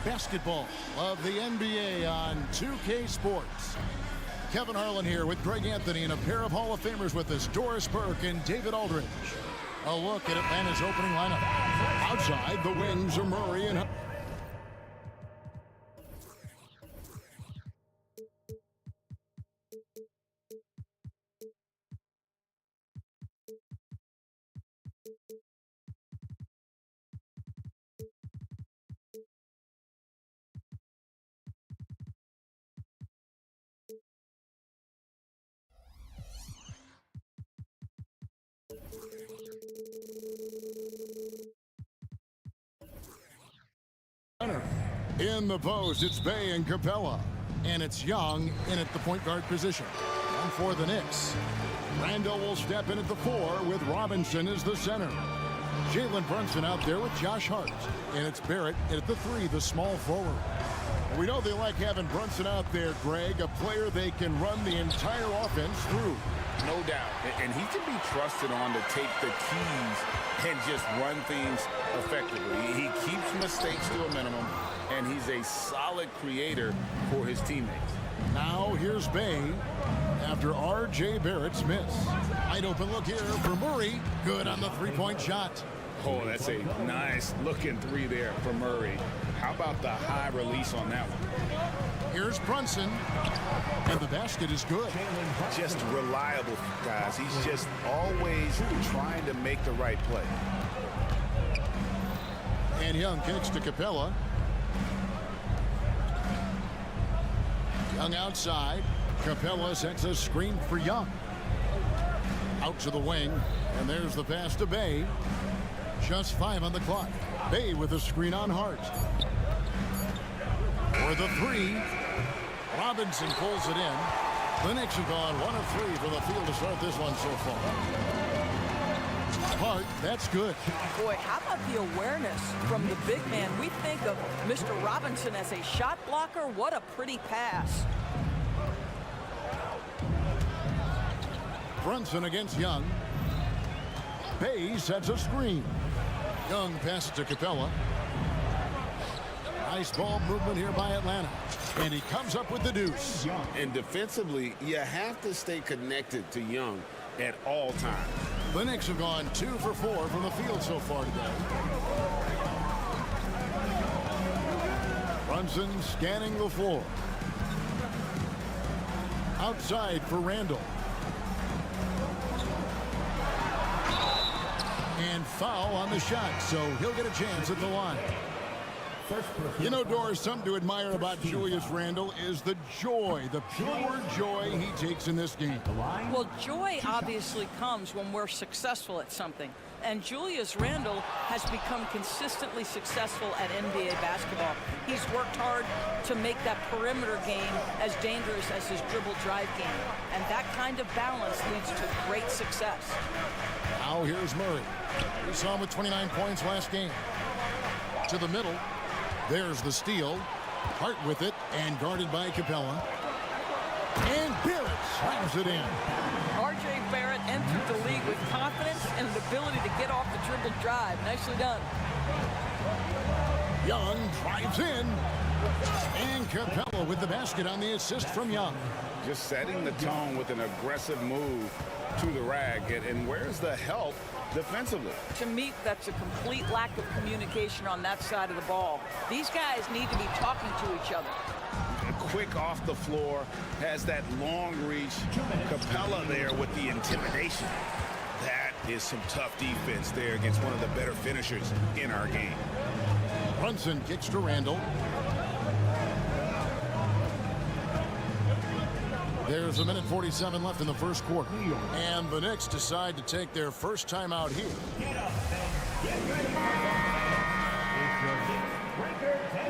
Basketball of the NBA on 2K Sports. Kevin Harlan here with Greg Anthony and a pair of Hall of Famers with us, Doris Burke and David Aldridge. A look at Atlanta's opening lineup. Outside, the wings are Murray and... In the post, it's Bay and Capella. And it's Young in at the point guard position. And for the Knicks, Randall will step in at the 4 with Robinson as the center. Jalen Brunson out there with Josh Hart. And it's Barrett in at the 3, the small forward. We know they like having Brunson out there, Greg, a player they can run the entire offense through. No doubt. And he can be trusted on to take the keys and just run things effectively. He keeps mistakes to a minimum, and he's a solid creator for his teammates. Now here's Bay after R.J. Barrett's miss. Wide open look here for Murray. Good on the three-point shot. Oh, that's a nice looking 3 there for Murray. How about the high release on that one? Here's Brunson, and the basket is good. Just reliable, guys. He's just always trying to make the right play. And Young kicks to Capella. Young outside. Capella sets a screen for Young. Out to the wing, and there's the pass to Bay. Just 5 on the clock. Bay with a screen on Hart. For the 3. Robinson pulls it in. The Knicks have gone 1 of 3 from the field to start this one so far. Hart, that's good. Boy, how about the awareness from the big man? We think of Mr. Robinson as a shot blocker. What a pretty pass. Brunson against Young. Bay sets a screen. Young passes to Capella. Nice ball movement here by Atlanta. And he comes up with the deuce. And defensively, you have to stay connected to Young at all times. The Knicks have gone 2 for 4 from the field so far today. Brunson scanning the floor. Outside for Randall. And foul on the shot, so he'll get a chance at the line. You know, Doris, something to admire about Julius Randle is the joy, the pure joy he takes in this game. Well, joy obviously comes when we're successful at something. And Julius Randle has become consistently successful at NBA basketball. He's worked hard to make that perimeter game as dangerous as his dribble drive game. And that kind of balance leads to great success. Now here's Murray. We saw him with 29 points last game. To the middle. There's the steal. Hart with it and guarded by Capella. And Barrett slams it in. R.J. Barrett entered the league with confidence and an ability to get off the dribble drive. Nicely done. Young drives in. And Capella with the basket on the assist from Young. Just setting the tone with an aggressive move to the rag. And where's the help defensively? To me, that's a complete lack of communication on that side of the ball. These guys need to be talking to each other. Quick off the floor, has that long reach. Capella there with the intimidation. That is some tough defense there against one of the better finishers in our game. Brunson kicks to Randall. There's 1:47 left in the first quarter. And the Knicks decide to take their first time out here.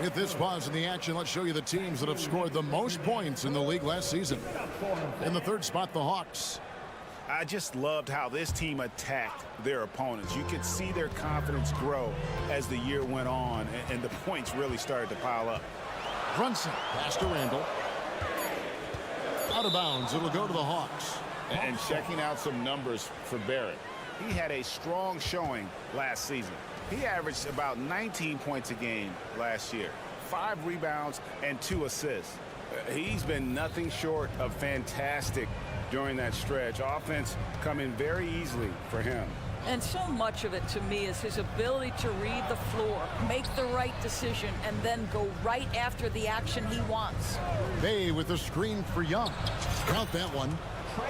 With this pause in the action, let's show you the teams that have scored the most points in the league last season. In the third spot, the Hawks. I just loved how this team attacked their opponents. You could see their confidence grow as the year went on, and the points really started to pile up. Brunson, pass to Randall. Out of bounds, it'll go to the Hawks. And checking out some numbers for Barrett. he had a strong showing last season. He averaged about 19 points a game last year, 5 rebounds and 2 assists. He's been nothing short of fantastic during that stretch. Offense coming very easily for him. And so much of it, to me, is his ability to read the floor, make the right decision, and then go right after the action he wants. Bay with the screen for Young. Count that one.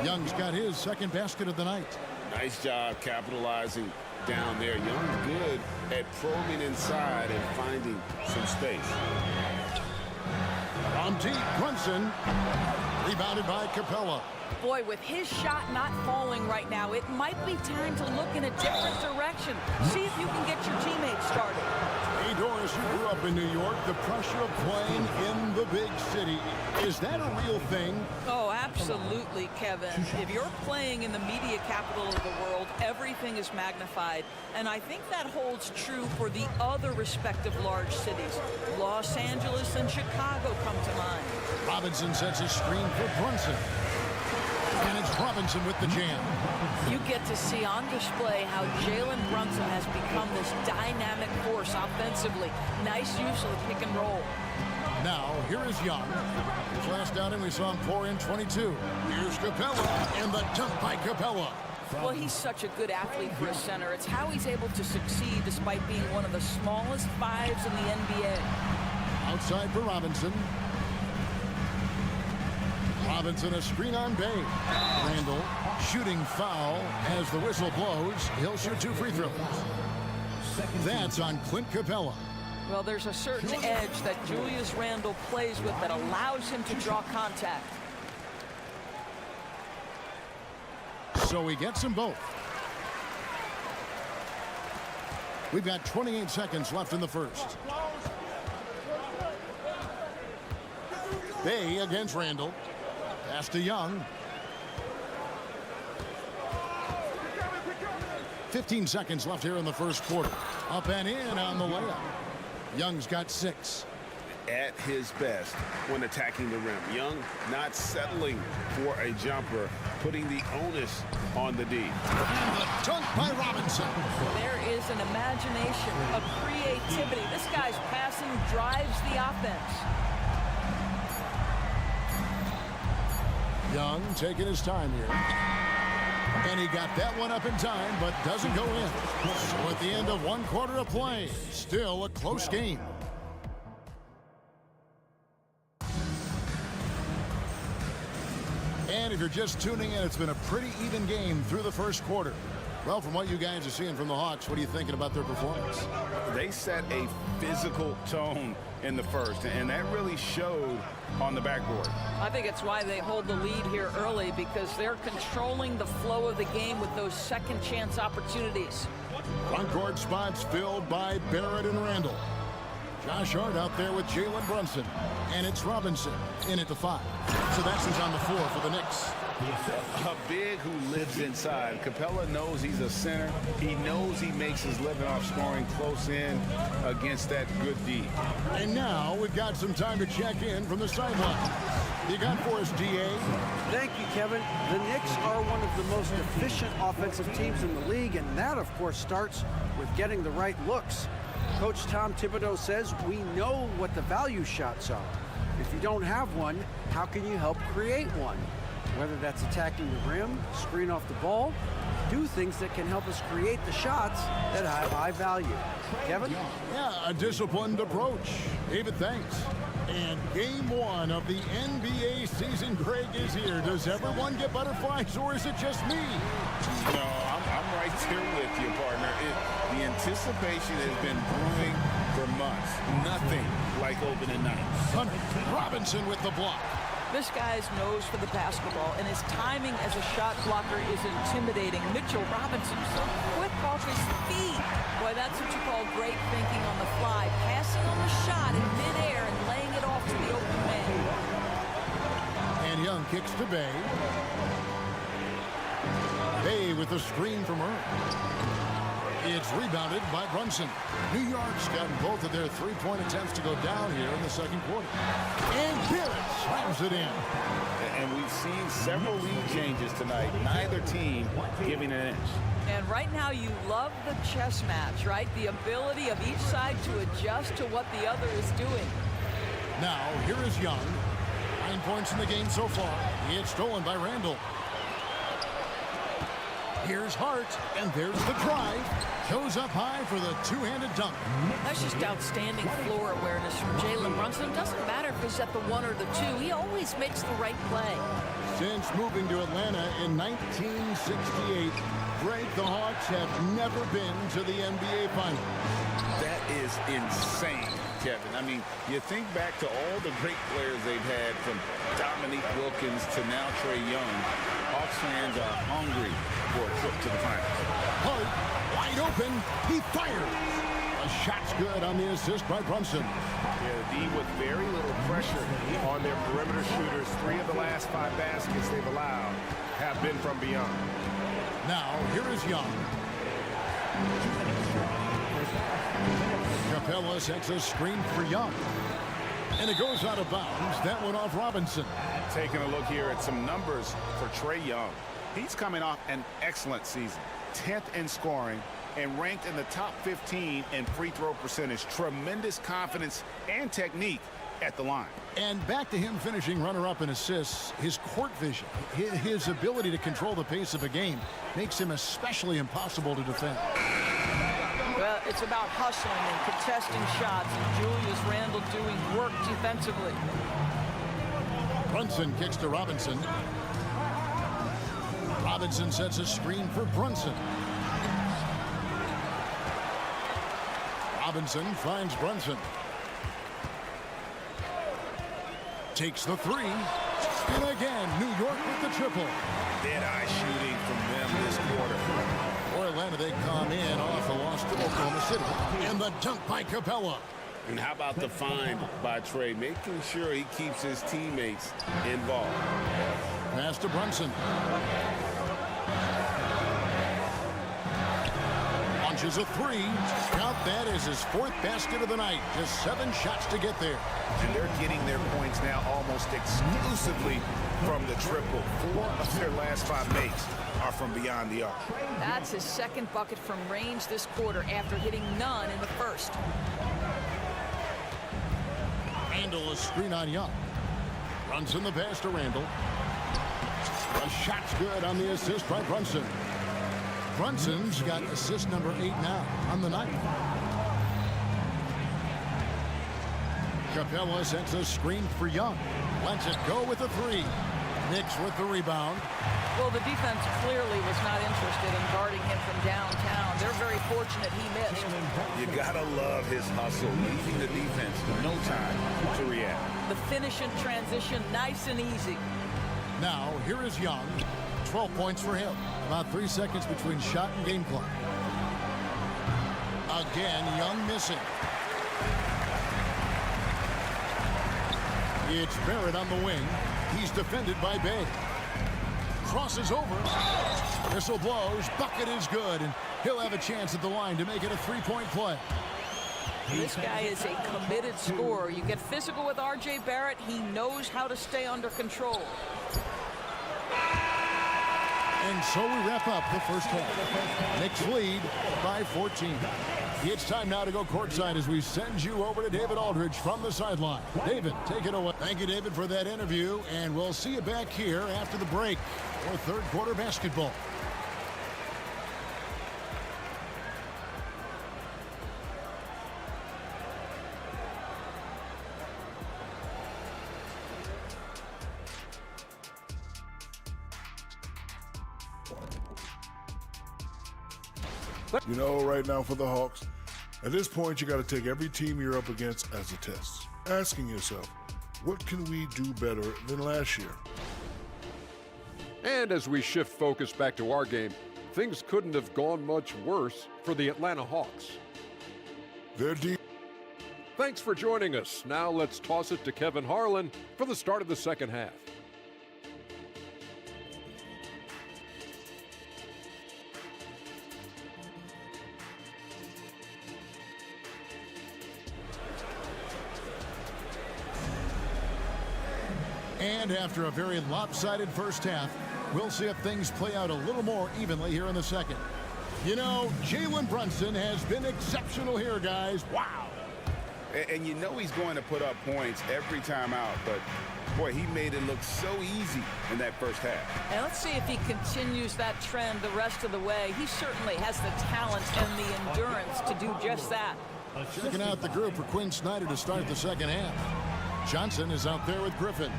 Young's got his second basket of the night. Nice job capitalizing down there. Young's good at probing inside and finding some space. From deep, Brunson. Rebounded by Capella. Boy, with his shot not falling right now, it might be time to look in a different direction. See if you can get your teammates started. Hey, Doris, you grew up in New York. The pressure of playing in the big city, is that a real thing? Oh, absolutely, Kevin. If you're playing in the media capital of the world, everything is magnified. And I think that holds true for the other respective large cities. Los Angeles and Chicago come to mind. Robinson sets a screen for Brunson. And it's Robinson with the jam. You get to see on display how Jalen Brunson has become this dynamic force offensively. Nice use of the pick and roll. Now, here is Young. His last outing, we saw him pour in 22. Here's Capella, and the dunk by Capella. Well, he's such a good athlete for a center. It's how he's able to succeed despite being one of the smallest 5s in the NBA. Outside for Robinson. Robinson, a screen on Bay. Randall, shooting foul as the whistle blows. He'll shoot 2 free throws. That's on Clint Capella. Well, there's a certain edge that Julius Randle plays with that allows him to draw contact. So he gets them both. We've got 28 seconds left in the first. Bay against Randall. Pass to Young. 15 seconds left here in the first quarter. Up and in on the layup. Young's got 6. At his best when attacking the rim. Young not settling for a jumper, putting the onus on the D. And the dunk by Robinson. There is an imagination, a creativity. This guy's passing drives the offense. Young taking his time here. And he got that one up in time, but doesn't go in. So at the end of 1 quarter of play, still a close game. And if you're just tuning in, it's been a pretty even game through the first quarter. Well, from what you guys are seeing from the Hawks, what are you thinking about their performance? They set a physical tone in the first, and that really showed on the backboard. I think it's why they hold the lead here early, because they're controlling the flow of the game with those second chance opportunities. Front court spots filled by Barrett and Randall. Josh Hart out there with Jalen Brunson. And it's Robinson in at the 5. So that's who's on the floor for the Knicks. A big who lives inside. Capella knows he's a center. He knows he makes his living off scoring close in against that good D. And now we've got some time to check in from the sideline. You got for us, DA? Thank you, Kevin. The Knicks are one of the most efficient offensive teams in the league, and that, of course, starts with getting the right looks. Coach Tom Thibodeau says we know what the value shots are. If you don't have one, how can you help create one? Whether that's attacking the rim, screen off the ball, do things that can help us create the shots that have high value. Kevin? Yeah, a disciplined approach. David, thanks. And game 1 of the NBA season, Greg, is here. Does everyone get butterflies, or is it just me? No, I'm right there with you, partner. The anticipation has been brewing for months. Nothing like opening night. Robinson with the block. This guy's nose for the basketball, and his timing as a shot blocker is intimidating. Mitchell Robinson so quick off his feet. Boy, that's what you call great thinking on the fly. Passing on the shot in midair and laying it off to the open man. And Young kicks to Bay. Bay with the screen from Earl. It's rebounded by Brunson. New York's gotten both of their three-point attempts to go down here in the second quarter. And Barrett slams it in. And we've seen several lead changes tonight. Neither team giving an inch. And right now you love the chess match, right? The ability of each side to adjust to what the other is doing. Now, here is Young. 9 points in the game so far. It's stolen by Randall. Here's Hart, and there's the drive. Goes up high for the two-handed dunk. That's just outstanding floor awareness from Jalen Brunson. Doesn't matter if he's at the 1 or the 2. He always makes the right play. Since moving to Atlanta in 1968, Greg, the Hawks have never been to the NBA Finals. That is insane, Kevin. I mean, you think back to all the great players they've had, from Dominique Wilkins to now Trae Young. Hawks fans are hungry for a trip to the finals. Hart, wide open, he fires. A shot's good on the assist by Brunson. Yeah, the D with very little pressure on their perimeter shooters. 3 of the last 5 baskets they've allowed have been from beyond. Now, here is Young. Capella sets a screen for Young. And it goes out of bounds. That one off Robinson. Taking a look here at some numbers for Trae Young. He's coming off an excellent season. 10th in scoring and ranked in the top 15 in free throw percentage. Tremendous confidence and technique at the line. And back to him finishing runner-up in assists. His court vision, his ability to control the pace of a game makes him especially impossible to defend. Well, it's about hustling and contesting shots, and Julius Randle doing work defensively. Brunson kicks to Robinson. Robinson sets a screen for Brunson. Robinson finds Brunson. Takes the 3. And again, New York with the triple. Dead-eye shooting from them this quarter. For Atlanta, they come in off a loss to Oklahoma City. And the dunk by Capella. And how about the find by Trae, making sure he keeps his teammates involved. Pass to Brunson. Launches a 3. Count that as his 4th basket of the night. Just 7 shots to get there. And they're getting their points now almost exclusively from the triple. 4 of their last 5 makes are from beyond the arc. That's his 2nd bucket from range this quarter after hitting none in the first. Randall, a screen on Young. Brunson the pass to Randall. A shot's good on the assist by Brunson. Brunson's got assist number 8 now on the night. Capella sets a screen for Young. Lets it go with a 3. Knicks with the rebound. Well, the defense clearly was not interested in guarding him from downtown. They're very fortunate he missed. You gotta love his hustle, leaving the defense no time to react. The finish in transition, nice and easy. Now, here is Young. 12 points for him. About 3 seconds between shot and game clock. Again, Young missing. It's Barrett on the wing. He's defended by Bay. Crosses over. Whistle blows. Bucket is good. And he'll have a chance at the line to make it a 3-point play. This guy is a committed scorer. You get physical with R.J. Barrett. He knows how to stay under control. And so we wrap up the first half. Knicks lead by 14. It's time now to go courtside as we send you over to David Aldridge from the sideline. David, take it away. Thank you, David, for that interview, and we'll see you back here after the break for third quarter basketball. You know, right now for the Hawks, at this point, you got to take every team you're up against as a test. Asking yourself, what can we do better than last year? And as we shift focus back to our game, things couldn't have gone much worse for the Atlanta Hawks. Their deep. Thanks for joining us. Now let's toss it to Kevin Harlan for the start of the second half. And after a very lopsided first half, we'll see if things play out a little more evenly here in the second. You know, Jalen Brunson has been exceptional here, guys. Wow. And you know he's going to put up points every time out, but boy, he made it look so easy in that first half. And let's see if he continues that trend the rest of the way. He certainly has the talent and the endurance to do just that. Checking out the group for Quinn Snyder to start the second half. Johnson is out there with Griffin.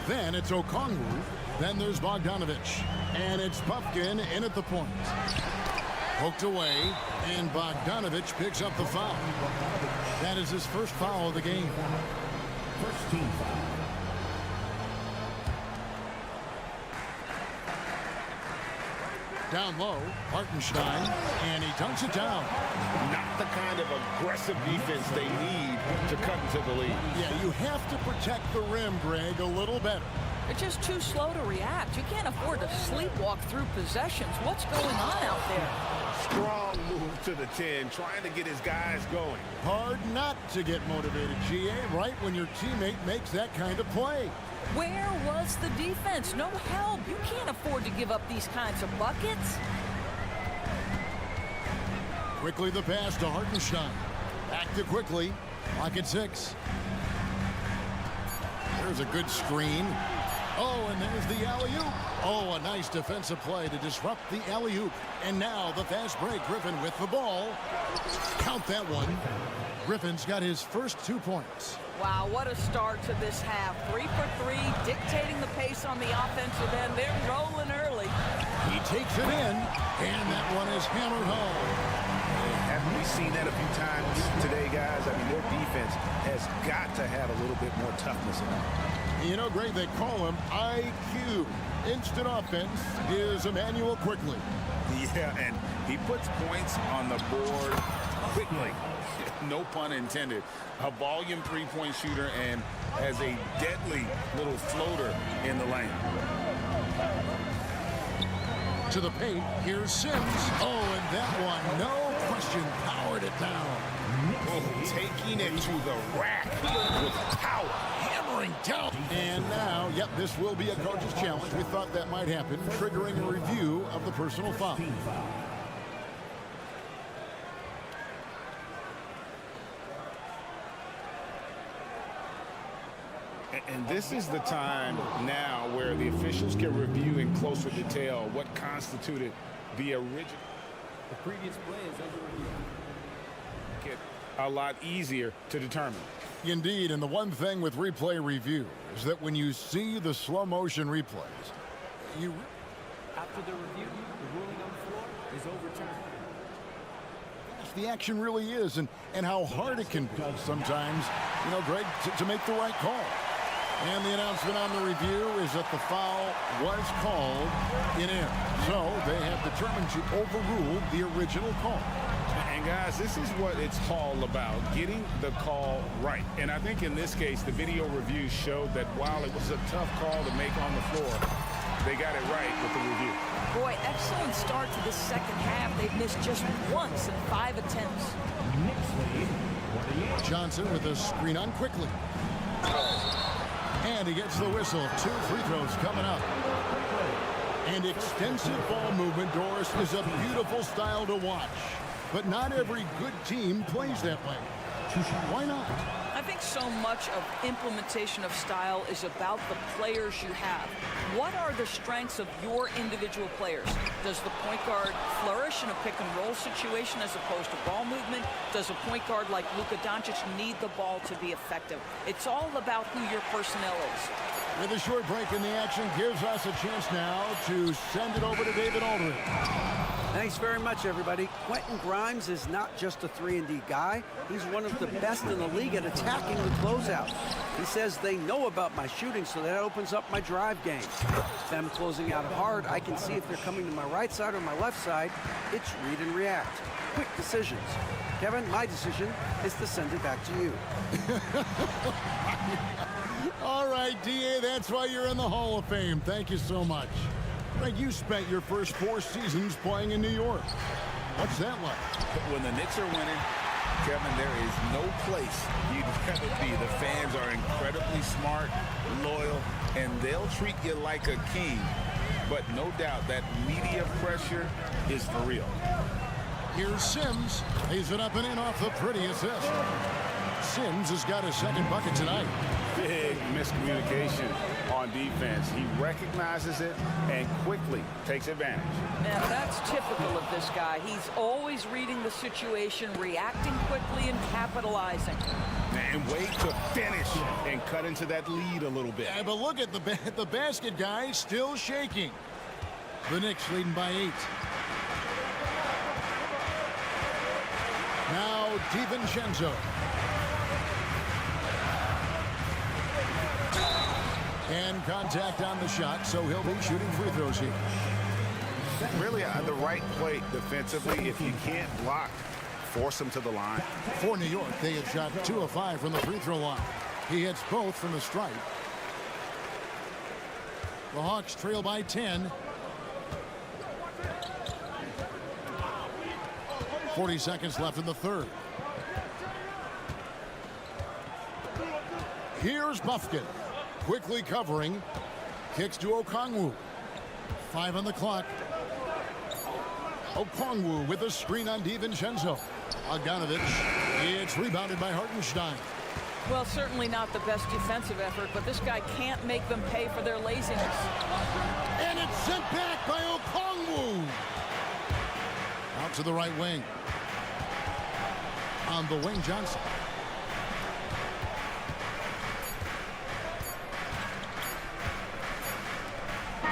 Then it's Okongwu. Then there's Bogdanovich. And it's Puffkin in at the point. Poked away, and Bogdanovich picks up the foul. That is his first foul of the game. First team foul. Down low, Hartenstein, and he dunks it down. Not the kind of aggressive defense they need to cut into the lead. Yeah, you have to protect the rim, Greg, a little better. They're just too slow to react. You can't afford to sleepwalk through possessions. What's going on out there? Strong move to the 10, trying to get his guys going. Hard not to get motivated, GA, right when your teammate makes that kind of play. Where was the defense? No help. You can't afford to give up these kinds of buckets. Quickly the pass to Hartenstein. Back to Quickly. Lock at 6. There's a good screen. Oh, and there's the alley-oop. Oh, a nice defensive play to disrupt the alley-oop. And now the fast break. Griffin with the ball. Count that one. Griffin's got his first 2 points. Wow, what a start to this half. 3 for 3, dictating the pace on the offensive end. They're rolling early. He takes it in, and that one is hammered home. Haven't we seen that a few times today, guys? I mean, their defense has got to have a little bit more toughness in them. You know, Greg, they call him IQ. Instant offense is Emmanuel Quickly. Yeah, and he puts points on the board quickly. No pun intended. A volume three-point shooter and has a deadly little floater in the lane. To the paint, here's Sims. Oh, and that one, no question, powered it down. Oh, taking it to the rack with power. Hammering down. And now, yep, this will be a coach's challenge. We thought that might happen, triggering a review of the personal foul. And this is the time now where the officials can review in closer detail what constituted the original. The previous play is under review. Get a lot easier to determine. Indeed, and the one thing with replay review is that when you see the slow motion replays, you... After the review, the ruling on the floor is overturned. The action really is, and how hard it can be sometimes, you know, Greg, to make the right call. And the announcement on the review is that the foul was called in air. So they have determined to overrule the original call. And guys, this is what it's all about, getting the call right. And I think in this case, the video review showed that while it was a tough call to make on the floor, they got it right with the review. Boy, excellent start to this second half. They've missed just once in 5 attempts. Johnson with a screen on Quickly. And he gets the whistle. 2 free throws coming up. And extensive ball movement, Doris, is a beautiful style to watch. But not every good team plays that way. Why not? I think so much of implementation of style is about the players you have. What are the strengths of your individual players? Does the point guard flourish in a pick-and-roll situation as opposed to ball movement? Does a point guard like Luka Doncic need the ball to be effective? It's all about who your personnel is. With a short break in the action gives us a chance now to send it over to David Aldridge. Thanks very much, everybody. Quentin Grimes is not just a 3-and-D guy. He's one of the best in the league at attacking the closeout. He says they know about my shooting, so that opens up my drive game. If I'm closing out hard, I can see if they're coming to my right side or my left side. It's read and react. Quick decisions. Kevin, my decision is to send it back to you. All right, DA, that's why you're in the Hall of Fame. Thank you so much. Greg, you spent your first 4 seasons playing in New York. What's that like? When the Knicks are winning, Kevin, there is no place you'd rather be. The fans are incredibly smart, loyal, and they'll treat you like a king. But no doubt that media pressure is for real. Here's Sims. Lays it up and in off the pretty assist. Sims has got his second bucket tonight. Big miscommunication on defense. He recognizes it and quickly takes advantage. Man, that's typical of this guy. He's always reading the situation, reacting quickly, and capitalizing. And wait to finish and cut into that lead a little bit. Yeah, but look at the basket guy still shaking. The Knicks leading by 8. Now DiVincenzo. And contact on the shot, so he'll be shooting free throws here. Really the right play defensively. If you can't block, force him to the line. For New York, they have shot 2 of 5 from the free throw line. He hits both from the stripe. The Hawks trail by 10. 40 seconds left in the third. Here's Bufkin. Quickly covering. Kicks to Okongwu. 5 on the clock. Okongwu with a screen on DiVincenzo. Bogdanovic. It's rebounded by Hartenstein. Well, certainly not the best defensive effort, but this guy can't make them pay for their laziness. And it's sent back by Okongwu. Out to the right wing. On the wing, Johnson.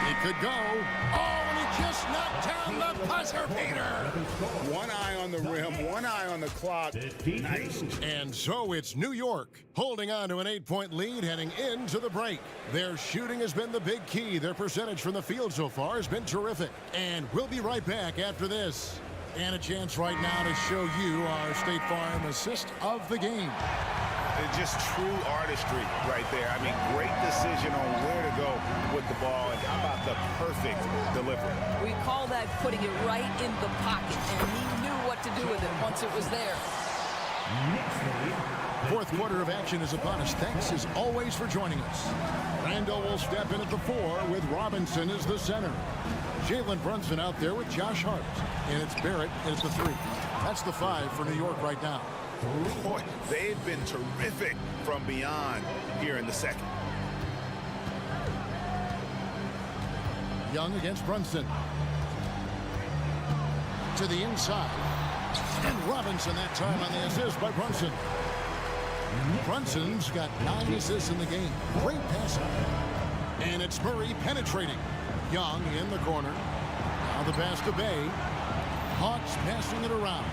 He could go. Oh, and he just knocked down the buzzer beater. One eye on the rim, one eye on the clock. Nice. And so it's New York holding on to an 8-point lead heading into the break. Their shooting has been the big key. Their percentage from the field so far has been terrific. And we'll be right back after this. And a chance right now to show you our State Farm assist of the game. It's just true artistry right there. I mean, great decision on where to go with the ball, and how about the perfect delivery? We call that putting it right in the pocket, and he knew what to do with it once it was there. Fourth quarter of action is upon us. Thanks as always for joining us. Randall will step in at the 4 with Robinson as the center. Jalen Brunson out there with Josh Hart. And it's Barrett as the 3. That's the 5 for New York right now. Boy, they've been terrific from beyond here in the second. Young against Brunson. To the inside. And Robinson that time on the assist by Brunson. Brunson's got 9 assists in the game. Great passing. And it's Murray penetrating. Young in the corner. Now the pass to Bay. Hawks passing it around.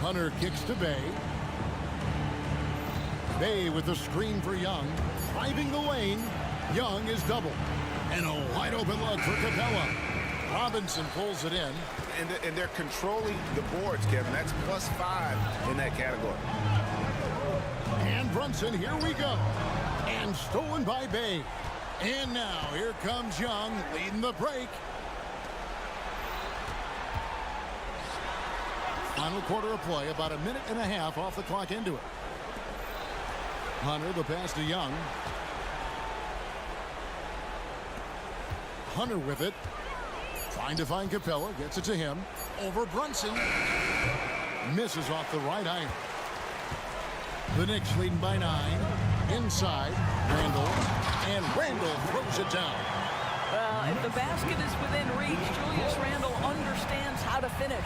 Hunter kicks to Bay. Bay with the screen for Young. Driving the lane. Young is double. And a wide open look for Capella. Robinson pulls it in. And they're controlling the boards, Kevin. That's +5 in that category. And Brunson, here we go. And stolen by Bay. And now here comes Young leading the break. Final quarter of play, about a minute and a half off the clock into it. Hunter, the pass to Young. Hunter with it. Trying to find Capella, gets it to him. Over Brunson. Misses off the right iron. The Knicks leading by 9. Inside, Randall. And Randall throws it down. Well, if the basket is within reach, Julius Randle understands how to finish.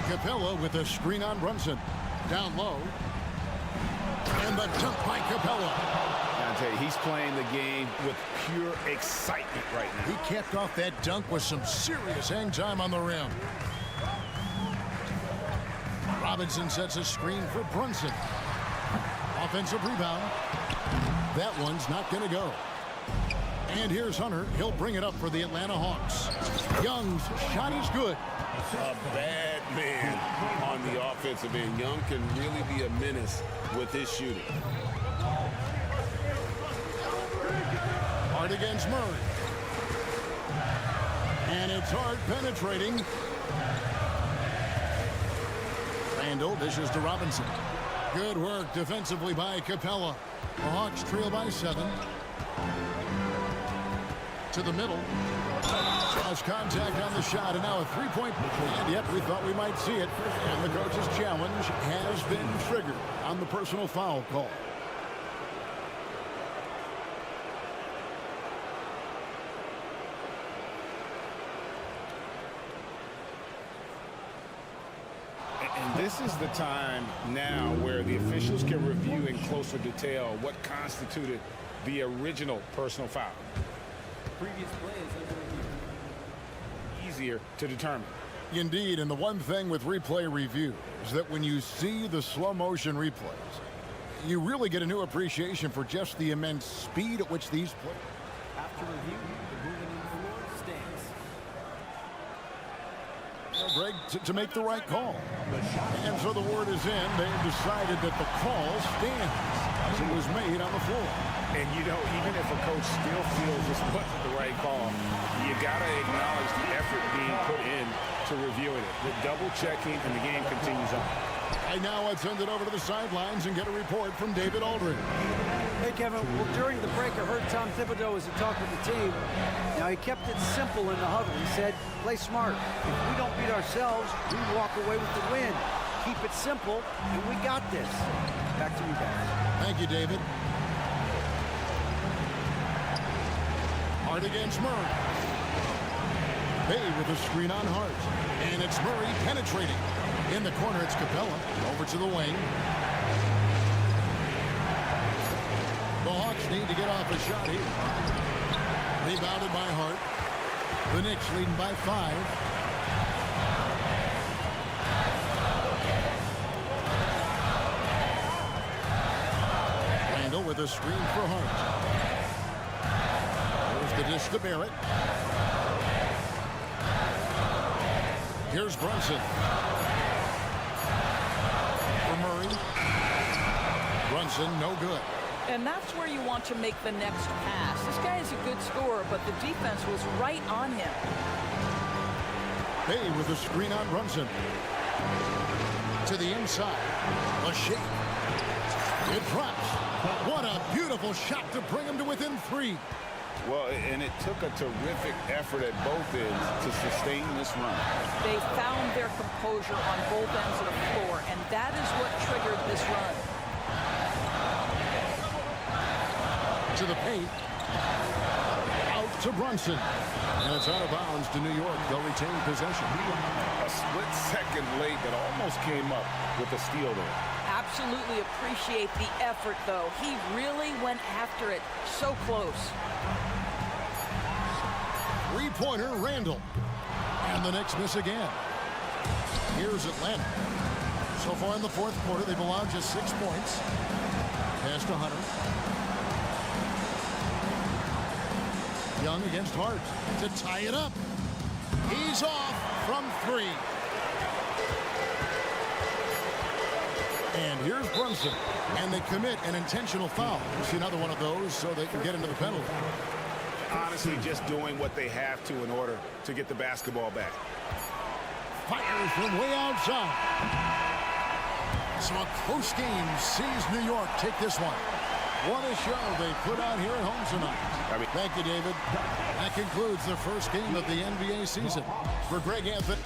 Capella with a screen on Brunson. Down low. And the dunk by Capella. I tell you, he's playing the game with pure excitement right now. He capped off that dunk with some serious hang time on the rim. Robinson sets a screen for Brunson. Offensive rebound. That one's not going to go. And here's Hunter. He'll bring it up for the Atlanta Hawks. Young's shot is good. A bad man on the offensive end. Young can really be a menace with his shooting. Hart against Murray. And it's Hart penetrating. Randall dishes to Robinson. Good work defensively by Capella. The Hawks trail by 7. To the middle. Cross contact on the shot, and now a three-point. And yep, we thought we might see it. And the coach's challenge has been triggered on the personal foul call. And this is the time now where the officials can review in closer detail what constituted the original personal foul. Previous play is under review. Easier to determine. Indeed, and the one thing with replay review is that when you see the slow motion replays, you really get a new appreciation for just the immense speed at which these plays. After review, the movement on the floor stands. Greg to make the right call. And so the word is in. They've decided that the call stands as it was made on the floor. And, you know, even if a coach still feels this wasn't the right call, you got to acknowledge the effort being put in to reviewing it. The double checking, and the game continues on. And now let's send it over to the sidelines and get a report from David Aldridge. Hey, Kevin, well, during the break, I heard Tom Thibodeau as he talked with the team. Now, he kept it simple in the huddle. He said, play smart. If we don't beat ourselves, we walk away with the win. Keep it simple, and we got this. Back to you guys. Thank you, David. Hart against Murray. Bay with a screen on Hart. And it's Murray penetrating. In the corner, it's Capella. Over to the wing. The Hawks need to get off a shot here. Rebounded by Hart. The Knicks leading by 5. Randall with a screen for Hart. There's the dish to Barrett. Here's Brunson. For Murray. Brunson, no good. And that's where you want to make the next pass. This guy is a good scorer, but the defense was right on him. Bay with a screen on Brunson. To the inside. A shake. It drops. What a beautiful shot to bring him to within 3. Well, and it took a terrific effort at both ends to sustain this run. They found their composure on both ends of the floor, and that is what triggered this run. To the paint. Out to Brunson. And it's out of bounds to New York. They'll retain possession. A split second late that almost came up with a steal there. Absolutely appreciate the effort, though. He really went after it. So close. Three-pointer, Randall. And the Knicks miss again. Here's Atlanta. So far in the fourth quarter, they've allowed just 6 points. Pass to Hunter. Young against Hart to tie it up. He's off from 3. And here's Brunson. And they commit an intentional foul. You see another one of those so they can get into the penalty. Honestly, just doing what they have to in order to get the basketball back. Fires from way outside. So a close game sees New York take this one. What a show they put on here at home tonight. Thank you, David. That concludes the first game of the NBA season. For Greg Anthony.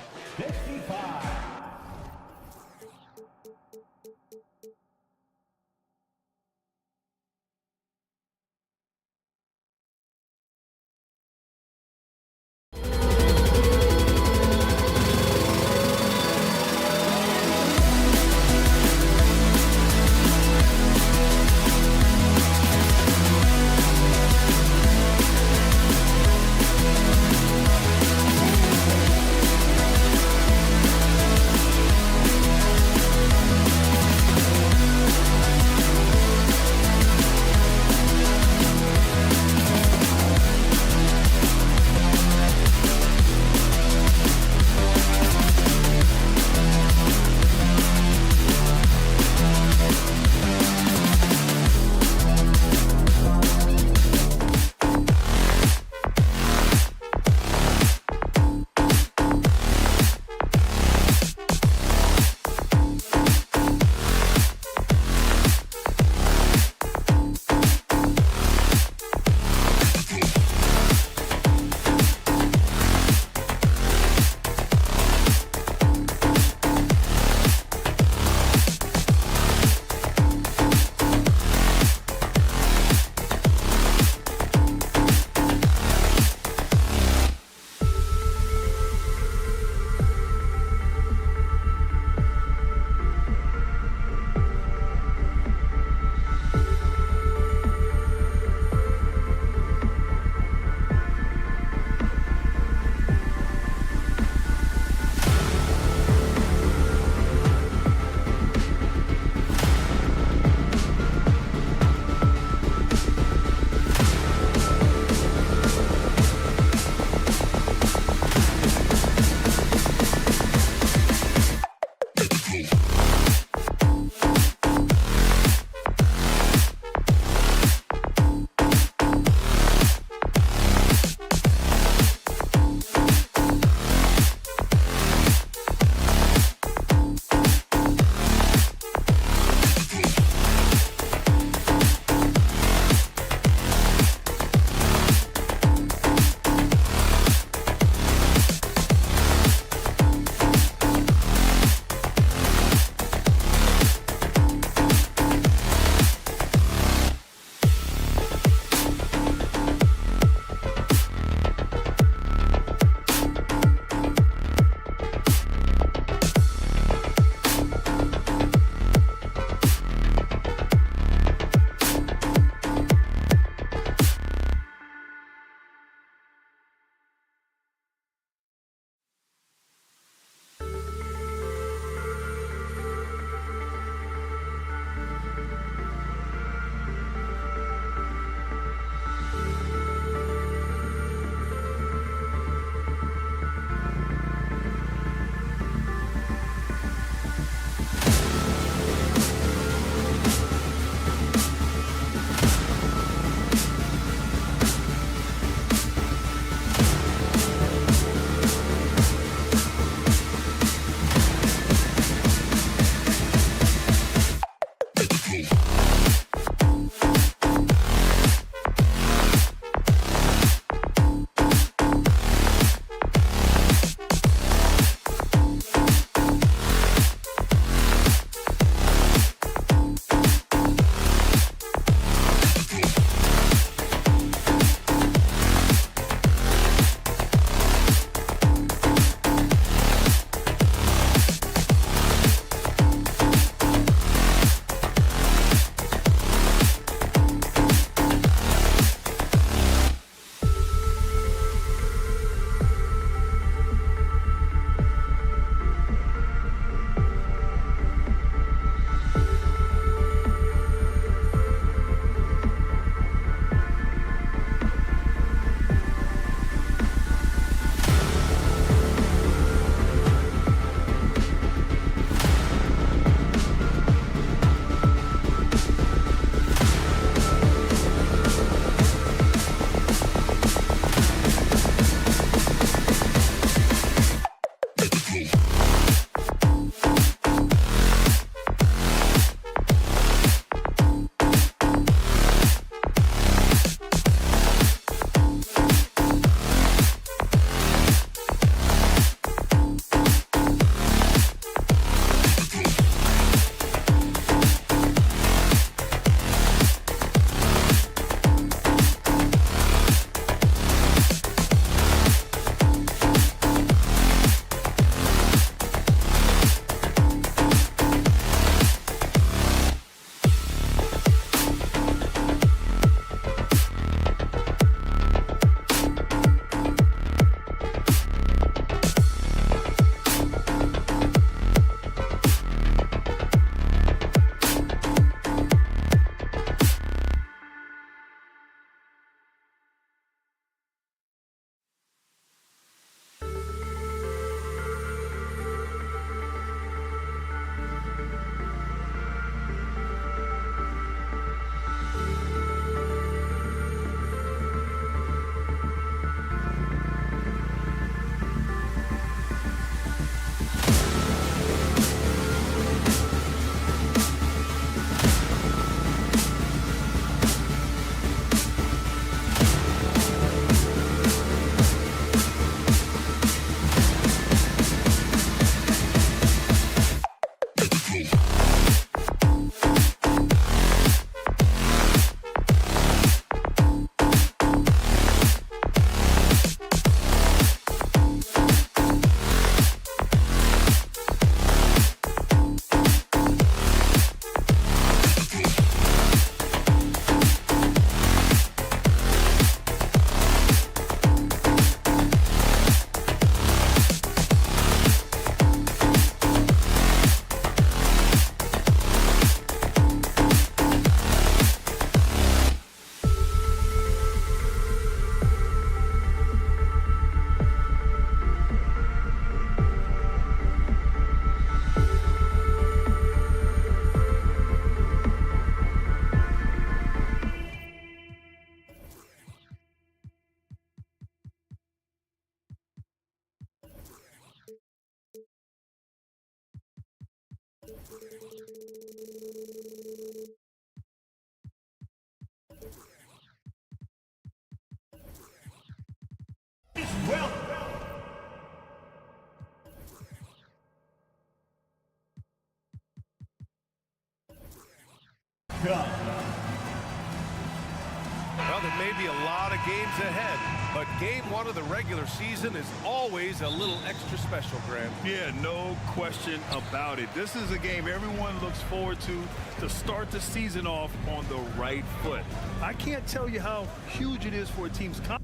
Well, there may be a lot of games ahead, but game one of the regular season is always a little extra special, Grant. Yeah, no question about it. This is a game everyone looks forward to start the season off on the right foot. I can't tell you how huge it is for a team's confidence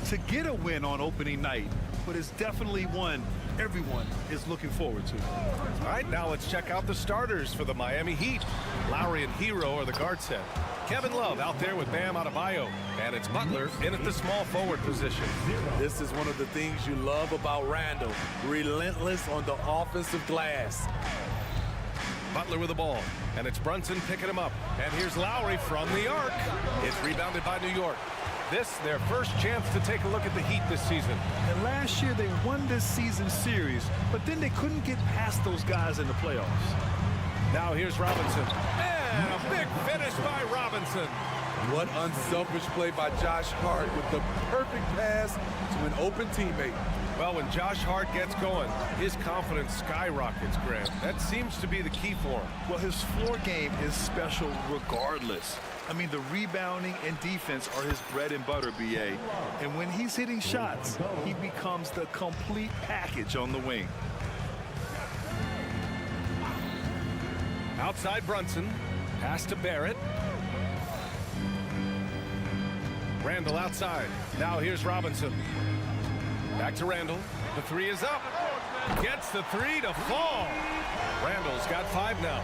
to get a win on opening night, but it's definitely one everyone is looking forward to. All right, now let's check out the starters for the Miami Heat. Lowry and Hero are the guard set. Kevin Love out there with Bam Adebayo, and it's Butler in at the small forward position. This is one of the things you love about Randall. Relentless on the offensive glass. Butler with the ball, and it's Brunson picking him up. And here's Lowry from the arc. It's rebounded by New York. This, their first chance to take a look at the Heat this season. And last year they won this season series, but then they couldn't get past those guys in the playoffs. Now here's Robinson. And a big finish by Robinson. What unselfish play by Josh Hart with the perfect pass to an open teammate. Well, when Josh Hart gets going, his confidence skyrockets, Grant. That seems to be the key for him. Well, his floor game is special regardless. I mean, the rebounding and defense are his bread and butter, BA. And when he's hitting shots, he becomes the complete package on the wing. Outside Brunson. Pass to Barrett. Randall outside. Now here's Robinson. Back to Randall. The three is up. Gets the three to fall. Randall's got 5 now.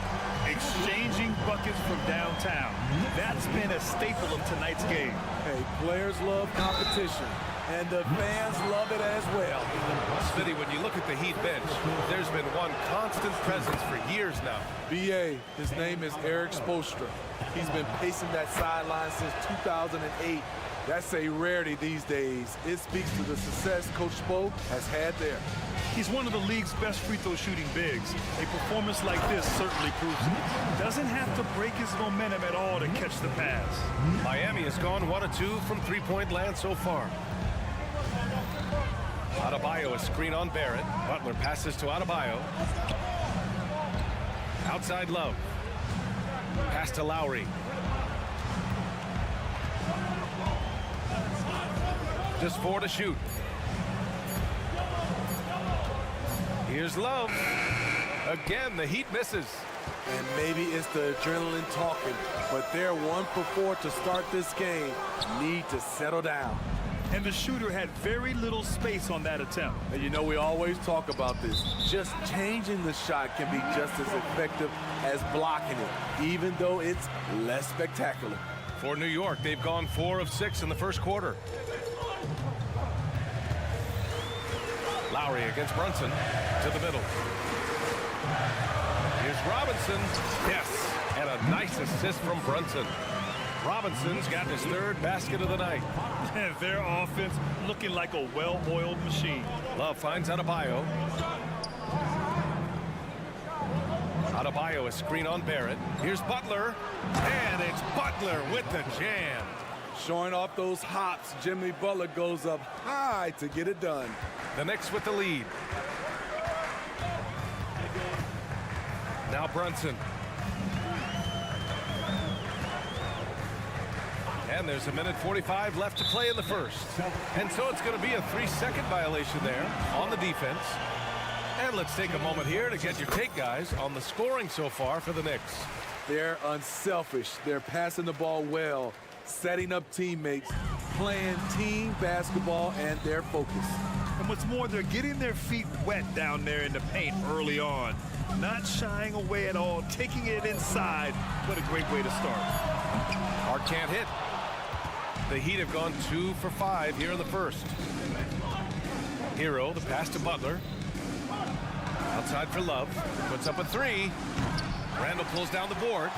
Exchanging buckets from downtown. That's been a staple of tonight's game. Hey, players love competition, and the fans love it as well. Smitty, when you look at the Heat bench, there's been one constant presence for years now. BA, his name is Eric Spoelstra. He's been pacing that sideline since 2008. That's a rarity these days. It speaks to the success Coach Spo has had there. He's one of the league's best free throw shooting bigs. A performance like this certainly proves it. Doesn't have to break his momentum at all to catch the pass. Miami has gone 1 of 2 from three-point land so far. Adebayo, a screen on Barrett. Butler passes to Adebayo. Outside Love. Pass to Lowry. Just 4 to shoot. Here's Love. Again, the Heat misses. And maybe it's the adrenaline talking, but they're 1 for 4 to start this game. Need to settle down. And the shooter had very little space on that attempt. And you know, we always talk about this. Just changing the shot can be just as effective as blocking it, even though it's less spectacular. For New York, they've gone 4 of 6 in the first quarter. Lowry against Brunson to the middle. Here's Robinson. Yes, and a nice assist from Brunson. Robinson's got his 3rd basket of the night. Their offense looking like a well-oiled machine. Love finds Adebayo. Adebayo, a screen on Barrett. Here's Butler. And it's Butler with the jam. Showing off those hops, Jimmy Butler goes up high to get it done. The Knicks with the lead. Now Brunson. And there's 1:45 left to play in the first. And so it's going to be a 3-second violation there on the defense. And let's take a moment here to get your take, guys, on the scoring so far for the Knicks. They're unselfish. They're passing the ball well, setting up teammates, playing team basketball, and they're focused. And what's more, they're getting their feet wet down there in the paint early on. Not shying away at all, taking it inside. What a great way to start. Hart can't hit. The Heat have gone 2 for 5 here in the first. Hero, the pass to Butler. Outside for Love. Puts up a 3. Randall pulls down the board.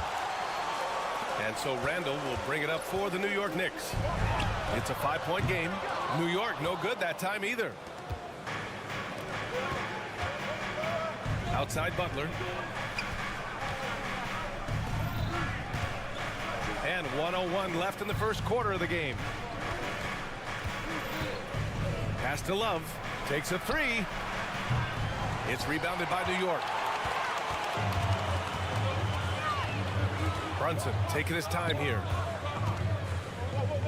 And so Randall will bring it up for the New York Knicks. It's a 5-point game. New York no good that time either. Outside Butler. And 1:01 left in the first quarter of the game. Pass to Love. Takes a three. It's rebounded by New York. Brunson taking his time here.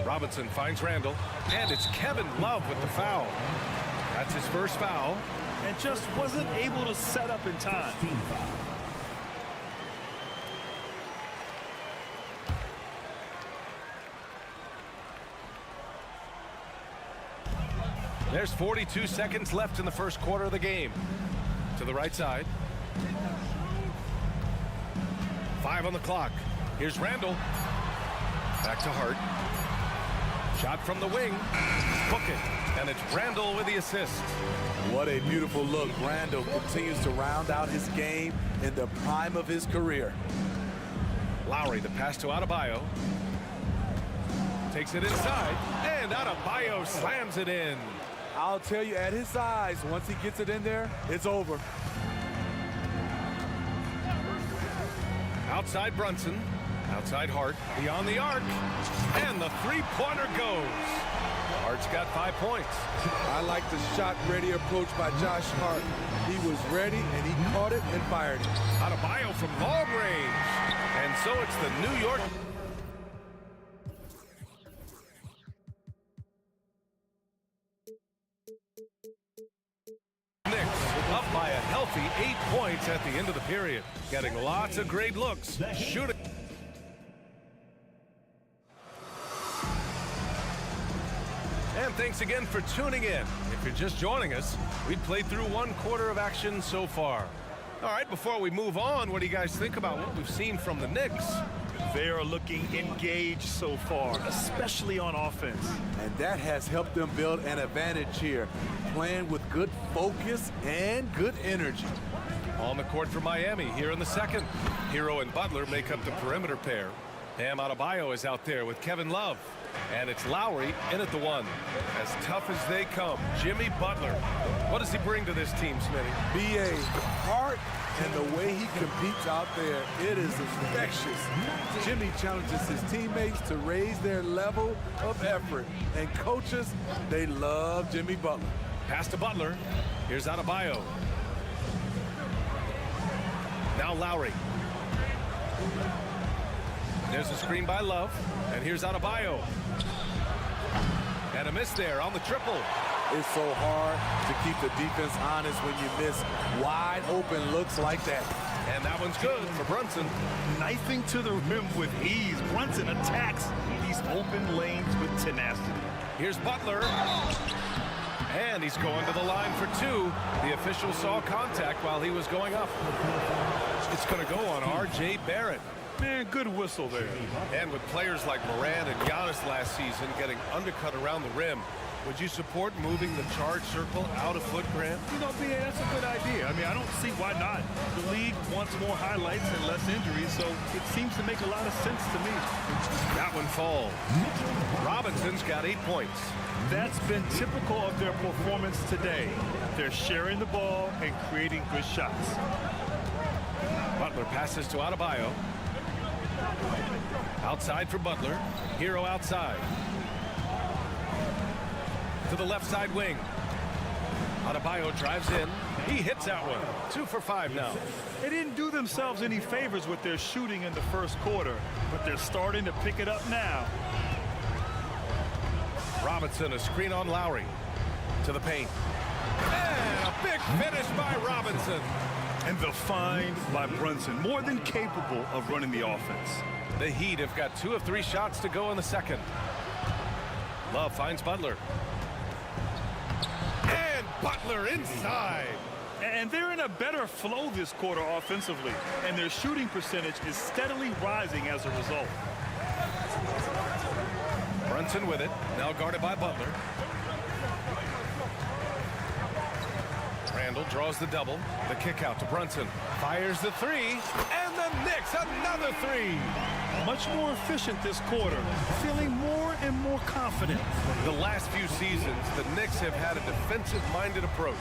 Robinson finds Randall. And it's Kevin Love with the foul. That's his first foul. And just wasn't able to set up in time. There's 42 seconds left in the first quarter of the game. To the right side. 5 on the clock. Here's Randall. Back to Hart. Shot from the wing. Book it. And it's Randall with the assist. What a beautiful look. Randall continues to round out his game in the prime of his career. Lowry, the pass to Adebayo. Takes it inside. And Adebayo slams it in. I'll tell you, at his size, once he gets it in there, it's over. Outside Brunson. Outside Hart. Beyond the arc. And the three-pointer goes. Hart's got 5 points. I like the shot-ready approach by Josh Hart. He was ready, and he caught it and fired it. Adebayo from long range. And so it's the New York Knicks up by a healthy 8 points at the end of the period. Getting lots of great looks. Shooting. And thanks again for tuning in. If you're just joining us, we played through 1 quarter of action so far. All right, before we move on, what do you guys think about what we've seen from the Knicks? They are looking engaged so far, especially on offense. And that has helped them build an advantage here, playing with good focus and good energy. On the court for Miami here in the second. Hero and Butler make up the perimeter pair. Bam Adebayo is out there with Kevin Love. And it's Lowry in at the 1. As tough as they come, Jimmy Butler. What does he bring to this team, Smitty? B.A. Hart and the way he competes out there, it is infectious. Jimmy challenges his teammates to raise their level of effort. And coaches, they love Jimmy Butler. Pass to Butler. Here's Adebayo. Now Lowry. There's a screen by Love. And here's Adebayo. And a miss there on the triple. It's so hard to keep the defense honest when you miss wide open looks like that. And that one's good for Brunson. Knifing to the rim with ease. Brunson attacks these open lanes with tenacity. Here's Butler. And he's going to the line for 2. The official saw contact while he was going up. It's going to go on R.J. Barrett. Man, good whistle there. And with players like Moran and Giannis last season getting undercut around the rim, would you support moving the charge circle out a foot, Grant? You know, BA, that's a good idea. I mean, I don't see why not. The league wants more highlights and less injuries, so it seems to make a lot of sense to me. That one falls. Robinson's got 8 points. That's been typical of their performance today. They're sharing the ball and creating good shots. Butler passes to Adebayo. Outside for Butler. Hero outside. To the left side wing. Adebayo drives in. He hits that one. 2 for 5 now. They didn't do themselves any favors with their shooting in the first quarter, but they're starting to pick it up now. Robinson, a screen on Lowry. To the paint. And a big finish by Robinson. And the find by Brunson, more than capable of running the offense. The Heat have got 2 of 3 shots to go in the second. Love finds Butler. And Butler inside. And they're in a better flow this quarter offensively, and their shooting percentage is steadily rising as a result. Brunson with it, now guarded by Butler. Randall draws the double. The kick out to Brunson. Fires the three. And the Knicks, another three. Much more efficient this quarter, feeling more and more confident. The last few seasons, the Knicks have had a defensive-minded approach.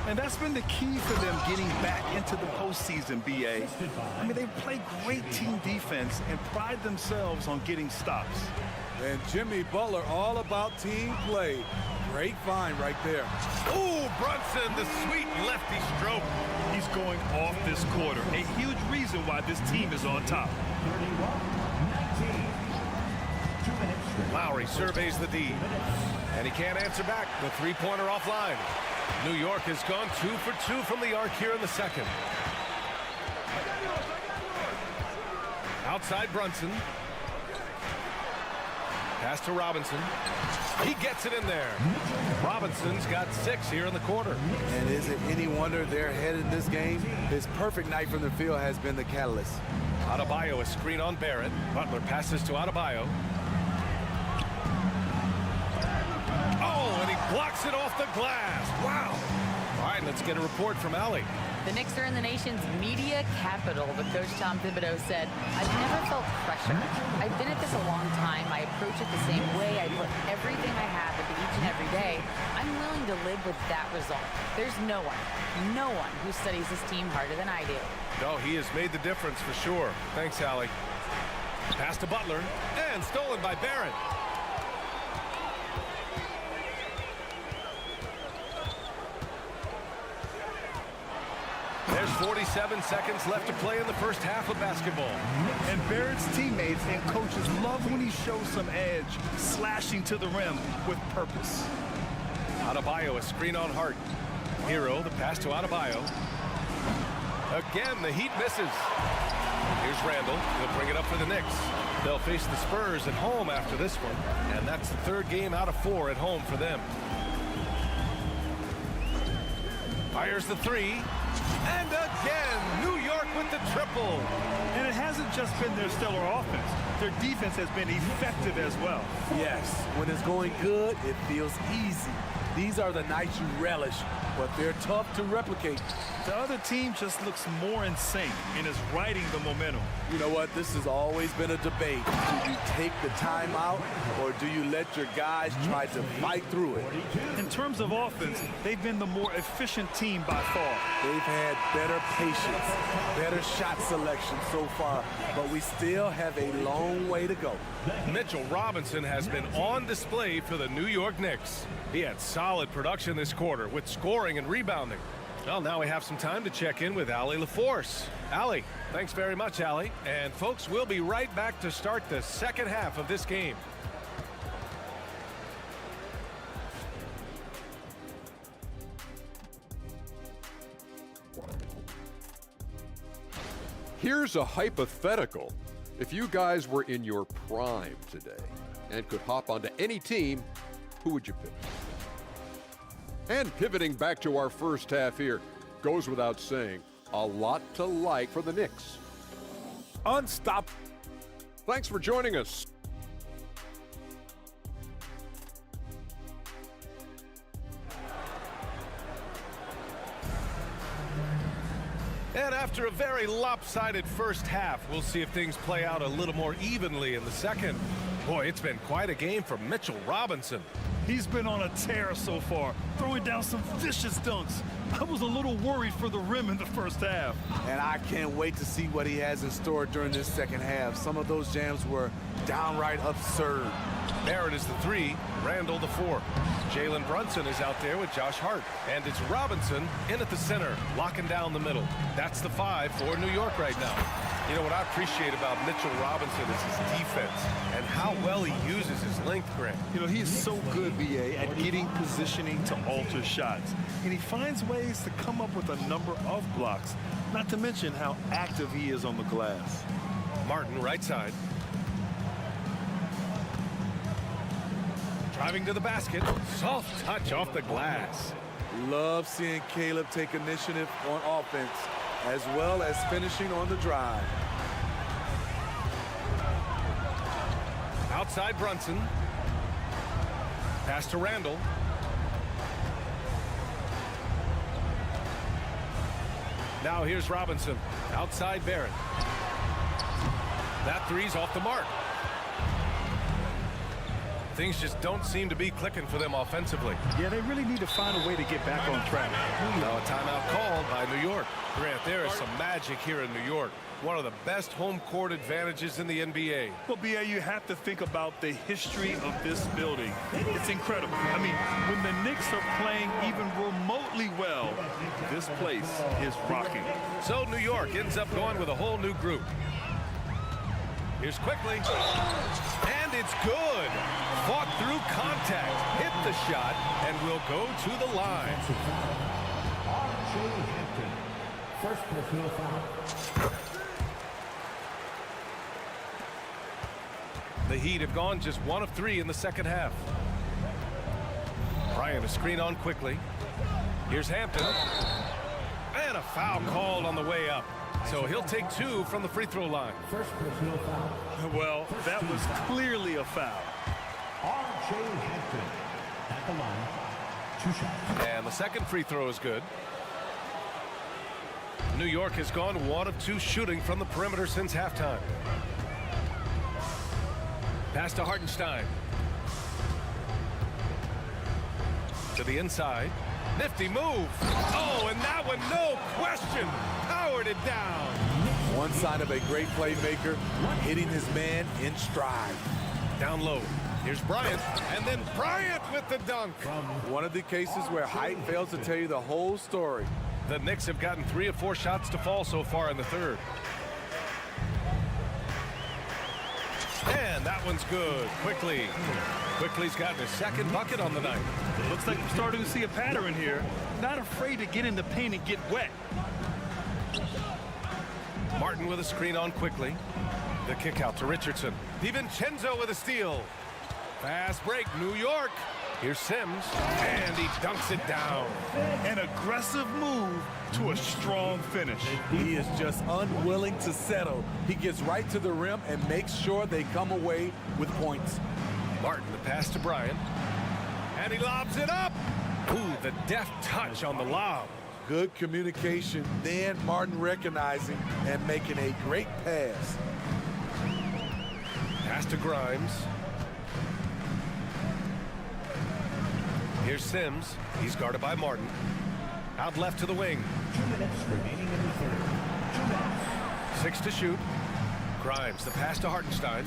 And that's been the key for them getting back into the postseason, B.A. I mean, they play great team defense and pride themselves on getting stops. And Jimmy Butler all about team play. Great find right there. Ooh, Brunson, the sweet lefty stroke. He's going off this quarter. A huge reason why this team is on top. Lowry surveys the D. And he can't answer back. The three-pointer offline. New York has gone 2 for 2 from the arc here in the second. Outside Brunson. Pass to Robinson. He gets it in there. Robinson's got 6 here in the quarter. And is it any wonder they're ahead in this game? His perfect night from the field has been the catalyst. Adebayo, a screen on Barrett. Butler passes to Adebayo. Oh, and he blocks it off the glass. Wow. All right, let's get a report from Allie. The Knicks are in the nation's media capital, but Coach Tom Thibodeau said, I've never felt pressure. I've been at this a long time. I approach it the same way. I put everything I have into each and every day. I'm willing to live with that result. There's no one who studies this team harder than I do. No, he has made the difference for sure. Thanks, Allie. Pass to Butler, and stolen by Barrett. There's 47 seconds left to play in the first half of basketball. And Barrett's teammates and coaches love when he shows some edge, slashing to the rim with purpose. Adebayo, a screen on Hart. Hero, the pass to Adebayo. Again, the Heat misses. Here's Randall. He'll bring it up for the Knicks. They'll face the Spurs at home after this one. And that's the 3rd game out of 4 at home for them. Fires the three. And again, New York with the triple. And it hasn't just been their stellar offense. Their defense has been effective as well. Yes, when it's going good, it feels easy. These are the nights you relish, but they're tough to replicate. The other team just looks more in sync and is riding the momentum. You know what? This has always been a debate. Do you take the time out, or do you let your guys try to fight through it? In terms of offense, they've been the more efficient team by far. They've had better patience, better shot selection so far, but we still have a long way to go. Mitchell Robinson has been on display for the New York Knicks. He had solid production this quarter with scoring and rebounding. Well, now we have some time to check in with Allie LaForce. Allie, thanks very much, Allie. And folks, we'll be right back to start the second half of this game. Here's a hypothetical. If you guys were in your prime today and could hop onto any team, who would you pick? And pivoting back to our first half here, goes without saying, a lot to like for the Knicks. Unstoppable. Thanks for joining us. And after a very lopsided first half, we'll see if things play out a little more evenly in the second. Boy, it's been quite a game for Mitchell Robinson. He's been on a tear so far, throwing down some vicious dunks. I was a little worried for the rim in the first half. And I can't wait to see what he has in store during this second half. Some of those jams were downright absurd. Barrett is the 3, Randall the 4. Jalen Brunson is out there with Josh Hart. And it's Robinson in at the center, locking down the middle. That's the 5 for New York right now. You know, what I appreciate about Mitchell Robinson is his defense and how well he uses his length, Grant. You know, he is so good, B.A., at getting positioning to alter shots. And he finds ways to come up with a number of blocks, not to mention how active he is on the glass. Martin, right side. Driving to the basket. Soft touch off the glass. Love seeing Caleb take initiative on offense, as well as finishing on the drive. Outside Brunson. Pass to Randall. Now here's Robinson. Outside Barrett. That three's off the mark. Things just don't seem to be clicking for them offensively. Yeah, they really need to find a way to get back on track. Now a timeout called by New York. Grant, there is some magic here in New York. One of the best home court advantages in the NBA. Well, BA, you have to think about the history of this building. It's incredible. I mean, when the Knicks are playing even remotely well, this place is rocking. So New York ends up going with a whole new group. Here's quickly. And it's good. Fought through contact, hit the shot, and will go to the line. First personal foul. The Heat have gone just 1 of 3 in the second half. Bryant, a screen on quickly. Here's Hampton. And a foul called on the way up. So he'll take 2 from the free throw line. First personal foul. Well, that was clearly a foul. R.J. Hampton at the line. 2 shots. And the second free throw is good. New York has gone 1 of 2 shooting from the perimeter since halftime. Pass to Hartenstein. To the inside. Nifty move. Oh, and that one, no question, powered it down. One sign of a great playmaker, hitting his man in stride. Down low. Here's Bryant, and then Bryant with the dunk. One of the cases where height fails to tell you the whole story. The Knicks have gotten 3 of 4 shots to fall so far in the third. And that one's good. Quickly's gotten his second bucket on the night. Looks like we're starting to see a pattern here. Not afraid to get in the paint and get wet. Martin with a screen on quickly. The kick out to Richardson. DiVincenzo with a steal. Fast break, New York. Here's Sims, and he dunks it down. An aggressive move to a strong finish. He is just unwilling to settle. He gets right to the rim and makes sure they come away with points. Martin, the pass to Bryant. And he lobs it up. Ooh, the deft touch on the lob. Good communication, then Martin recognizing and making a great pass. Pass to Grimes. Here's Sims. He's guarded by Martin. Out left to the wing. 2 minutes remaining in the third. 2 minutes. 6 to shoot. Grimes, the pass to Hartenstein.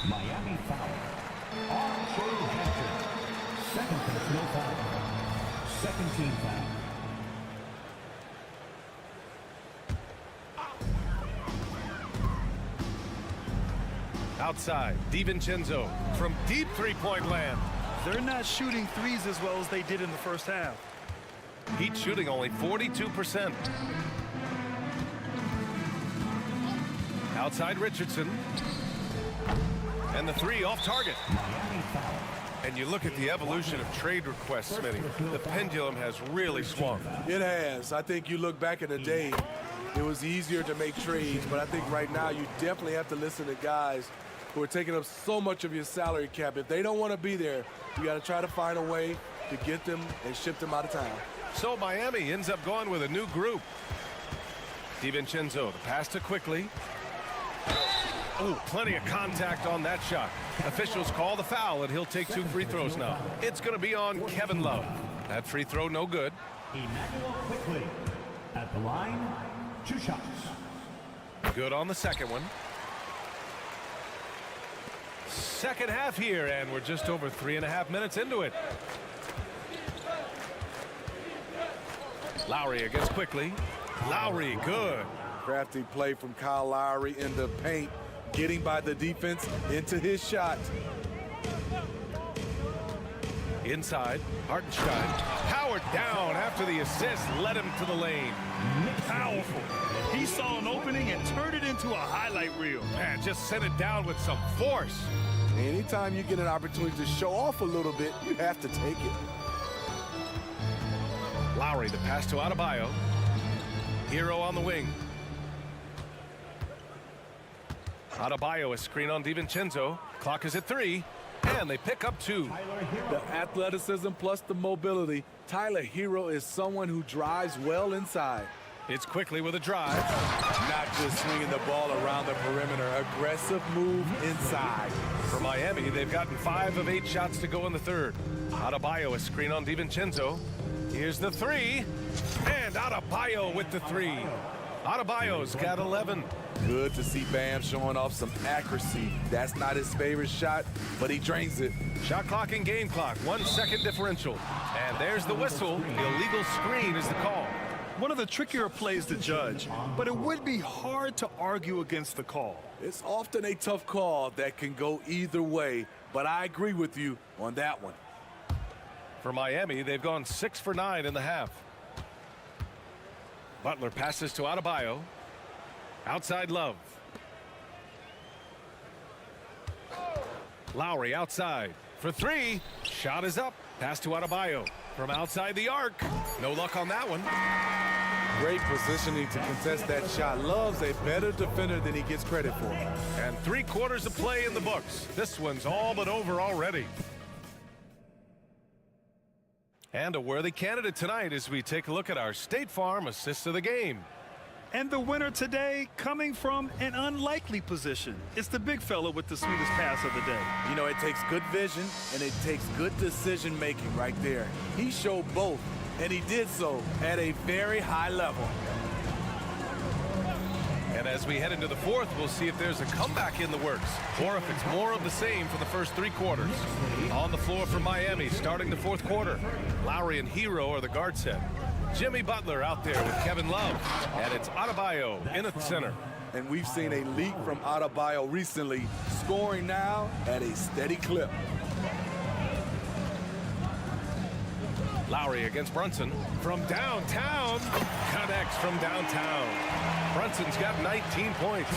Miami foul. R.J. Hampton. Second personal foul. Second team foul. Outside, DiVincenzo from deep three-point land. They're not shooting threes as well as they did in the first half. Heat shooting only 42%. Outside Richardson. And the 3 off target. And you look at the evolution of trade requests, Smitty. The pendulum has really swung. It has. I think you look back in the day, it was easier to make trades, but I think right now you definitely have to listen to guys who are taking up so much of your salary cap. If they don't want to be there, you got to try to find a way to get them and ship them out of town. So Miami ends up going with a new group. DiVincenzo, the pass to Quickly. Oh, plenty of contact on that shot. Officials call the foul, and he'll take 2 free throws now. It's going to be on Kevin Love. That free throw, no good. Emmanuel Quickly at the line. 2 shots. Good on the second one. Second half here, and we're just over 3.5 minutes into it. Lowry against Quickly. Lowry, good. Crafty play from Kyle Lowry in the paint, getting by the defense into his shot. Inside, Hartenstein. Powered down after the assist led him to the lane. Powerful. He saw an opening and turned it into a highlight reel. Man, just sent it down with some force. Anytime you get an opportunity to show off a little bit, you have to take it. Lowry, the pass to Adebayo. Hero on the wing. Adebayo, a screen on DiVincenzo. Clock is at 3. And And they pick up 2. The athleticism plus the mobility. Tyler Hero is someone who drives well inside. It's quickly with a drive. Not just swinging the ball around the perimeter. Aggressive move inside. For Miami, they've gotten 5 of 8 shots to go in the third. Adebayo, a screen on DiVincenzo. Here's the 3. And Adebayo with the 3. Adebayo's got 11. Good to see Bam showing off some accuracy. That's not his favorite shot, but he drains it. Shot clock and game clock, 1 second differential. And there's the whistle. The illegal screen is the call. One of the trickier plays to judge, but it would be hard to argue against the call. It's often a tough call that can go either way, but I agree with you on that one. For Miami, they've gone 6 for 9 in the half. Butler passes to Adebayo. Outside Love. Lowry outside for 3. Shot is up. Pass to Adebayo from outside the arc. No luck on that one. Great positioning to contest that shot. Love's a better defender than he gets credit for. And 3/4 of play in the books. This one's all but over already. And a worthy candidate tonight as we take a look at our State Farm assists of the game. And the winner today coming from an unlikely position. It's the big fella with the sweetest pass of the day. You know, it takes good vision and it takes good decision making right there. He showed both, and he did so at a very high level. And as we head into the fourth, we'll see if there's a comeback in the works or if it's more of the same for the first 3 quarters. On the floor for Miami starting the fourth quarter. Lowry and Hero are the guard set. Jimmy Butler out there with Kevin Love. And it's Adebayo in at center. And we've seen a leak from Adebayo recently, scoring now at a steady clip. Lowry against Brunson from downtown. Connects from downtown. Brunson's got 19 points.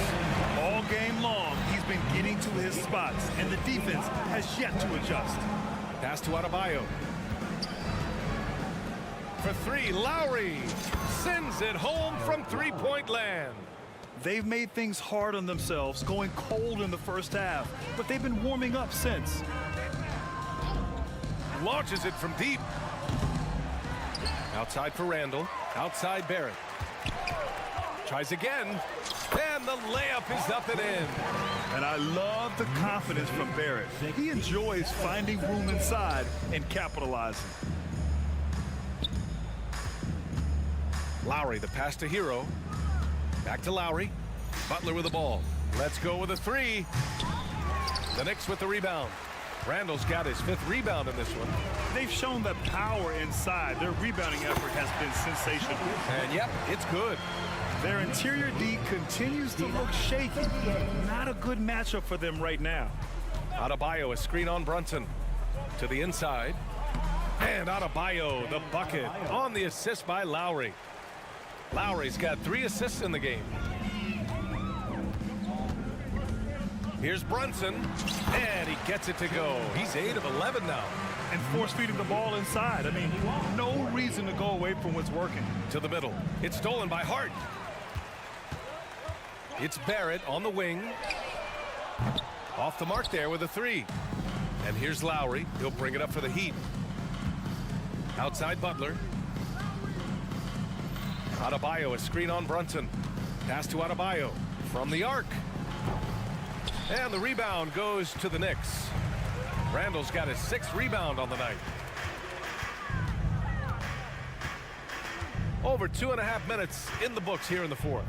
All game long, he's been getting to his spots, and the defense has yet to adjust. Pass to Adebayo. For 3, Lowry sends it home from 3-point land. They've made things hard on themselves, going cold in the first half, but they've been warming up since. Launches it from deep. Outside for Randall. Outside Barrett. Tries again. And the layup is up and in. And I love the confidence from Barrett. He enjoys finding room inside and capitalizing. Lowry, the pass to Hero. Back to Lowry. Butler with the ball. Let's go with a 3. The Knicks with the rebound. Randall's got his 5th rebound in this one. They've shown the power inside. Their rebounding effort has been sensational. And yep, it's good. Their interior D continues to look shaky. Not a good matchup for them right now. Adebayo, a screen on Brunson. To the inside. And Adebayo, the bucket, on the assist by Lowry. Lowry's got 3 assists in the game. Here's Brunson, and he gets it to go. He's 8 of 11 now. And force-feeding the ball inside. I mean, no reason to go away from what's working. To the middle. It's stolen by Hart. It's Barrett on the wing. Off the mark there with a 3. And here's Lowry. He'll bring it up for the Heat. Outside Butler. Adebayo, a screen on Brunson. Pass to Adebayo from the arc. And the rebound goes to the Knicks. Randall's got his 6th rebound on the night. Over 2.5 minutes in the books here in the fourth.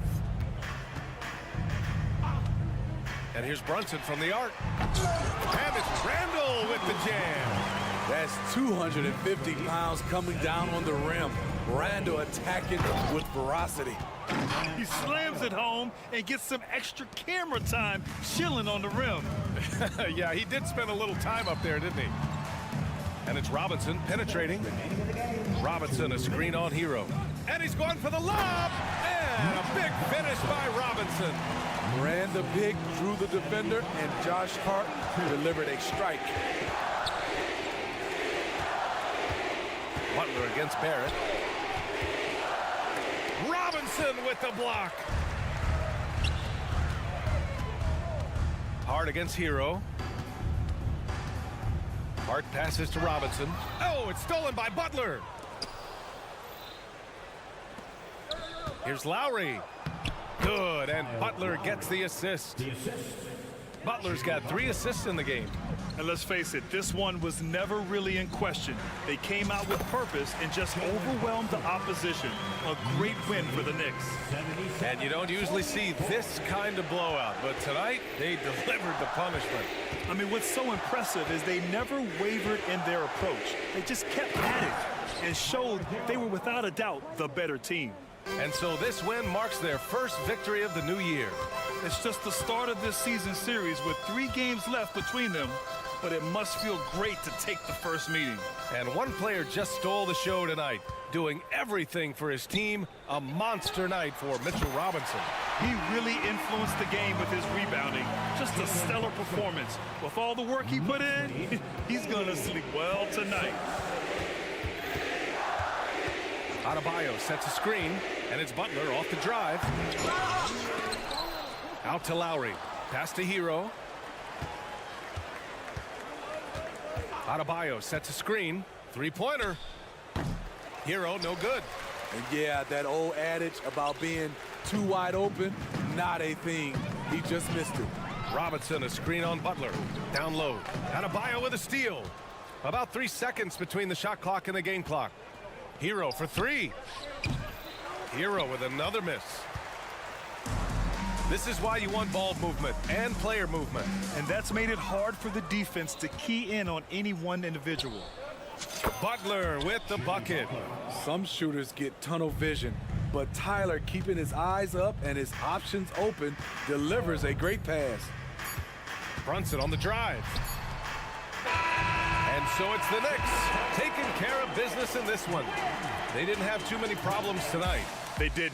And here's Brunson from the arc. And it's Randall with the jam. That's 250 pounds coming down on the rim. Randall attacking with ferocity. He slams it home and gets some extra camera time chilling on the rim. Yeah, he did spend a little time up there, didn't he? And it's Robinson penetrating. Robinson, a screen on Hero. And he's going for the lob. And a big finish by Robinson. Ran the big, drew the defender, and Josh Hart delivered a strike. Butler against Barrett. Robinson with the block. Hart against Hero. Hart passes to Robinson. Oh, it's stolen by Butler. Here's Lowry. Good, and Butler gets the assist. Butler's got 3 assists in the game. And let's face it, this one was never really in question. They came out with purpose and just overwhelmed the opposition. A great win for the Knicks. And you don't usually see this kind of blowout, but tonight they delivered the punishment. I mean, what's so impressive is they never wavered in their approach. They just kept at it and showed they were without a doubt the better team. And so this win marks their first victory of the new year. It's just the start of this season series with 3 games left between them, but it must feel great to take the first meeting. And one player just stole the show tonight, doing everything for his team. A monster night for Mitchell Robinson. He really influenced the game with his rebounding. Just a stellar performance. With all the work he put in, he's going to sleep well tonight. Adebayo sets a screen, and it's Butler off the drive. Out to Lowry. Pass to Hero. Adebayo sets a screen. 3-pointer. Hero, no good. And yeah, that old adage about being too wide open, not a thing. He just missed it. Robinson, a screen on Butler. Down low. Adebayo with a steal. About 3 seconds between the shot clock and the game clock. Hero for 3. Hero with another miss. This is why you want ball movement and player movement. And that's made it hard for the defense to key in on any one individual. Butler with the bucket. Some shooters get tunnel vision, but Tyler, keeping his eyes up and his options open, delivers a great pass. Brunson on the drive. And so it's the Knicks taking care of business in this one. They didn't have too many problems tonight. They did.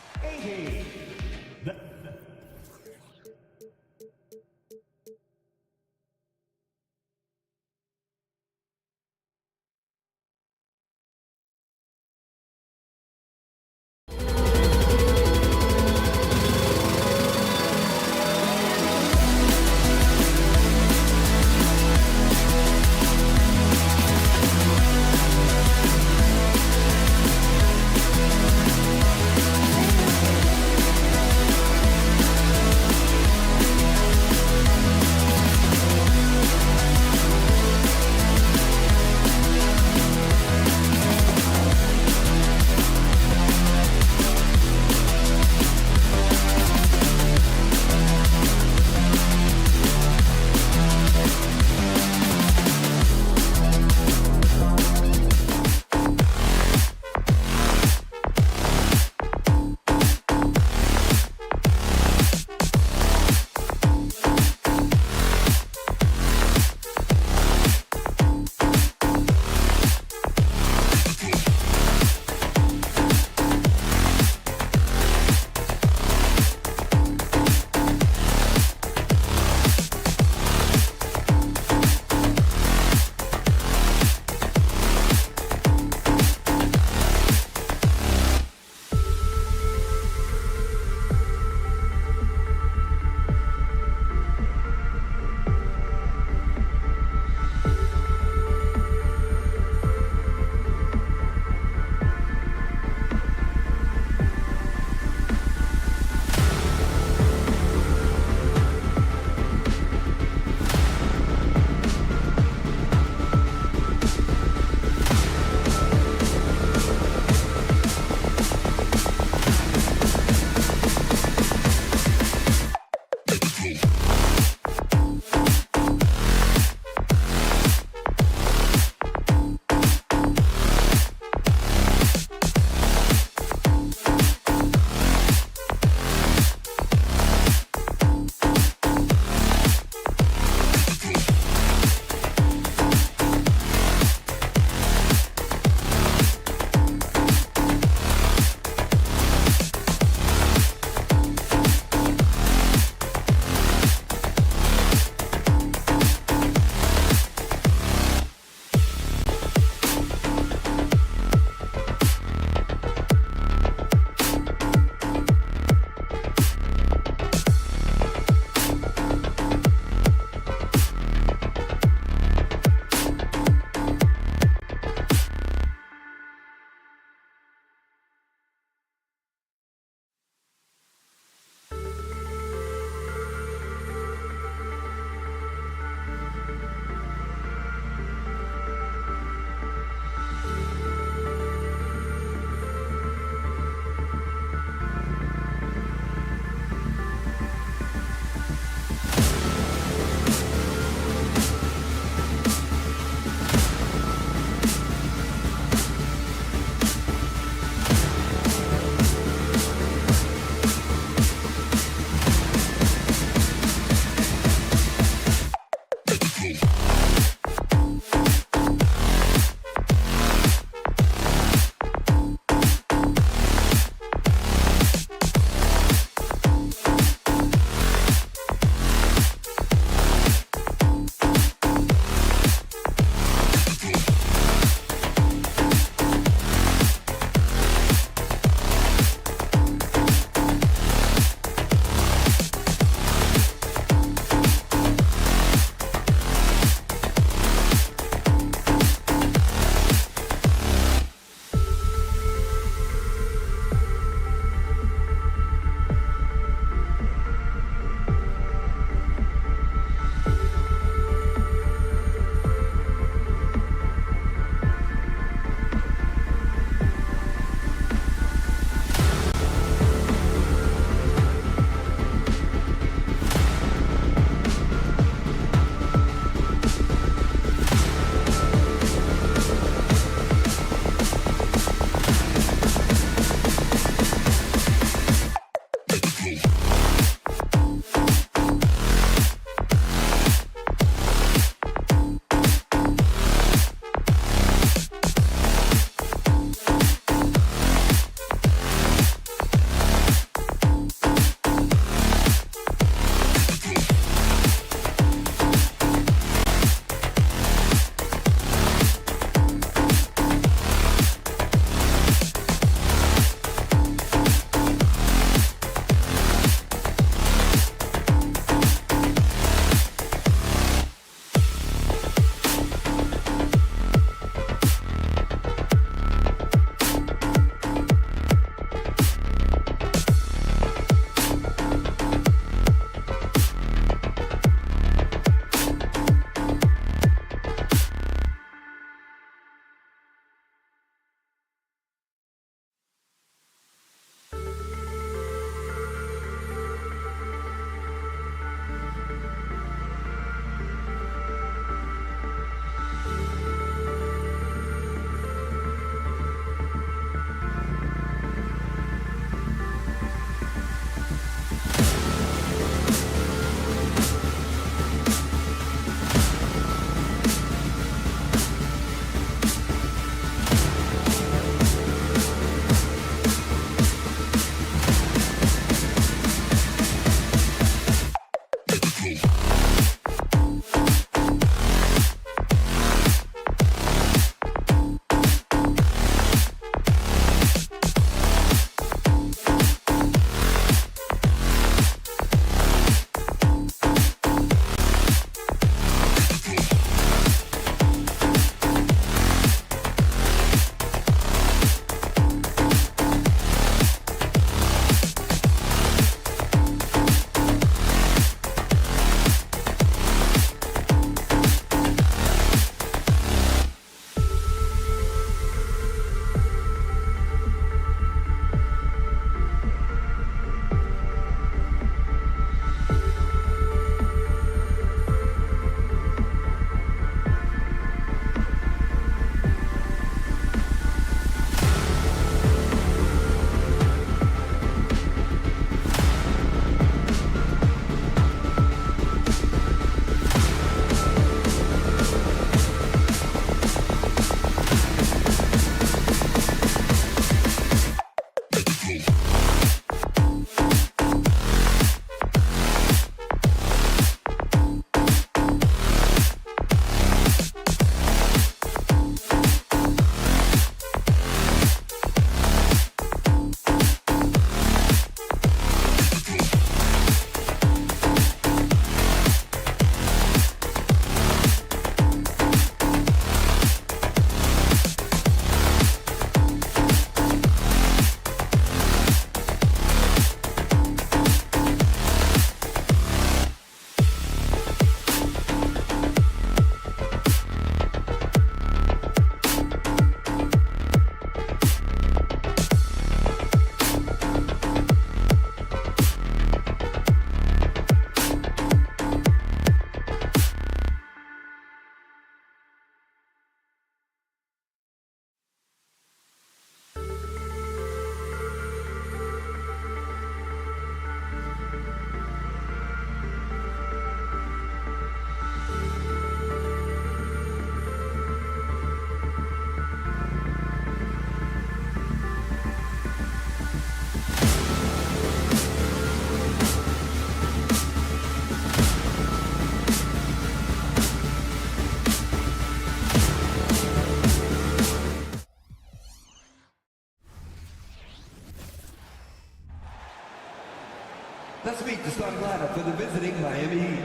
Let's meet the starting lineup for the visiting Miami Heat.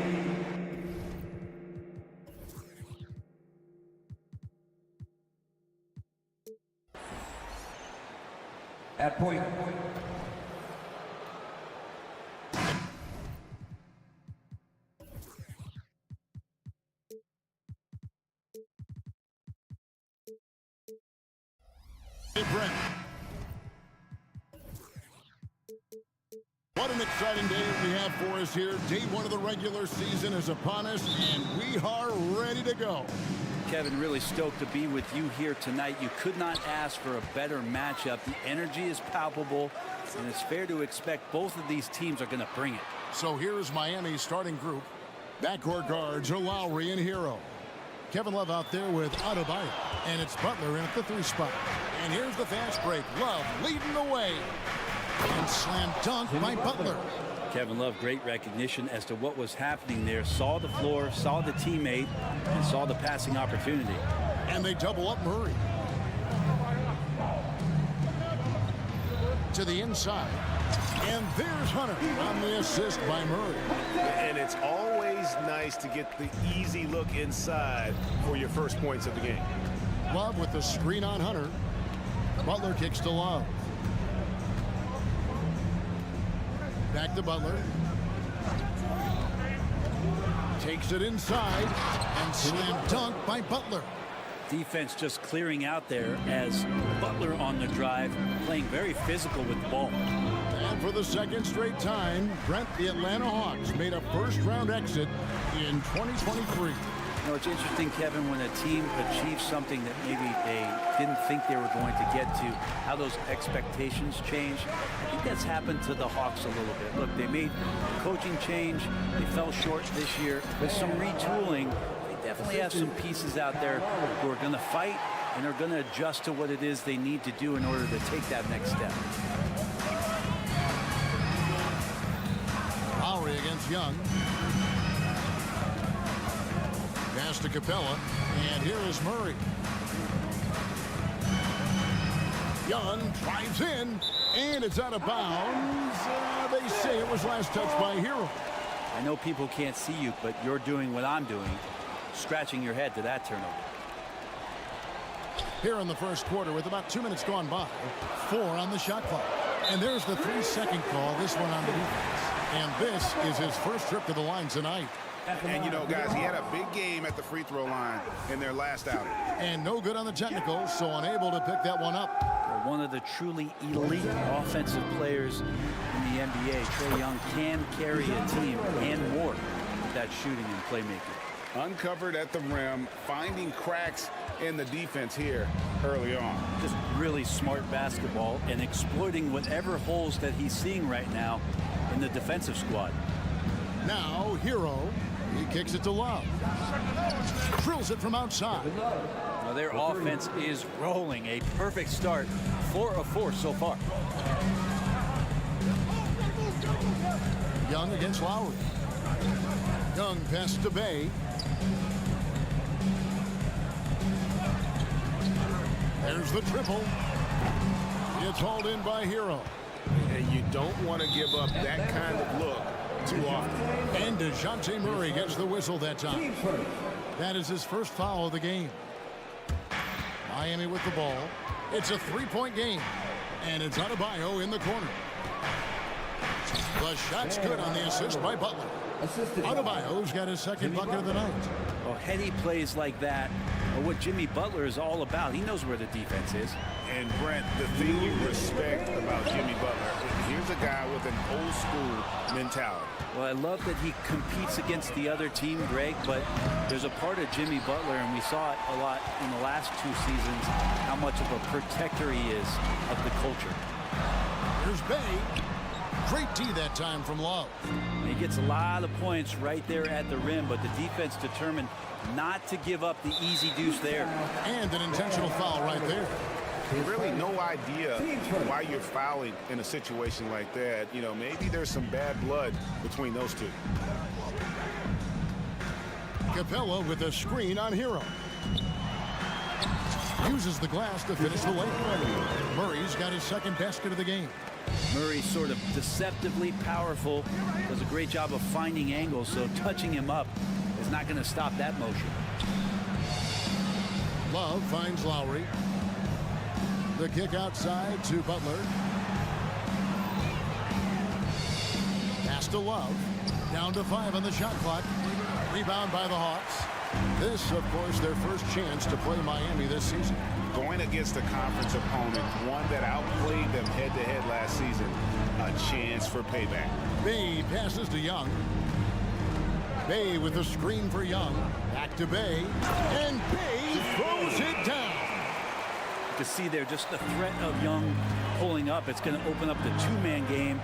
At point. Brent. What an exciting day we have for us here. Day one of the regular season is upon us, and we are ready to go. Kevin, really stoked to be with you here tonight. You could not ask for a better matchup. The energy is palpable, and it's fair to expect both of these teams are going to bring it. So here's Miami's starting group. Backcourt guards are Lowry and Hero. Kevin Love out there with Adebayo, and it's Butler in at the 3 spot. And here's the fast break. Love leading the way. And slam dunk by Butler. Kevin Love, great recognition as to what was happening there. Saw the floor, saw the teammate, and saw the passing opportunity. And they double up Murray. To the inside. And there's Hunter on the assist by Murray. And it's always nice to get the easy look inside for your first points of the game. Love with the screen on Hunter. Butler kicks to Love. Back to Butler. Takes it inside and slam dunk by Butler. Defense just clearing out there as Butler on the drive, playing very physical with the ball. And for the second straight time, Brent, the Atlanta Hawks made a first-round exit in 2023. You know, it's interesting, Kevin, when a team achieves something that maybe they didn't think they were going to get to, how those expectations change. I think that's happened to the Hawks a little bit. Look, they made a coaching change. They fell short this year. With some retooling, they definitely have some pieces out there who are going to fight and are going to adjust to what it is they need to do in order to take that next step. Lowry against Young. Pass to Capella, and here is Murray. Young drives in, and it's out of bounds. They say it was last touched by Hero. I know people can't see you, but you're doing what I'm doing, scratching your head to that turnover. Here in the first quarter with about 2 minutes gone by, 4 on the shot clock. And there's the 3-second call, this one on the defense. And this is his first trip to the line tonight. And, you know, guys, he had a big game at the free throw line in their last outing. And no good on the technicals, so unable to pick that one up. One of the truly elite offensive players in the NBA, Trae Young, can carry a team and more with that shooting and playmaking. Uncovered at the rim, finding cracks in the defense here early on. Just really smart basketball and exploiting whatever holes that he's seeing right now in the defensive squad. Now, Hero. He kicks it to Love. Drills it from outside. Well, their offense is rolling. A perfect start. 4 of 4 so far. Young against Lowry. Young pass to Bay. There's the triple. It's hauled in by Hero. And you don't want to give up that kind of look too often. And DeJounte Murray gets the whistle that time. That is his first foul of the game. Miami with the ball. It's a 3-point game. And it's Adebayo in the corner. The shot's good on the assist by Butler. Adebayo's got his second bucket of the night. Well, heady plays like that are what Jimmy Butler is all about. He knows where the defense is. And Brent, the thing you respect about Jimmy Butler, here's a guy with an old school mentality. Well, I love that he competes against the other team, Greg, but there's a part of Jimmy Butler, and we saw it a lot in the last 2 seasons, how much of a protector he is of the culture. Here's Bay. Great D that time from Love. He gets a lot of points right there at the rim, but the defense determined not to give up the easy deuce there. And an intentional foul right there. Really no idea why you're fouling in a situation like that. You know, maybe there's some bad blood between those two. Capella with a screen on Hero. uses the glass to finish the lane. Murray's got his second basket of the game. Murray sort of deceptively powerful, does a great job of finding angles, so touching him up is not going to stop that motion. Love finds Lowry. The kick outside to Butler. Pass to Love. Down to 5 on the shot clock. Rebound by the Hawks. This, of course, their first chance to play Miami this season. Going against a conference opponent, one that outplayed them head-to-head last season, a chance for payback. Bay passes to Young. Bay with a screen for Young. Back to Bay. And Bay throws it down. You can see there just the threat of Young pulling up. It's going to open up the two-man game.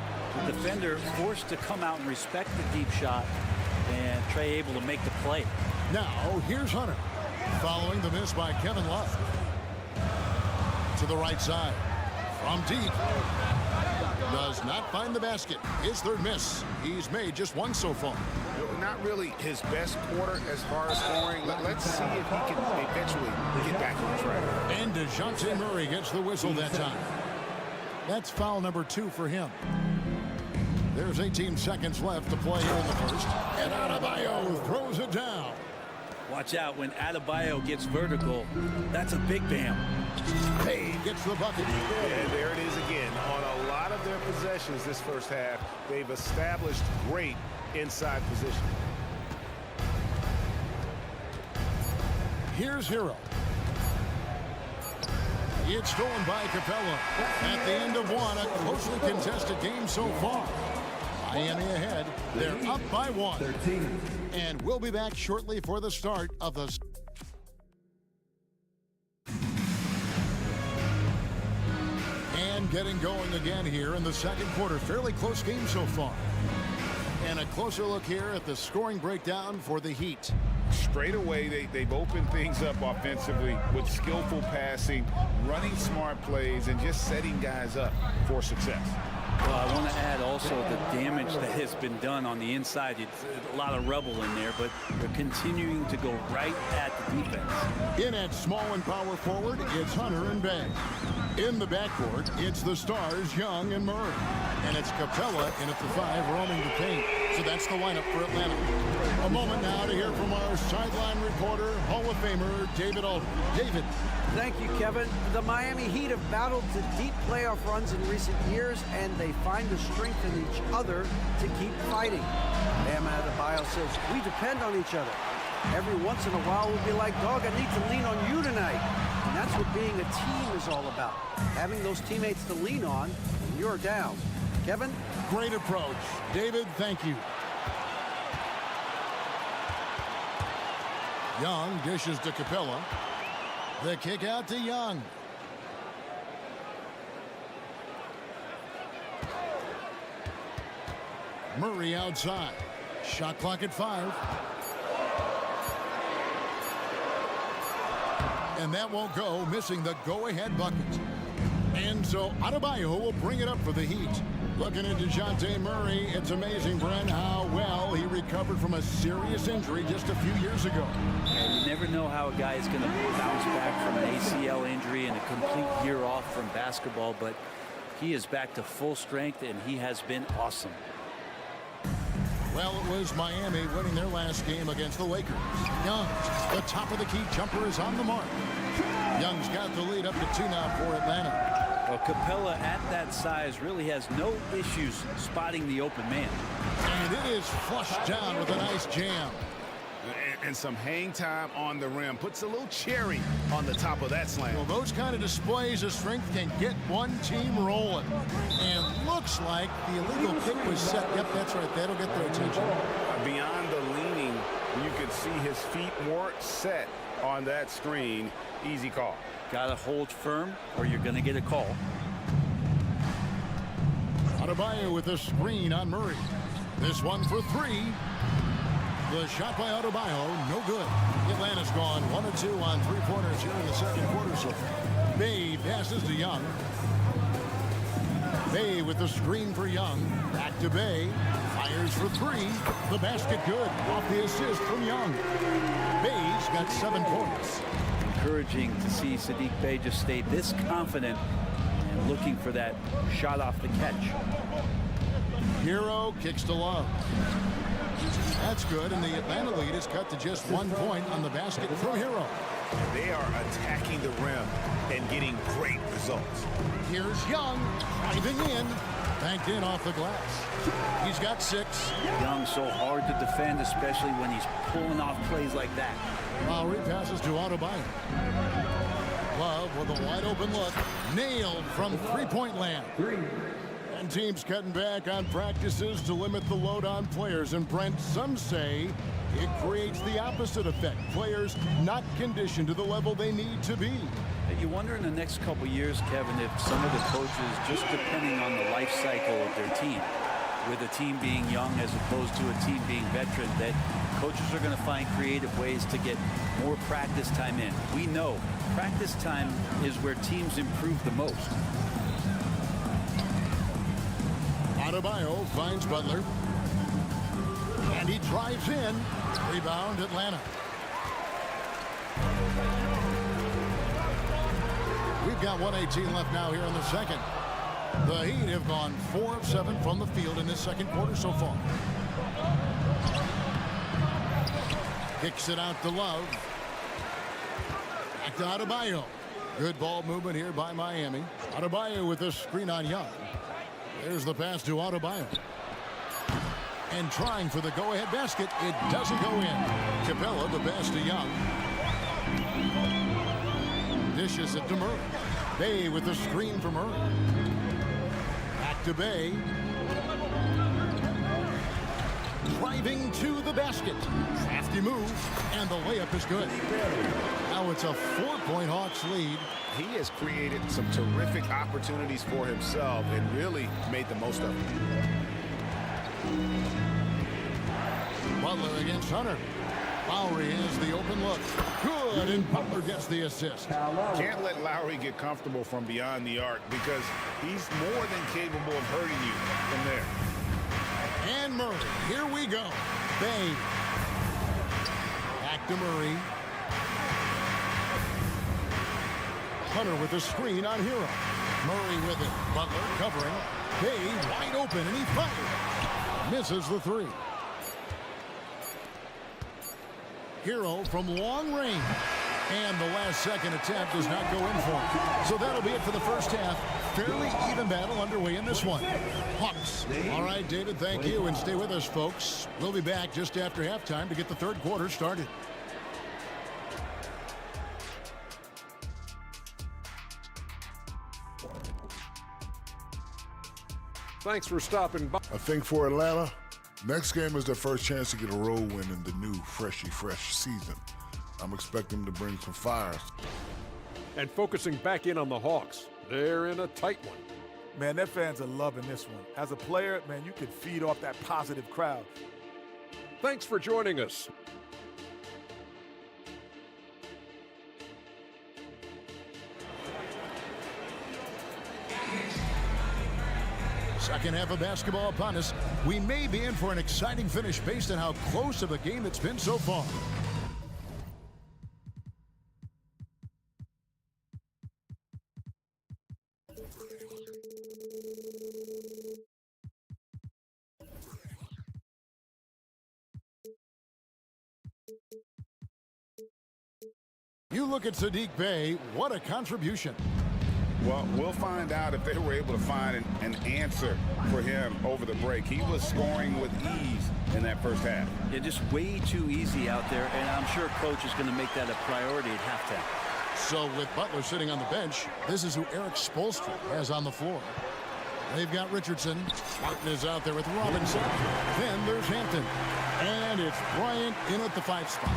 The defender forced to come out and respect the deep shot, and Trey able to make the play. Now, here's Hunter. Following the miss by Kevin Love. To the right side. From deep. Does not find the basket. His third miss. He's made just one so far. Not really his best quarter as far as scoring. Let's see if he can eventually get back on track. And DeJounte Murray gets the whistle that time. That's foul number 2 for him. There's 18 seconds left to play here in the first. And Adebayo throws it down. Watch out when Adebayo gets vertical. That's a big bam. Hey, gets the bucket. And there it is again. On a lot of their possessions this first half, they've established great inside position. Here's Hero. It's stolen by Capella. At the end of one, a closely contested game so far. Miami ahead. They're up by 1. And we'll be back shortly for the start of the... And getting going again here in the second quarter. Fairly close game so far. And a closer look here at the scoring breakdown for the Heat. Straight away, they've opened things up offensively with skillful passing, running smart plays, and just setting guys up for success. Well, I want to add also the damage that has been done on the inside. It's a lot of rubble in there, but they're continuing to go right at the defense. In at small and power forward, it's Hunter and Bay. In the backcourt, it's the stars, Young and Murray. And it's Capella in at the 5, roaming the paint. So that's the lineup for Atlanta. A moment now to hear from our sideline reporter, Hall of Famer, David Aldridge. David. Thank you, Kevin. The Miami Heat have battled to deep playoff runs in recent years, and they find the strength in each other to keep fighting. Bam Adebayo says, we depend on each other. Every once in a while, we'll be like, dog, I need to lean on you tonight. And that's what being a team is all about. Having those teammates to lean on when you're down. Kevin? Great approach. David, thank you. Young dishes to Capella. The kick out to Young. Murray outside. Shot clock at 5. And that won't go, missing the go-ahead bucket. And so Adebayo will bring it up for the Heat. Looking at DeJounte Murray, it's amazing, Brent, how well he recovered from a serious injury just a few years ago. And you never know how a guy is going to bounce back from an ACL injury and a complete year off from basketball, but he is back to full strength, and he has been awesome. Well, it was Miami winning their last game against the Lakers. Young, the top of the key jumper is on the mark. Young's got the lead up to 2 now for Atlanta. Well, Capella at that size really has no issues spotting the open man. And it is flushed down with a nice jam. And some hang time on the rim. Puts a little cherry on the top of that slam. Well, those kind of displays of strength can get one team rolling. And looks like the illegal kick was set. Yep, that's right. That'll get their attention. Beyond the leaning, you could see his feet weren't set on that screen. Easy call. Got to hold firm or you're going to get a call. Adebayo with a screen on Murray. This one for 3. The shot by Adebayo, no good. Atlanta's gone 1 of 2 on 3-pointers here in the second quarter so far. Bay passes to Young. Bay with the screen for Young. Back to Bay. Fires for 3. The basket good. Off the assist from Young. Bay's got 7 points. encouraging to see Saddiq Bey just stay this confident and looking for that shot off the catch. Hero kicks to Love. That's good, and the Atlanta lead is cut to just 1 point on the basket from Hero. They are attacking the rim and getting great results. Here's Young, driving in, banked in off the glass. He's got 6. Young so hard to defend, especially when he's pulling off plays like that. Lowry passes to Adebayo. Love with a wide open look, nailed from three-point land. And teams cutting back on practices to limit the load on players. And Brent, some say it creates the opposite effect. Players not conditioned to the level they need to be. You wonder in the next couple years, Kevin, if some of the coaches, just depending on the life cycle of their team, with a team being young as opposed to a team being veteran, that coaches are going to find creative ways to get more practice time in. We know practice time is where teams improve the most. Adebayo finds Butler. And he drives in. Rebound Atlanta. We've got 1:18 left now here in the second. The Heat have gone 4 of 7 from the field in this second quarter so far. Kicks it out to Love. Back to Adebayo. Good ball movement here by Miami. Adebayo with the screen on Young. There's the pass to Adebayo. And trying for the go-ahead basket. It doesn't go in. Capella, the pass to Young. Dishes it to Murray. Bey with the screen for Murray. Back to Bey. Driving to the basket. Crafty move. And the layup is good. Now it's a 4-point Hawks lead. He has created some terrific opportunities for himself and really made the most of it. Butler against Hunter. Lowry has the open look. Good, and Butler gets the assist. Can't let Lowry get comfortable from beyond the arc because he's more than capable of hurting you from there. And Murray, here we go. Bey. Back to Murray. Hunter with the screen on Hero. Murray with it. Butler covering. Bey wide open, and he fired. Misses the 3. Hero from long range. And the last-second attempt does not go in for him. So that'll be it for the first half. Fairly even battle underway in this one. Hawks. All right, David, thank you. And stay with us, folks. We'll be back just after halftime to get the third quarter started. Thanks for stopping by. I think for Atlanta, next game is their first chance to get a road win in the new fresh season. I'm expecting them to bring some fires. And focusing back in on the Hawks. They're in a tight one. Man, their fans are loving this one. As a player, man, you could feed off that positive crowd. Thanks for joining us. Second half of basketball upon us. We may be in for an exciting finish based on how close of a game it's been so far. You look at Saddiq Bey, what a contribution. Well, we'll find out if they were able to find an answer for him over the break. He was scoring with ease in that first half. Yeah, just way too easy out there, and I'm sure coach is going to make that a priority at halftime. So with Butler sitting on the bench, this is who Eric Spoelstra has on the floor. They've got Richardson. Martin is out there with Robinson. Then there's Hampton. And it's Bryant in at the 5 spot.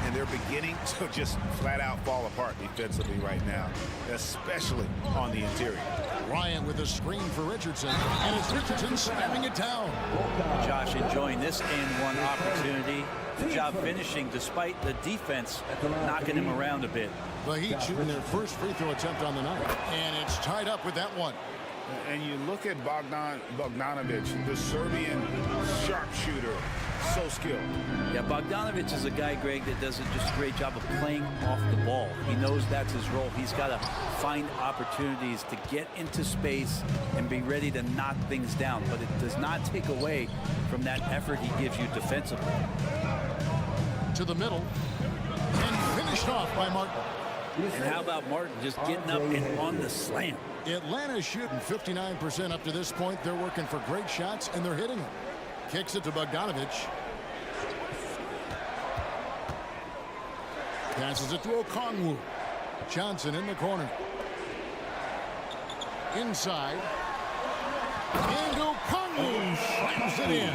And they're beginning to just flat out fall apart defensively right now, especially on the interior. Bryant with a screen for Richardson, and it's Richardson slamming it down. Josh enjoying this and one opportunity. Good job finishing despite the defense knocking him around a bit. The Heat shooting their first free throw attempt on the night. And it's tied up with that one. And you look at Bogdanovic, the Serbian sharpshooter. So skilled. Yeah, Bogdanovich is a guy, Greg, that does just a great job of playing off the ball. He knows that's his role. He's got to find opportunities to get into space and be ready to knock things down. But it does not take away from that effort he gives you defensively. To the middle. And finished off by Martin. And how about Martin just getting up and on the slam? Atlanta's shooting 59% up to this point. They're working for great shots, and they're hitting them. Kicks it to Bogdanovich. Passes it to Okongwu. Johnson in the corner. Inside. And Okongwu slams it in.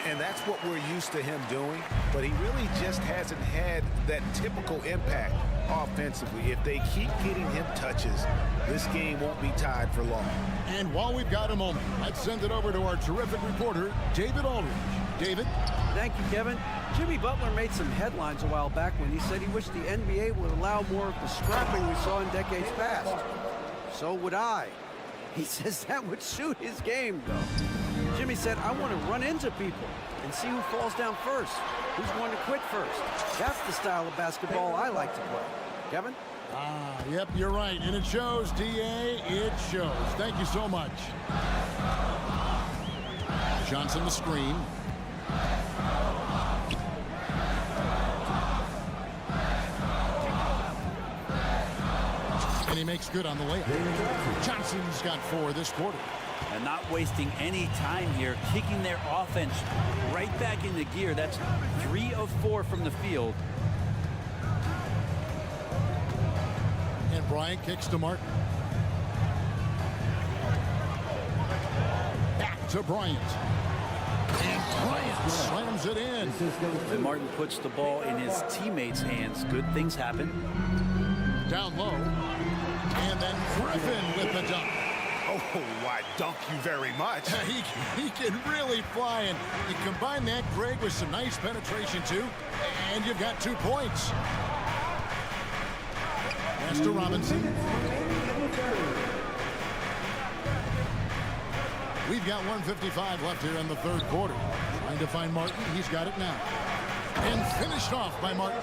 And that's what we're used to him doing, but he really just hasn't had that typical impact offensively. If they keep getting him touches, this game won't be tied for long. And while we've got a moment, let's send it over to our terrific reporter, David Aldridge. David? Thank you, Kevin. Jimmy Butler made some headlines a while back when he said he wished the NBA would allow more of the scrapping we saw in decades past. So would I. He says that would suit his game, though. Jimmy said, I want to run into people and see who falls down first, who's going to quit first. That's the style of basketball I like to play. Kevin? Yep, you're right. And it shows, D.A. It shows. Thank you so much. Johnson the screen. And he makes good on the layup. Johnson's got 4 this quarter. And not wasting any time here, kicking their offense right back into gear. That's 3 of 4 from the field. And Bryant kicks to Martin. Back to Bryant. And Bryant slams it in. And Martin puts the ball in his teammates' hands. Good things happen. Down low. And then Griffin with the dunk. Oh, why, dunk you very much. He can really fly, and you combine that, Greg, with some nice penetration, too, and you've got 2 points. Pass to Robinson. We've got 1:55 left here in the third quarter. Trying to find Martin. He's got it now. And finished off by Martin.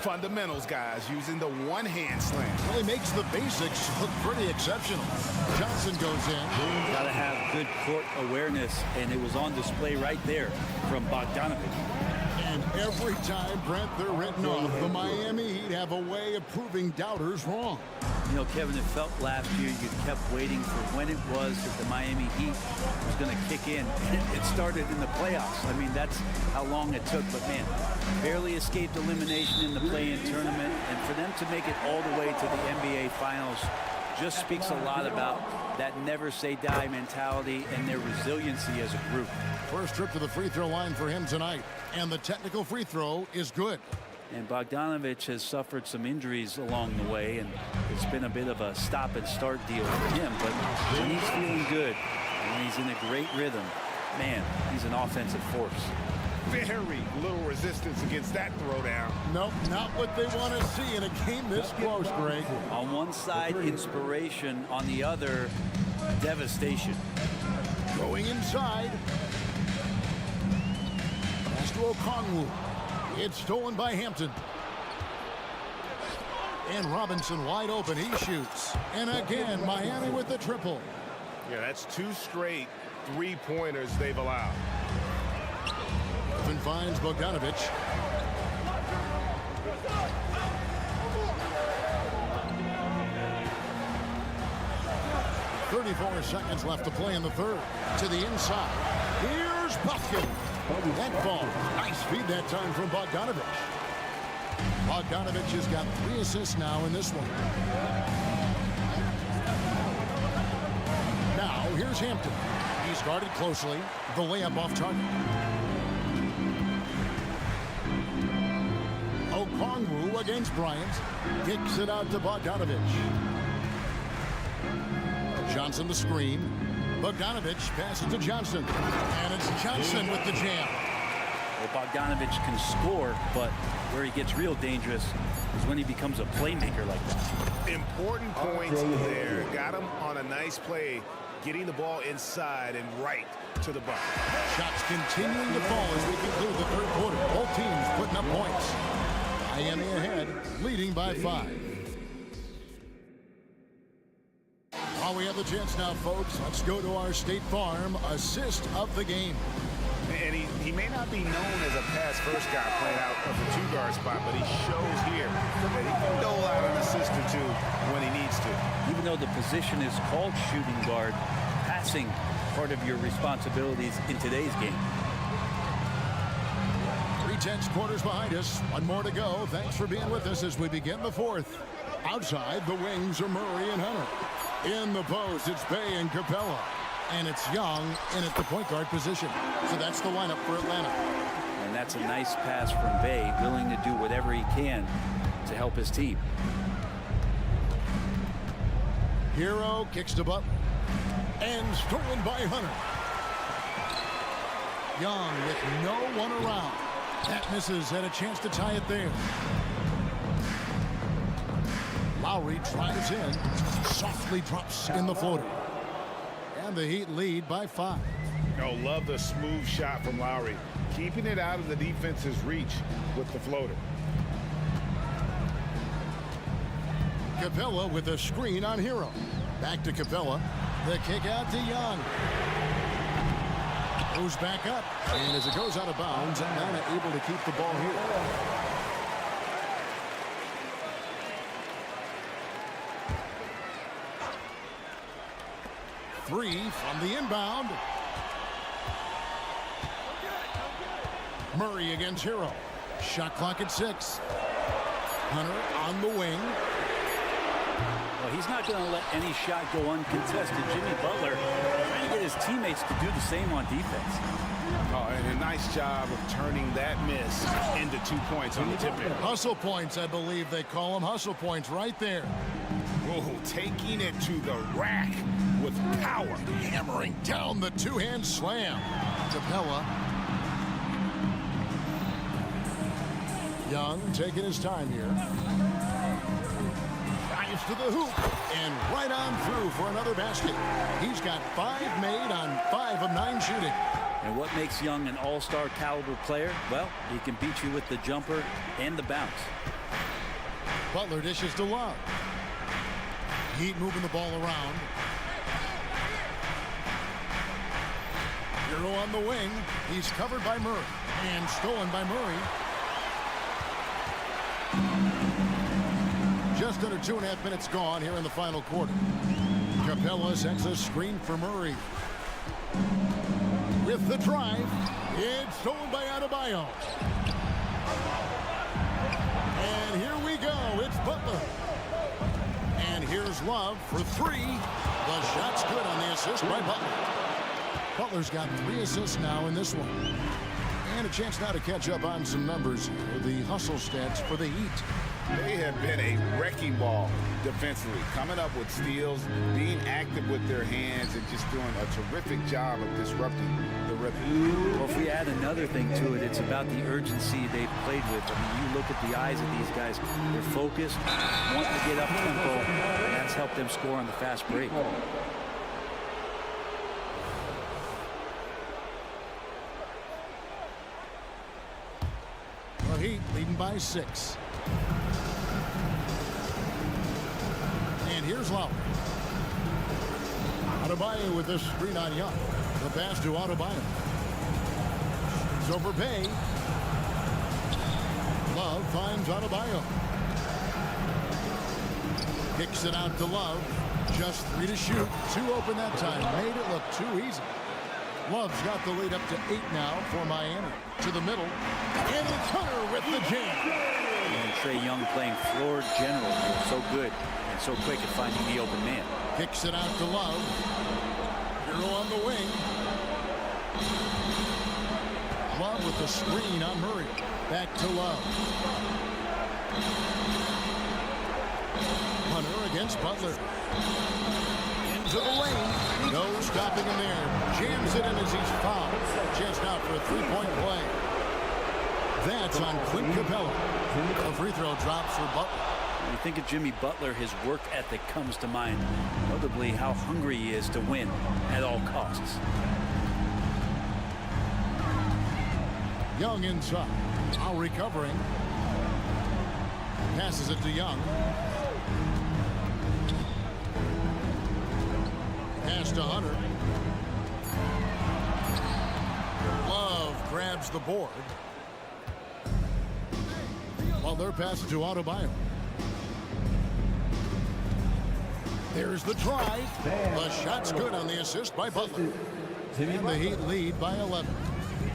Fundamentals, guys, using the one-hand slam. Well, he makes the basics look pretty exceptional. Johnson goes in. Got to have good court awareness, and it was on display right there from Bogdanovich. And every time, Brent, they're written off. The Miami Heat have a way of proving doubters wrong. You know, Kevin, it felt last year you kept waiting for when it was that the Miami Heat was going to kick in. It started in the playoffs. I mean, that's how long it took. But, man, barely escaped elimination in the play-in tournament. And for them to make it all the way to the NBA Finals just speaks a lot about that never-say-die mentality and their resiliency as a group. First trip to the free throw line for him tonight. And the technical free throw is good. And Bogdanovich has suffered some injuries along the way, and it's been a bit of a stop-and-start deal for him. But when he's feeling good and when he's in a great rhythm, man, he's an offensive force. Very little resistance against that throwdown. Nope, not what they want to see in a game this close, Greg. On one side, inspiration. On the other, devastation. Going inside. Pass to Okongwu. It's stolen by Hampton. And Robinson wide open. He shoots. And again, Miami with the triple. Yeah, that's 2 straight 3-pointers they've allowed. Griffin finds Bogdanovich. .34 seconds left to play in the third. To the inside. Here's Buffkin. That ball. Nice feed that time from Bogdanovich. Bogdanovich has got 3 assists now in this one. Now, here's Hampton. He's guarded closely. The layup off target. Okongwu against Bryant. Kicks it out to Bogdanovich. Johnson the screen. Bogdanovich passes to Johnson. And it's Johnson with the jam. Well, Bogdanovich can score, but where he gets real dangerous is when he becomes a playmaker like that. Important points there. Got him on a nice play getting the ball inside and right to the bucket. Shots continuing to fall as we conclude the third quarter. Both teams putting up points. Miami ahead, leading by 5. While we have the chance now, folks, let's go to our State Farm assist of the game. And he may not be known as a pass-first guy playing out of the two-guard spot, but he shows here that he can dole out an assist or two when he needs to. Even though the position is called shooting guard, passing part of your responsibilities in today's game. 3/10 quarters behind us. One more to go. Thanks for being with us as we begin the fourth. Outside, the wings are Murray and Hunter. In the post, it's Bay and Capella. And it's Young in at the point guard position. So that's the lineup for Atlanta. And that's a nice pass from Bay, willing to do whatever he can to help his team. Hero kicks to Butler. And stolen by Hunter. Young with no one around. That misses, had a chance to tie it there. Lowry tries in, softly drops in the floater. And the Heat lead by 5. Oh, love the smooth shot from Lowry, keeping it out of the defense's reach with the floater. Capella with a screen on Hero. Back to Capella. The kick out to Young. Goes back up. And as it goes out of bounds, Atlanta able to keep the ball here. Three from the inbound. Murray against Hero. Shot clock at 6. Hunter on the wing. Well, he's not going to let any shot go uncontested. Jimmy Butler trying to get his teammates to do the same on defense. Oh, and a nice job of turning that miss into 2 points on the tip in. Hustle points, I believe they call them. Hustle points right there. Oh, taking it to the rack with power. Hammering down the two-hand slam. Capella. Young taking his time here. Drives to the hoop. And right on through for another basket. He's got 5 made on 5 of 9 shooting. And what makes Young an all-star caliber player? Well, he can beat you with the jumper and the bounce. Butler dishes to Love. Heat moving the ball around. Hero on the wing. He's covered by Murray. And stolen by Murray. Just under 2.5 minutes gone here in the final quarter. Capella sends a screen for Murray. With the drive. It's stolen by Adebayo. And here we go. It's Butler. And here's Love for 3. The shot's good on the assist by Butler. Butler's got 3 assists now in this one. And a chance now to catch up on some numbers with the hustle stats for the Heat. They have been a wrecking ball defensively, coming up with steals, being active with their hands, and just doing a terrific job of disrupting the rhythm. Well, if we add another thing to it, it's about the urgency they've played with. I mean, you look at the eyes of these guys. They're focused, want to get up tempo, and that's helped them score on the fast break. The Heat leading by 6. And here's Lowry. Adebayo with this screen on Young. The pass to Adebayo. It's over Bay. Love finds Adebayo. Kicks it out to Love. Just 3 to shoot. 2 open that time. Made it look too easy. Love's got the lead up to 8 now for Miami. To the middle. And it's Hunter with the jam. And Trae Young playing floor general. So good and so quick at finding the open man. Kicks it out to Love. Hero on the wing. Love with the screen on Murray. Back to Love. Hunter against Butler. Into the lane. No stopping him there. Jams it in as he's fouled. Chance now for a 3-point play. That's on Clint Capella. The free throw drops for Butler. When you think of Jimmy Butler, his work ethic comes to mind, notably how hungry he is to win at all costs. Young inside. Now recovering. Passes it to Young. Pass to Hunter. Love grabs the board. While they're passing to Adebayo. There's the try. The shot's good on the assist by Butler. And the Heat lead by 11.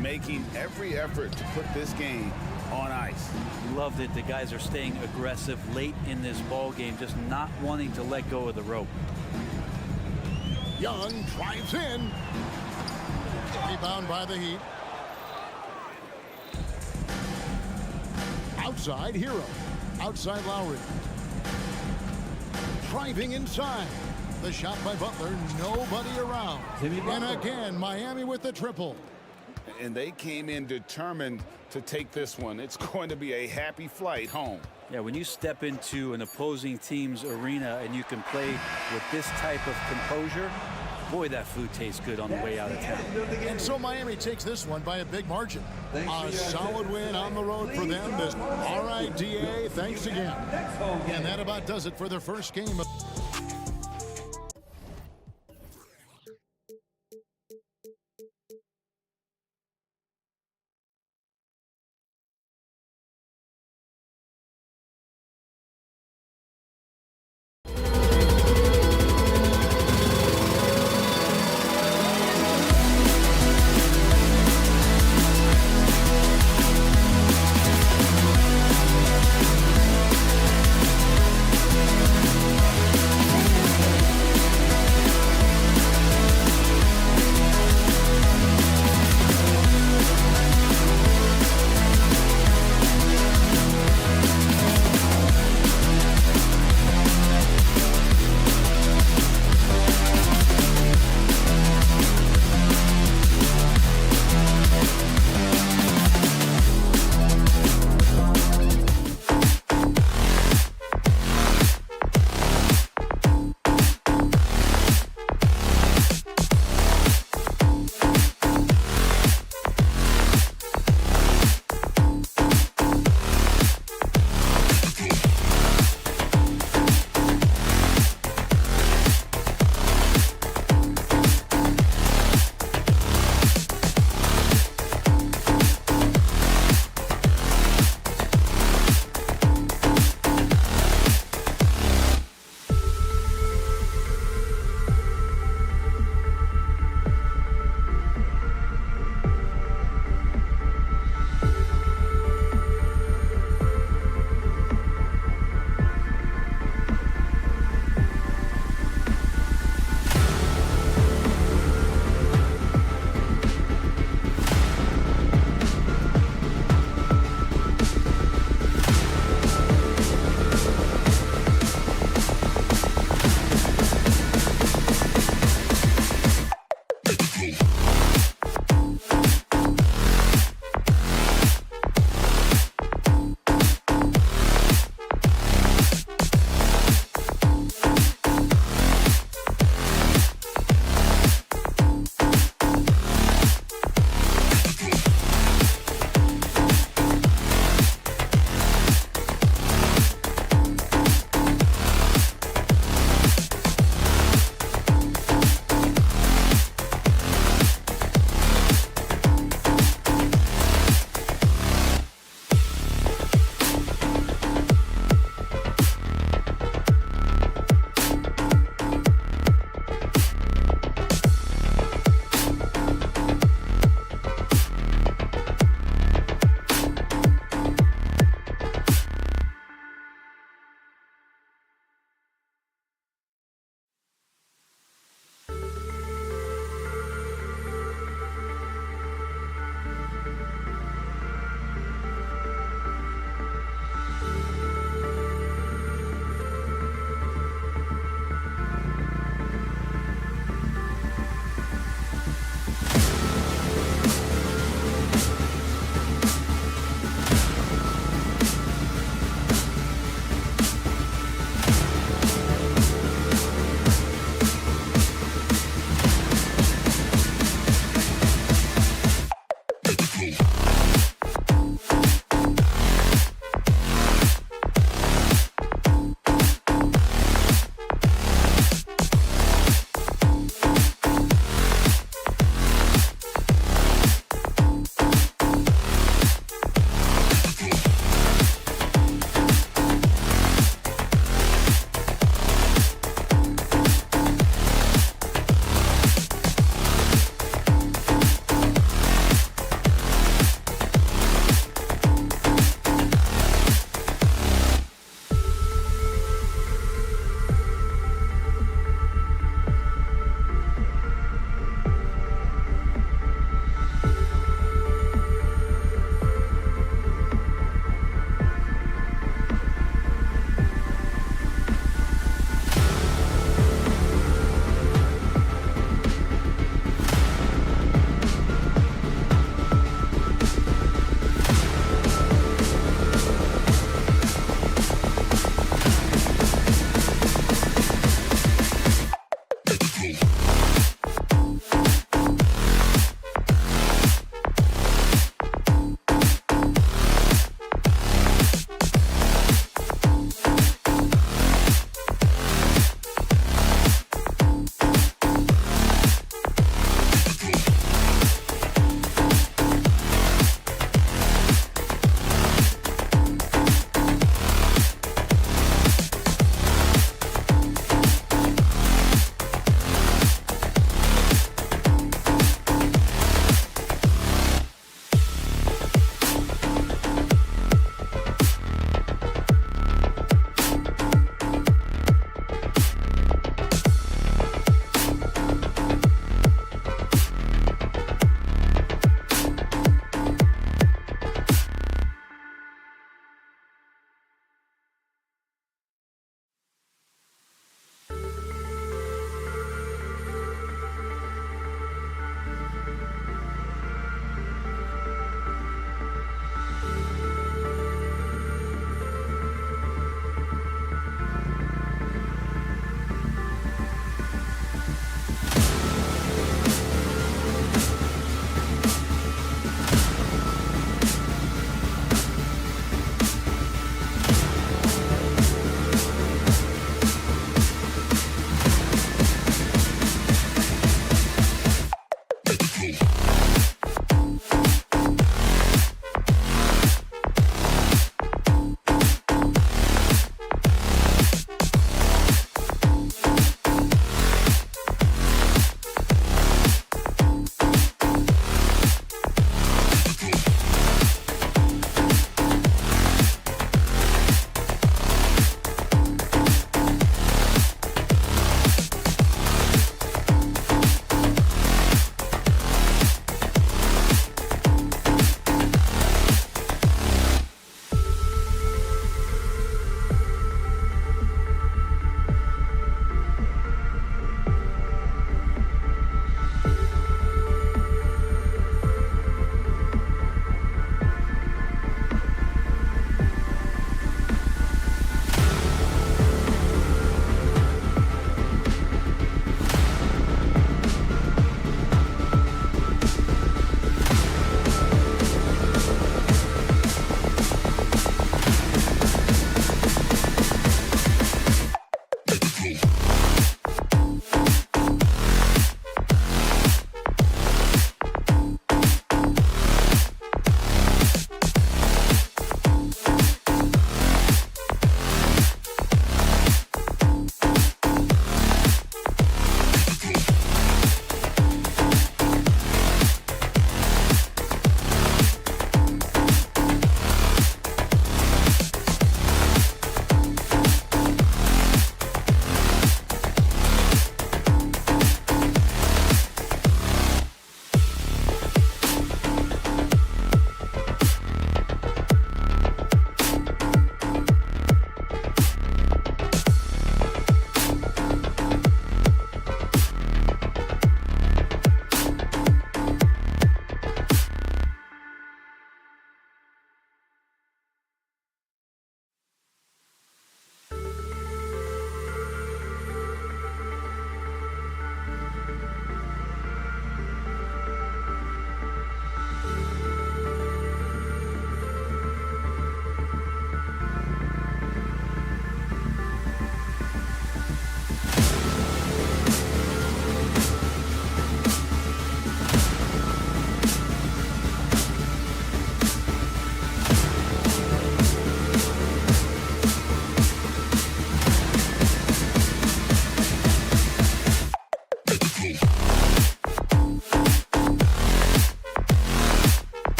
Making every effort to put this game on ice. Love that the guys are staying aggressive late in this ball game, just not wanting to let go of the rope. Young drives in. Rebound by the Heat. Outside, Hero. Outside, Lowry. Driving inside. The shot by Butler. Nobody around. And again, Miami with the triple. And they came in determined to take this one. It's going to be a happy flight home. Yeah, when you step into an opposing team's arena and you can play with this type of composure, boy, that food tastes good on the way out of town. And so Miami takes this one by a big margin. A solid win on the road for them. All right, DA, thanks again. And that about does it for their first game.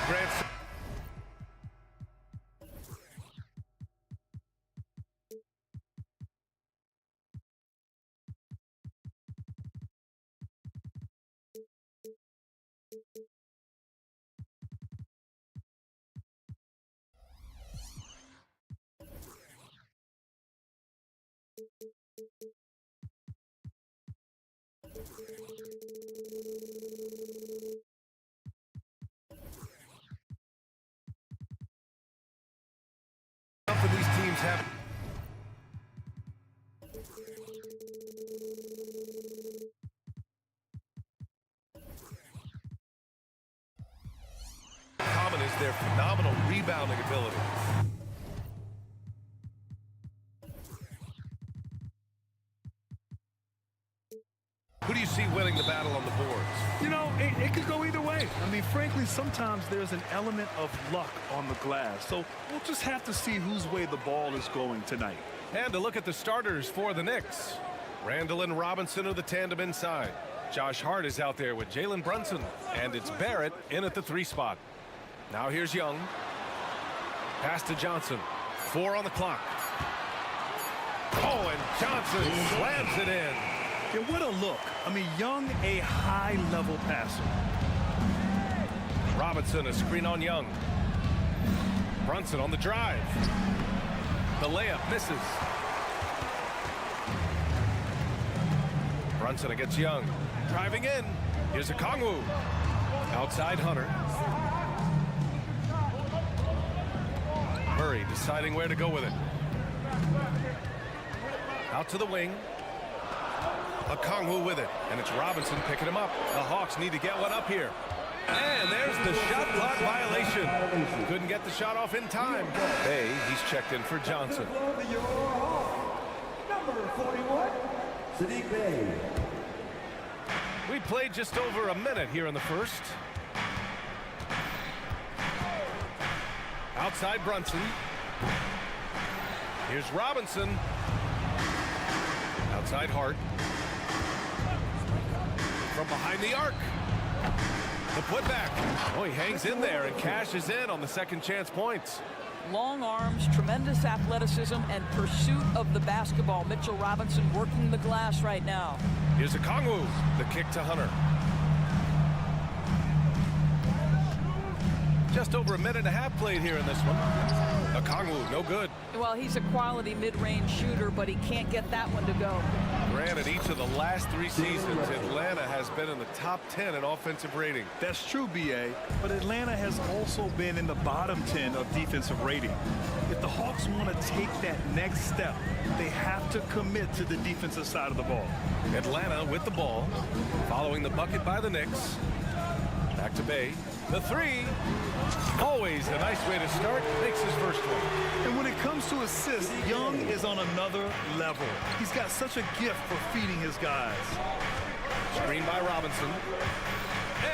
Grant. Of these teams have common is their phenomenal rebounding ability. Who do you see winning the battle on the boards? You know, it could go either way. I mean, frankly, sometimes there's an element of luck on the glass. So we'll just have to see whose way the ball is going tonight. And to look at the starters for the Knicks. Randall and Robinson are the tandem inside. Josh Hart is out there with Jalen Brunson. And it's Barrett in at the 3 spot. Now here's Young. Pass to Johnson. 4 on the clock. Oh, and Johnson slams it in. Yeah, what a look. I mean, Young, a high-level passer. Robinson, a screen on Young. Brunson on the drive. The layup misses. Brunson against Young. Driving in. Here's a Kongwu. Outside Hunter. Murray deciding where to go with it. Out to the wing. A Kongwu with it, and it's Robinson picking him up. The Hawks need to get one up here. And there's the shot clock violation. Couldn't get the shot off in time. Hey, he's checked in for Johnson. Number 41, Sadiq Bey. We played just over a minute here in the first. Outside Brunson. Here's Robinson. Outside Hart. From behind the arc. The putback. Oh, he hangs in there and cashes in on the second chance points. Long arms, tremendous athleticism, and pursuit of the basketball. Mitchell Robinson working the glass right now. Here's a Kongwu. The kick to Hunter. Just over a minute and a half played here in this one. A Kongwu, no good. Well, he's a quality mid-range shooter, but he can't get that one to go. Granted, each of the last 3 seasons, Atlanta has been in the top 10 in offensive rating. That's true, B.A., but Atlanta has also been in the bottom 10 of defensive rating. If the Hawks want to take that next step, they have to commit to the defensive side of the ball. Atlanta with the ball, following the bucket by the Knicks. Back to Bey. The 3, always a nice way to start, makes his first one. And when it comes to assists, Young is on another level. He's got such a gift for feeding his guys. Screen by Robinson.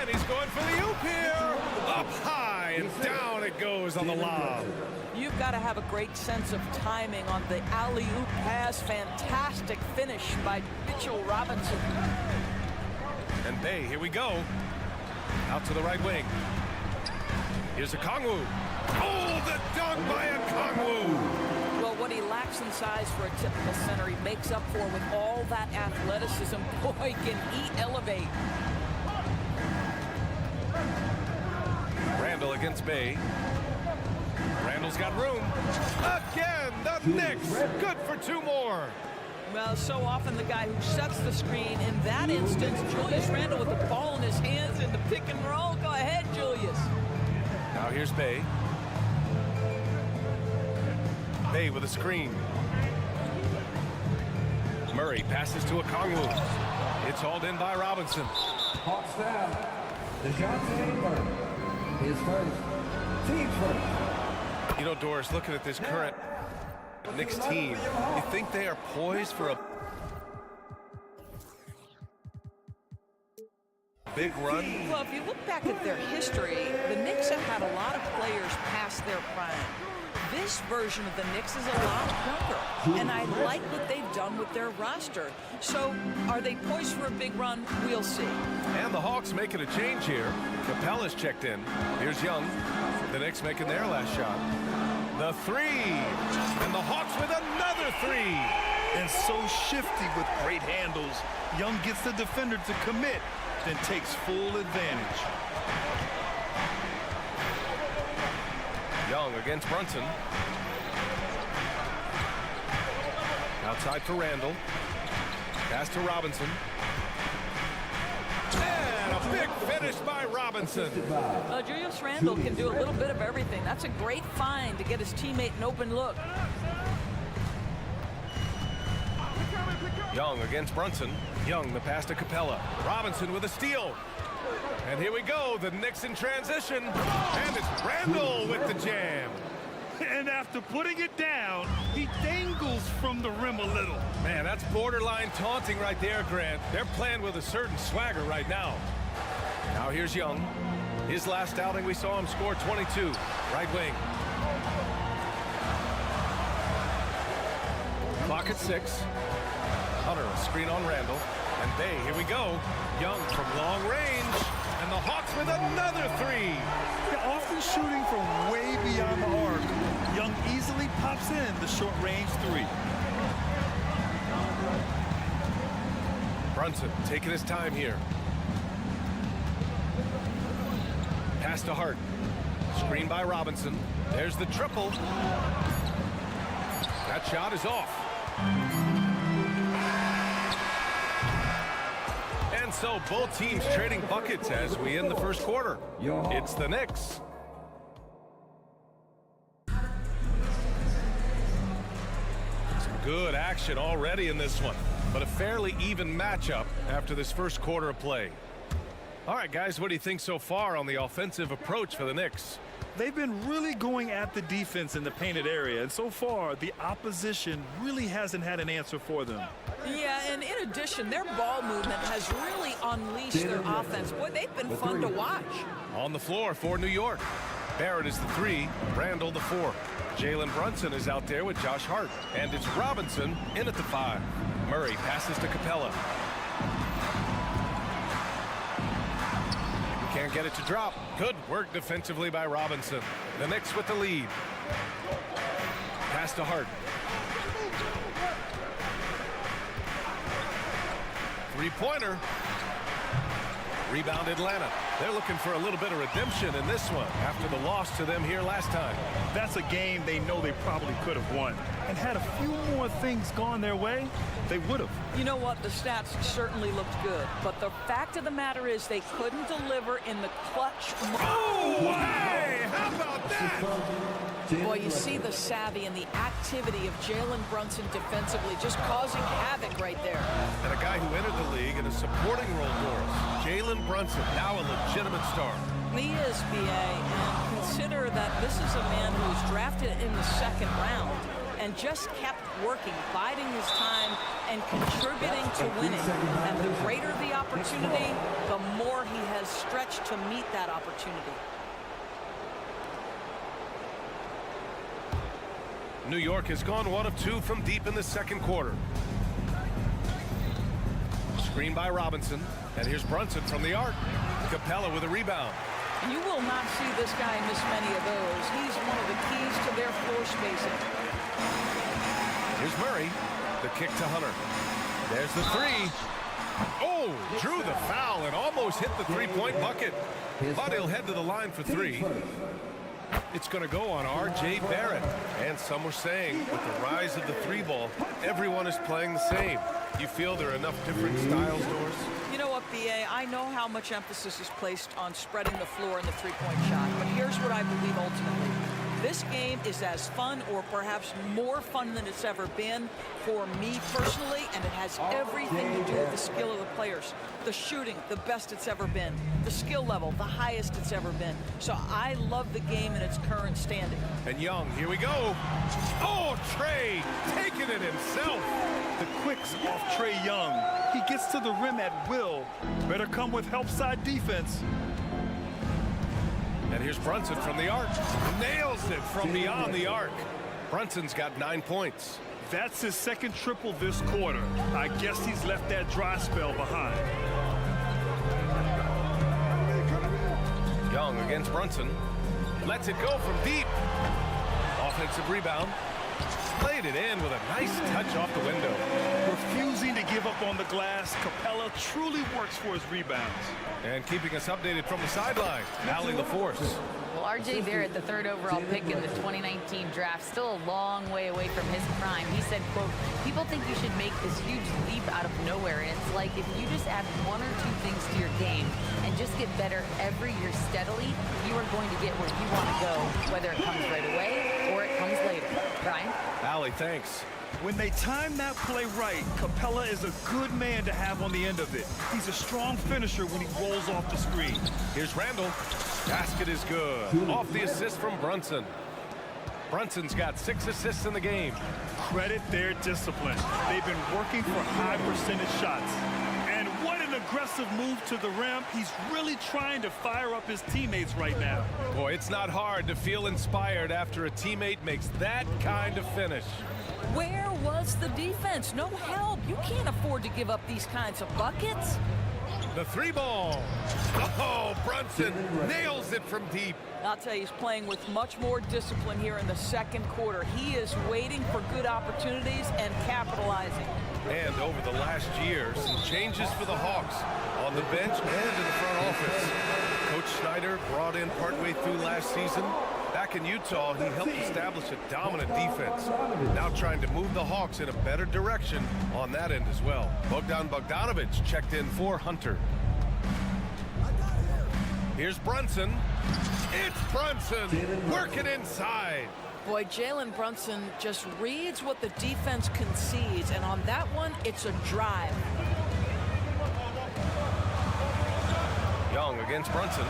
And he's going for the oop here. Up high and down it goes on the lob. You've got to have a great sense of timing on the alley-oop pass. Fantastic finish by Mitchell Robinson. And Bey, here we go. Out to the right wing. Here's a Kongwu. Oh, the dunk by a Kongwu. Well, what he lacks in size for a typical center, he makes up for with all that athleticism. Boy, can he elevate. Randall against Bey. Randall's got room. Again, the Knicks. Good for 2 more. Well, so often the guy who sets the screen. In that instance, Julius Randle with the ball in his hands in the pick and roll. Go ahead, Julius. Now here's Bey. Bey with a screen. Murray passes to a Kongwu. It's hauled in by Robinson. Hawks down. DeJounte Murray. His first. Team first. You know, Doris, looking at this current Knicks team, you think they are poised for a big run? Well, if you look back at their history, the Knicks have had a lot of players past their prime. This version of the Knicks is a lot younger, and I like what they've done with their roster. So, are they poised for a big run? We'll see. And the Hawks making a change here. Capella's checked in. Here's Young. The Knicks making their last shot. The three. And the Hawks with another three. And so shifty with great handles. Young gets the defender to commit, then takes full advantage. Young against Brunson. Outside for Randall. Pass to Robinson. And a big finish by Robinson. Julius Randle can do a little bit of everything. That's a great find to get his teammate an open look. Young against Brunson. Young, the pass to Capella. Robinson with a steal. And here we go, the Knicks in transition. And it's Randall with the jam. And after putting it down, he dangles from the rim a little. Man, that's borderline taunting right there, Grant. They're playing with a certain swagger right now. Now here's Young. His last outing, we saw him score 22. Right wing. Clock at 6. Hunter, a screen on Randall. And here we go. Young from long range. And the Hawks with another three. They're often shooting from way beyond the arc. Young easily pops in the short-range three. Brunson taking his time here. Pass to Hart. Screen by Robinson. There's the triple. That shot is off. And so both teams trading buckets as we end the first quarter. It's the Knicks. Some good action already in this one, but a fairly even matchup after this first quarter of play. All right, guys, what do you think so far on the offensive approach for the Knicks? They've been really going at the defense in the painted area, and so far the opposition really hasn't had an answer for them. Yeah, and in addition, their ball movement has really unleashed their offense. Boy, they've been fun to watch. On the floor for New York. Barrett is the 3, Randall the 4. Jalen Brunson is out there with Josh Hart. And it's Robinson in at the 5. Murray passes to Capella. Can't get it to drop. Good work defensively by Robinson. The Knicks with the lead. Pass to Hart. Three-pointer. Rebound Atlanta. They're looking for a little bit of redemption in this one after the loss to them here last time. That's a game they know they probably could have won. And had a few more things gone their way, they would have. You know what? The stats certainly looked good. But the fact of the matter is they couldn't deliver in the clutch. Oh, hey! How about that? Boy, you see the savvy and the activity of Jalen Brunson defensively, just causing havoc right there. And a guy who entered the league in a supporting role for us. Jalen Brunson, now a legitimate star. He is, BA, and consider that this is a man who was drafted in the 2nd round and just kept working, biding his time, and contributing to winning. And the greater the opportunity, the more he has stretched to meet that opportunity. New York has gone 1 of 2 from deep in the second quarter. Screen by Robinson. And here's Brunson from the arc. Capella with a rebound. You will not see this guy miss many of those. He's one of the keys to their floor spacing. Here's Murray. The kick to Hunter. There's the 3. Oh, drew the foul and almost hit the three-point bucket. But he'll head to the line for 3. It's going to go on R.J. Barrett. And some were saying with the rise of the 3-ball, everyone is playing the same. You feel there are enough different styles, Doris? You know what, BA? I know how much emphasis is placed on spreading the floor in the three-point shot, but here's what I believe ultimately. This game is as fun or perhaps more fun than it's ever been for me personally, and it has everything to do with the skill of the players. The shooting, the best it's ever been. The skill level, the highest it's ever been. So I love the game in its current standing. And Young, here we go. Oh, Trey taking it himself. The quicks off Trey Young. He gets to the rim at will. Better come with help side defense. And here's Brunson from the arc. Nails it from beyond the arc. Brunson's got 9 points. That's his second triple this quarter. I guess he's left that dry spell behind. Young against Brunson. Lets it go from deep. Offensive rebound. Played it in with a nice touch off the window. Refusing to give up on the glass, Capella truly works for his rebounds. And keeping us updated from the sideline, Allie LaForce. Well, R.J. Barrett, the 3rd overall pick in the 2019 draft, still a long way away from his prime. He said, quote, people think you should make this huge leap out of nowhere. And it's like if you just add 1 or 2 things to your game and just get better every year steadily, you are going to get where you want to go, whether it comes right away or it comes later. Brian? Allie, thanks. When they time that play right, Capella is a good man to have on the end of it. He's a strong finisher when he rolls off the screen. Here's Randall. Basket is good. Off the assist from Brunson. Brunson's got 6 assists in the game. Credit their discipline. They've been working for high percentage shots. And what an aggressive move to the rim. He's really trying to fire up his teammates right now. Boy, it's not hard to feel inspired after a teammate makes that kind of finish. Where was the defense? No help. You can't afford to give up these kinds of buckets. The 3 ball. Oh, Brunson nails it from deep. I'll tell you, he's playing with much more discipline here in the 2nd quarter. He is waiting for good opportunities and capitalizing. And over the last year, some changes for the Hawks on the bench and in the front office. Coach Snyder brought in partway through last season. Back in Utah, he helped establish a dominant defense. Now trying to move the Hawks in a better direction on that end as well. Bogdanovic checked in for Hunter. Here's Brunson. It's Brunson working inside. Boy, Jalen Brunson just reads what the defense concedes, and on that one, it's a drive. Young against Brunson.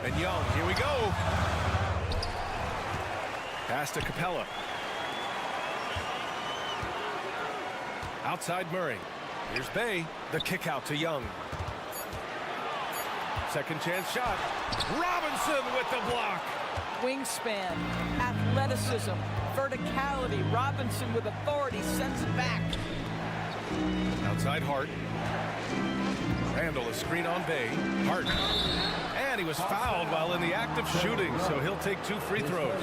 And Young, here we go. Pass to Capella. Outside Murray. Here's Bay. The kick out to Young. Second chance shot. Robinson with the block. Wingspan, athleticism, verticality. Robinson with authority sends it back. Outside Hart. Randall, a screen on Bay. Hart. And he was fouled while in the act of shooting, so he'll take 2 free throws.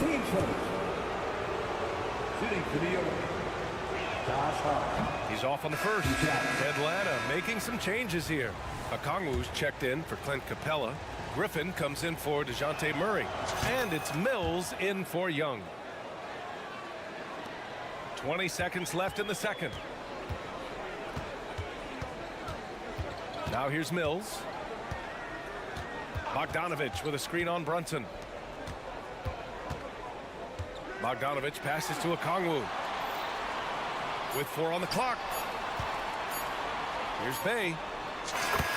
Team change. Shooting for New York. He's off on the first. Atlanta making some changes here. Okongwu's checked in for Clint Capella. Griffin comes in for DeJounte Murray. And it's Mills in for Young. 20 seconds left in the 2nd. Now here's Mills. Bogdanovic with a screen on Brunson. Bogdanovic passes to Okongwu. With 4 on the clock. Here's Bay.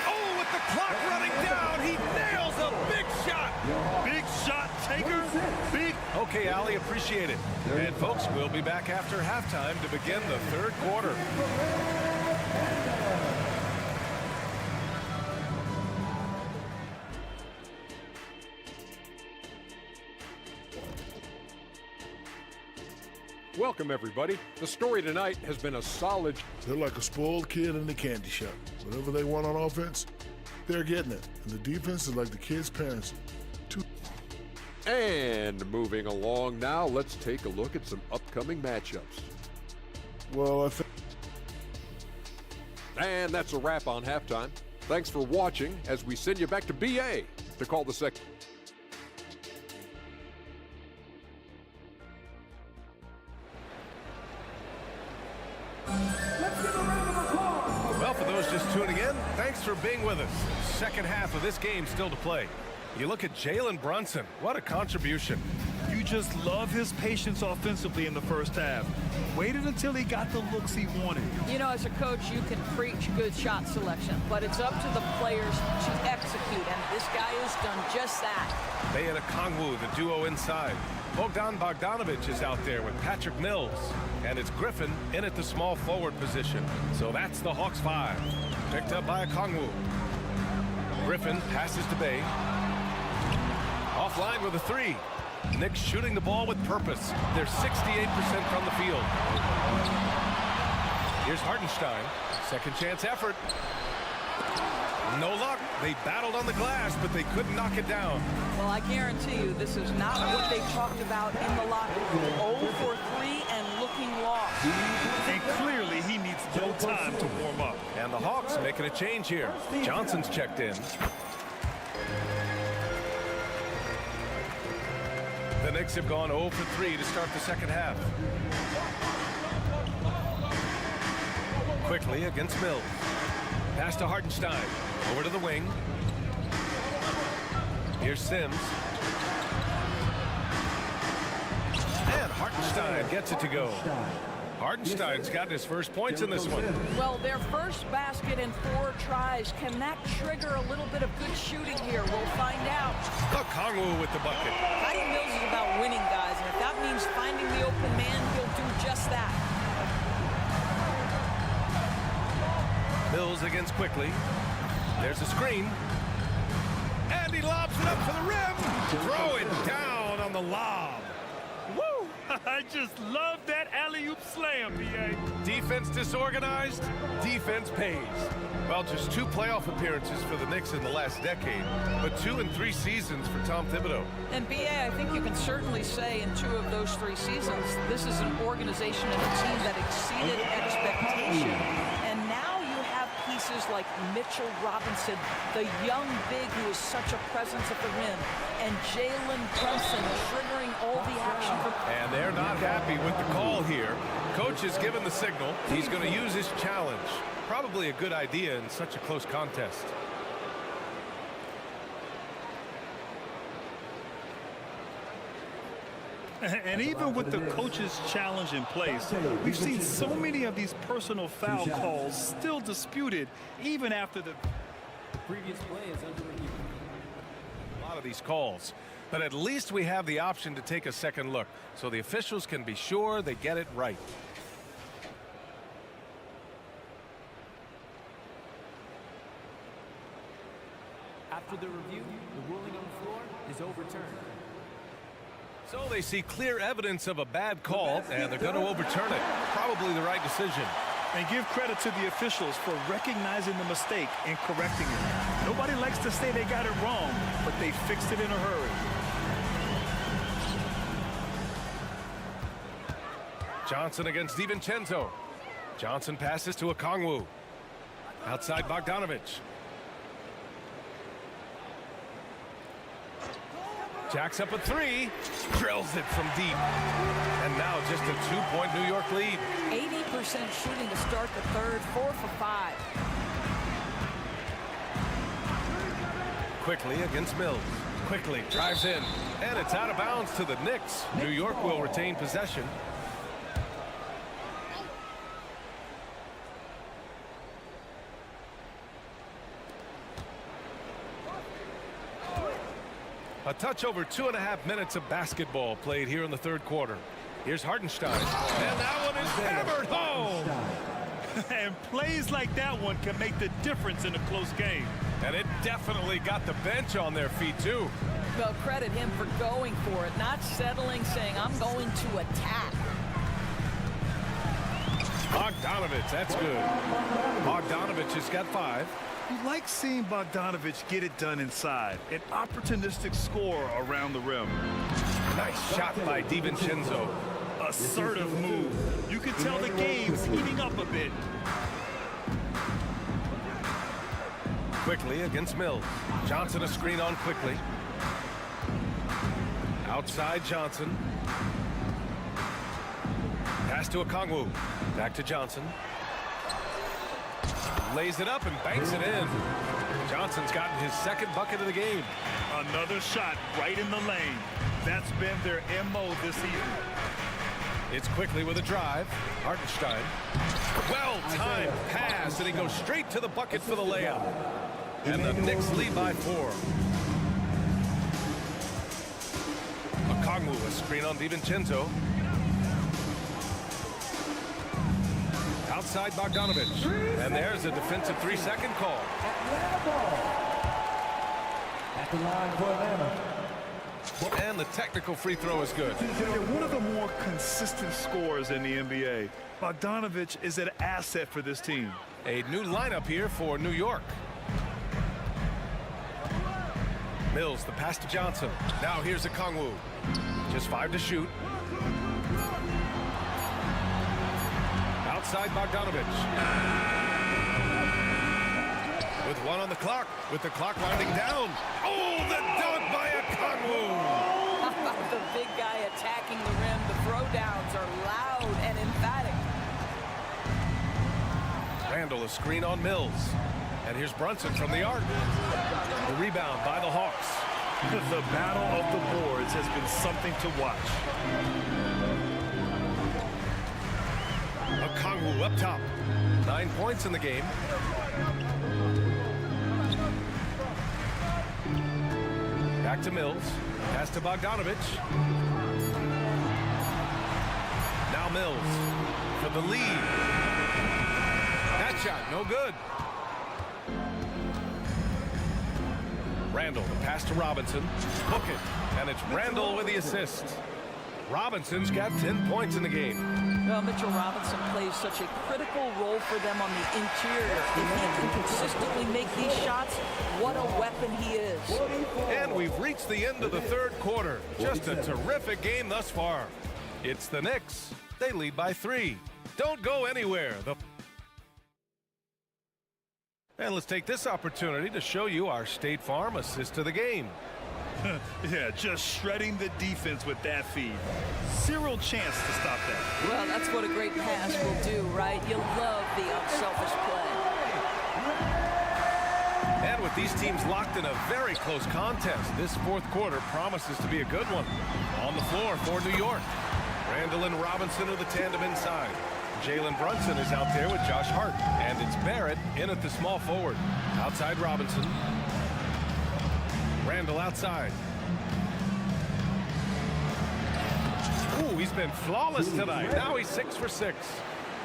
Oh, with the clock running down, he nails a big shot. Big shot taker. Big. Okay, Allie, appreciate it. And folks, we'll be back after halftime to begin the 3rd quarter. Welcome, everybody. The story tonight has been a solid... They're like a spoiled kid in the candy shop. Whatever they want on offense, they're getting it. And the defense is like the kids' parents. And moving along now, let's take a look at some upcoming matchups. Well, I think... And that's a wrap on halftime. Thanks for watching as we send you back to BA to call the second. Well, for those just tuning in, thanks for being with us. 2nd half of this game still to play. You look at Jalen Brunson. What a contribution. You just love his patience offensively in the 1st half. Waited until he got the looks he wanted. You know, as a coach, you can preach good shot selection, but it's up to the players to execute, and this guy has done just that. Bay and Okongwu, the duo inside. Bogdanovic is out there with Patrick Mills. And it's Griffin in at the small forward position. So that's the Hawks 5. Picked up by Okongwu. Griffin passes to Bay. Offline with a three. Knicks shooting the ball with purpose. They're 68% from the field. Here's Hartenstein. Second chance effort. No luck. They battled on the glass, but they couldn't knock it down. Well, I guarantee you this is not what they talked about in the locker room. 0 for 3 and looking lost. And clearly he needs no time to warm up. And the Hawks making a change here. Johnson's checked in. The Knicks have gone 0 for 3 to start the second half. Quickly against Mills. Pass to Hartenstein. Over to the wing. Here's Sims. And Hartenstein gets it to go. Hartenstein's gotten his first points in this one. Well, their first basket in 4 tries. Can that trigger a little bit of good shooting here? We'll find out. Okongwu with the bucket. Patty Mills is about winning, guys, and if that means finding the open man, he'll do just that. Mills against Quickly. There's a screen. And he lobs it up for the rim. Throw it down on the lob. Woo! I just love that alley-oop slam, B.A. Defense disorganized, defense pays. Well, just 2 playoff appearances for the Knicks in the last decade, but 2 in 3 seasons for Tom Thibodeau. And B.A., I think you can certainly say in 2 of those 3 seasons, this is an organization and a team that exceeded expectation. And now you have pieces like Mitchell Robinson, the young big who is such a presence at the rim, and Jalen Brunson triggering all the action. And they're not happy with the call here. Coach has given the signal. He's going to use his challenge. Probably a good idea in such a close contest. And even with the coach's challenge in place, we've seen so many of these personal foul calls still disputed even after the previous play is under review. A lot of these calls, but at least we have the option to take a second look so the officials can be sure they get it right. After the review, the ruling on the floor is overturned. So they see clear evidence of a bad call, and they're going to overturn it. Probably the right decision. And give credit to the officials for recognizing the mistake and correcting it. Nobody likes to say they got it wrong, but they fixed it in a hurry. Johnson against DiVincenzo. Johnson passes to Okongwu. Outside Bogdanovich. Jacks up a 3, drills it from deep. And now just a 2-point New York lead. 80% shooting to start the third, 4 for 5. Quickly against Mills. Quickly drives in, and it's out of bounds to the Knicks. New York will retain possession. A touch over 2.5 minutes of basketball played here in the third quarter. Here's Hartenstein, and that one is hammered home. And plays like that one can make the difference in a close game. And it definitely got the bench on their feet, too. Well, credit him for going for it, not settling, saying, I'm going to attack. Bogdanovich, that's good. Bogdanovich has got 5. You like seeing Bogdanovich get it done inside. An opportunistic score around the rim. Nice shot by DiVincenzo. Assertive move. You can tell the game's heating up a bit. Quickly against Mills. Johnson a screen on Quickly. Outside Johnson. Pass to Okongwu. Back to Johnson. Lays it up and banks it in. Johnson's gotten his second bucket of the game. Another shot right in the lane. That's been their MO this season. It's Quickly with a drive. Hartenstein. Well-timed pass, and he goes straight to the bucket for the layup. And the Knicks lead by 4. Okongwu, a screen on DiVincenzo. Outside Bogdanovich. And there's a defensive 3-second call. At the line for Atlanta. And the technical free throw is good. They're one of the more consistent scorers in the NBA. Bogdanovich is an asset for this team. A new lineup here for New York. Mills, the pass to Johnson. Now here's a Kongwu. Just 5 to shoot. Outside Bogdanovich. With 1 on the clock. With the clock winding down. Oh, the dunk by a Kongwu. The big guy attacking the rim. The throwdowns are loud and emphatic. Randall, a screen on Mills. And here's Brunson from the arc. The rebound by the Hawks. The battle of the boards has been something to watch. Okongwu up top. 9 points in the game. Back to Mills. Pass to Bogdanovich. Now Mills for the lead. That shot, no good. Randall, the pass to Robinson. Hook it, and it's Randall with the assist. Robinson's got 10 points in the game. Well, Mitchell Robinson plays such a critical role for them on the interior. If he can consistently make these shots, what a weapon he is. And we've reached the end of the third quarter. Just a terrific game thus far. It's the Knicks. They lead by 3. Don't go anywhere. And let's take this opportunity to show you our State Farm assist of the game. Yeah, just shredding the defense with that feed. Zero chance to stop that. Well, that's what a great pass will do, right? You love the unselfish play. And with these teams locked in a very close contest, this fourth quarter promises to be a good one. On the floor for New York. Randall and Robinson are the tandem inside. Jalen Brunson is out there with Josh Hart. And it's Barrett in at the small forward. Outside Robinson. Randall outside. Ooh, he's been flawless tonight. Now he's 6 for 6.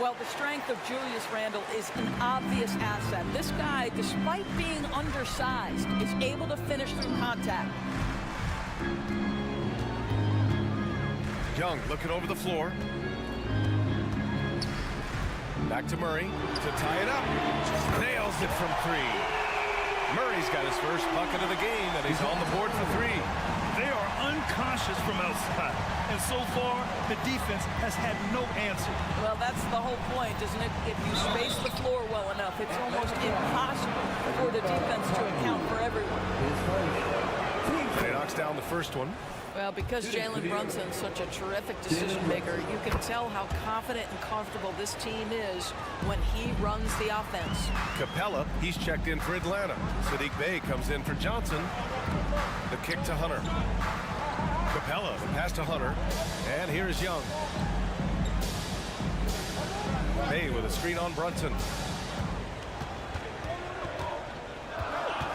Well, the strength of Julius Randle is an obvious asset. This guy, despite being undersized, is able to finish through contact. Young looking over the floor. Back to Murray to tie it up. Nails it from 3. Murray's got his first bucket of the game, and he's on the board for 3. They are unconscious from outside, and so far, the defense has had no answer. Well, that's the whole point, isn't it? If you space the floor well enough, it's almost impossible for the defense to account for everyone. He knocks down the first one. Well, because Jalen Brunson's such a terrific decision maker, you can tell how confident and comfortable this team is when he runs the offense. Capella, he's checked in for Atlanta. Sadiq Bey comes in for Johnson. The kick to Hunter. Capella, the pass to Hunter. And here is Young. Bey with a screen on Brunson.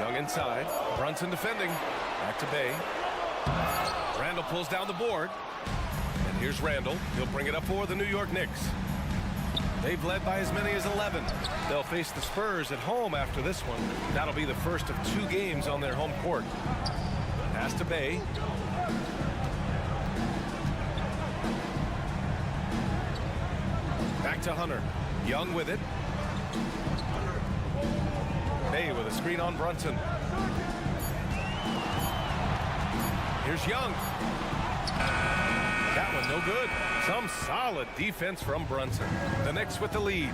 Young inside. Brunson defending. Back to Bey. Randall pulls down the board. And here's Randall. He'll bring it up for the New York Knicks. They've led by as many as 11. They'll face the Spurs at home after this one. That'll be the first of 2 games on their home court. Pass to Bey. Back to Hunter. Young with it. Bey with a screen on Brunson. Here's Young. That one no good. Some solid defense from Brunson. The Knicks with the lead.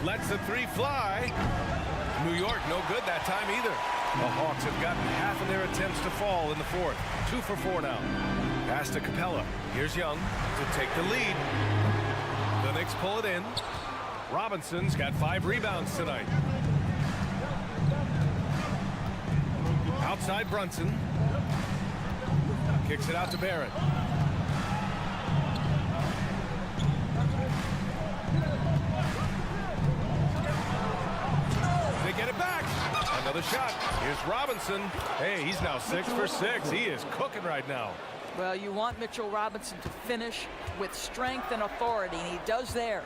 Lets the 3 fly. New York no good that time either. The Hawks have gotten half of their attempts to fall in the fourth. 2 for 4 now. Pass to Capella. Here's Young to take the lead. The Knicks pull it in. Robinson's got 5 rebounds tonight. Outside Brunson. Kicks it out to Barrett. They get it back. Another shot. Here's Robinson. Hey, he's now 6 for 6. He is cooking right now. Well, you want Mitchell Robinson to finish with strength and authority, and he does there.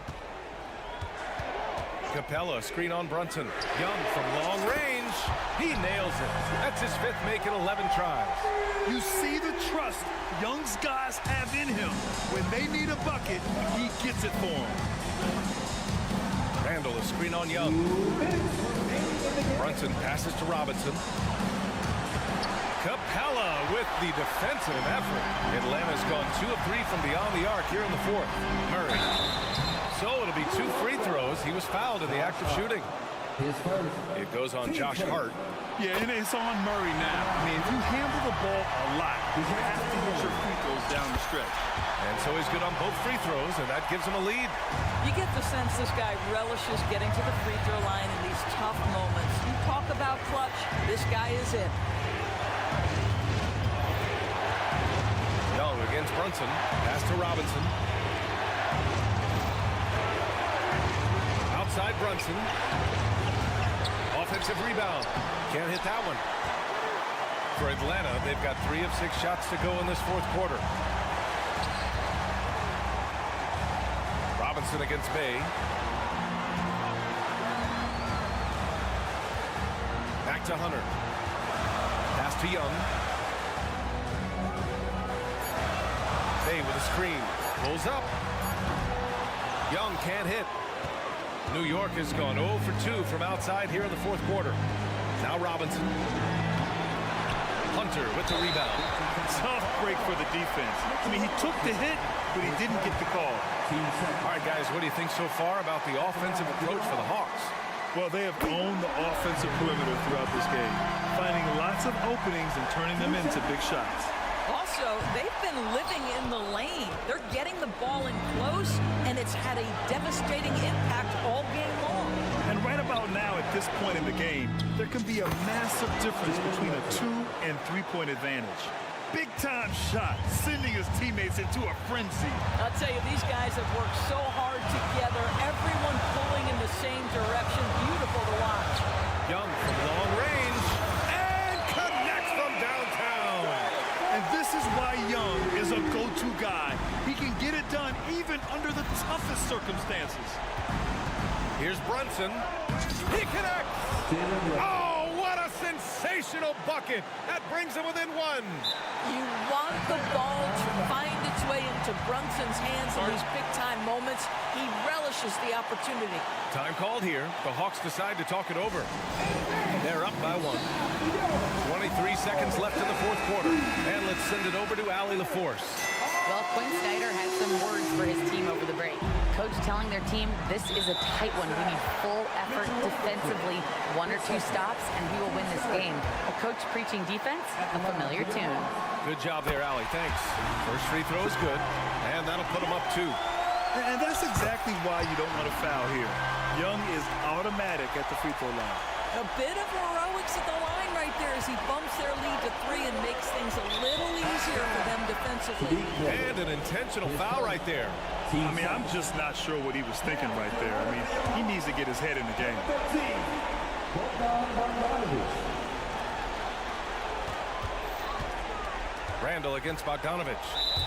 Capella, screen on Brunson. Young from long range. range. He nails it. That's his 5th make in 11 tries. You see the trust Young's guys have in him. When they need a bucket, he gets it for them. Randall, a screen on Young. Brunson passes to Robinson. Capella with the defensive effort. Atlanta's gone 2 of 3 from beyond the arc here in the 4th. Murray. So it'll be 2 free throws. He was fouled in the act of shooting. It goes on Josh Hart. Yeah, and it's on Murray now. I mean, if you handle the ball a lot, you have to use your free throws down the stretch. And so he's good on both free throws, and that gives him a lead. You get the sense this guy relishes getting to the free throw line in these tough moments. You talk about clutch, this guy is it. Young against Brunson. Pass to Robinson. Outside Brunson. Offensive rebound. Can't hit that one. For Atlanta, they've got 3 of 6 shots to go in this 4th quarter. Robinson against Bay. Back to Hunter. Pass to Young. Bay with a screen. Pulls up. Young can't hit. New York has gone 0 for 2 from outside here in the 4th quarter. Now Robinson. Hunter with the rebound. Tough break for the defense. I mean, he took the hit, but he didn't get the call. All right, guys, what do you think so far about the offensive approach for the Hawks? Well, they have owned the offensive perimeter throughout this game, finding lots of openings and turning them into big shots. Also, they've been living in the lane. They're getting the ball in close, and it's had a devastating impact all game long. And right about now, at this point in the game, there can be a massive difference between a 2- and 3-point advantage. Big-time shot, sending his teammates into a frenzy. I'll tell you, these guys have worked so hard together, everyone pulling in the same direction. Beautiful to watch. Young from long range, and connects from downtown. And this is why Young is a go-to guy. He can get it done even under the toughest circumstances. Here's Brunson. He connects. Oh, what a sensational bucket. That brings him within 1. You want the ball to find its way into Brunson's hands in these big-time moments. He relishes the opportunity. Time called here. The Hawks decide to talk it over. They're up by 1. 23 seconds left in the 4th quarter. And let's send it over to Allie LaForce. Well, Quinn Snyder had some words for his team over the break. Coach telling their team, this is a tight one. We need full effort defensively, 1 or 2 stops, and we will win this game. A coach preaching defense, a familiar tune. Good job there, Allie. Thanks. First free throw is good, and that'll put them up 2. And that's exactly why you don't want to foul here. Young is automatic at the free throw line. A bit of heroics at the line right there as he bumps their lead to 3 and makes things a little easier for them defensively. And an intentional foul right there. I mean, I'm just not sure what he was thinking right there. I mean, he needs to get his head in the game. Randall against Bogdanovich.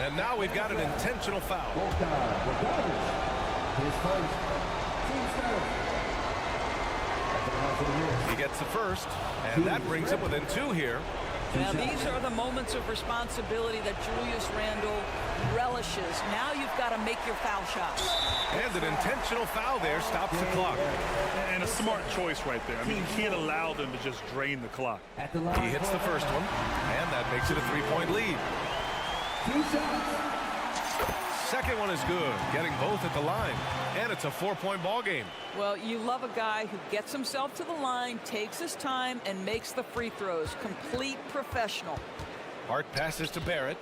And now we've got an intentional foul. He gets the first, and that brings him within 2 here. Now, these are the moments of responsibility that Julius Randle relishes. Now you've got to make your foul shots. And an intentional foul there stops the clock. And a smart choice right there. I mean, you can't allow them to just drain the clock. He hits the first one, and that makes it a 3-point lead. Second one is good, getting both at the line. And it's a 4-point ball game. Well, you love a guy who gets himself to the line, takes his time, and makes the free throws. Complete professional. Hart passes to Barrett.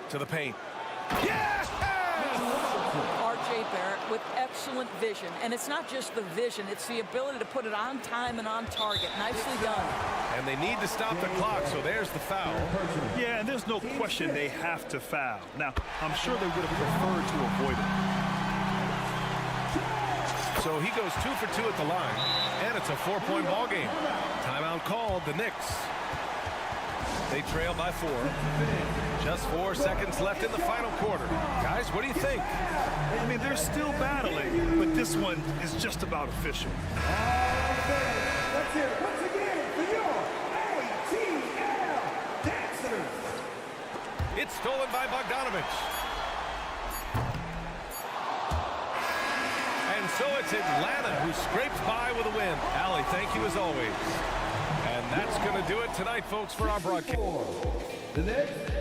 To the paint. Yes! R.J. Barrett with excellent vision. And it's not just the vision, it's the ability to put it on time and on target. Nicely done. And they need to stop the clock, so there's the foul. Yeah, and there's no question they have to foul. Now, I'm sure they would have preferred to avoid it. So he goes 2 for 2 at the line, and it's a 4-point ball game. Timeout called, the Knicks. They trail by 4. Just 4 seconds left in the final quarter. Guys, what do you think? I mean, they're still battling, but this one is just about official. Let's hear it once again for your ATL Dancers. It's stolen by Bogdanovich. And so it's Atlanta who scrapes by with a win. Allie, thank you as always. And that's going to do it tonight, folks, for our broadcast. The Knicks.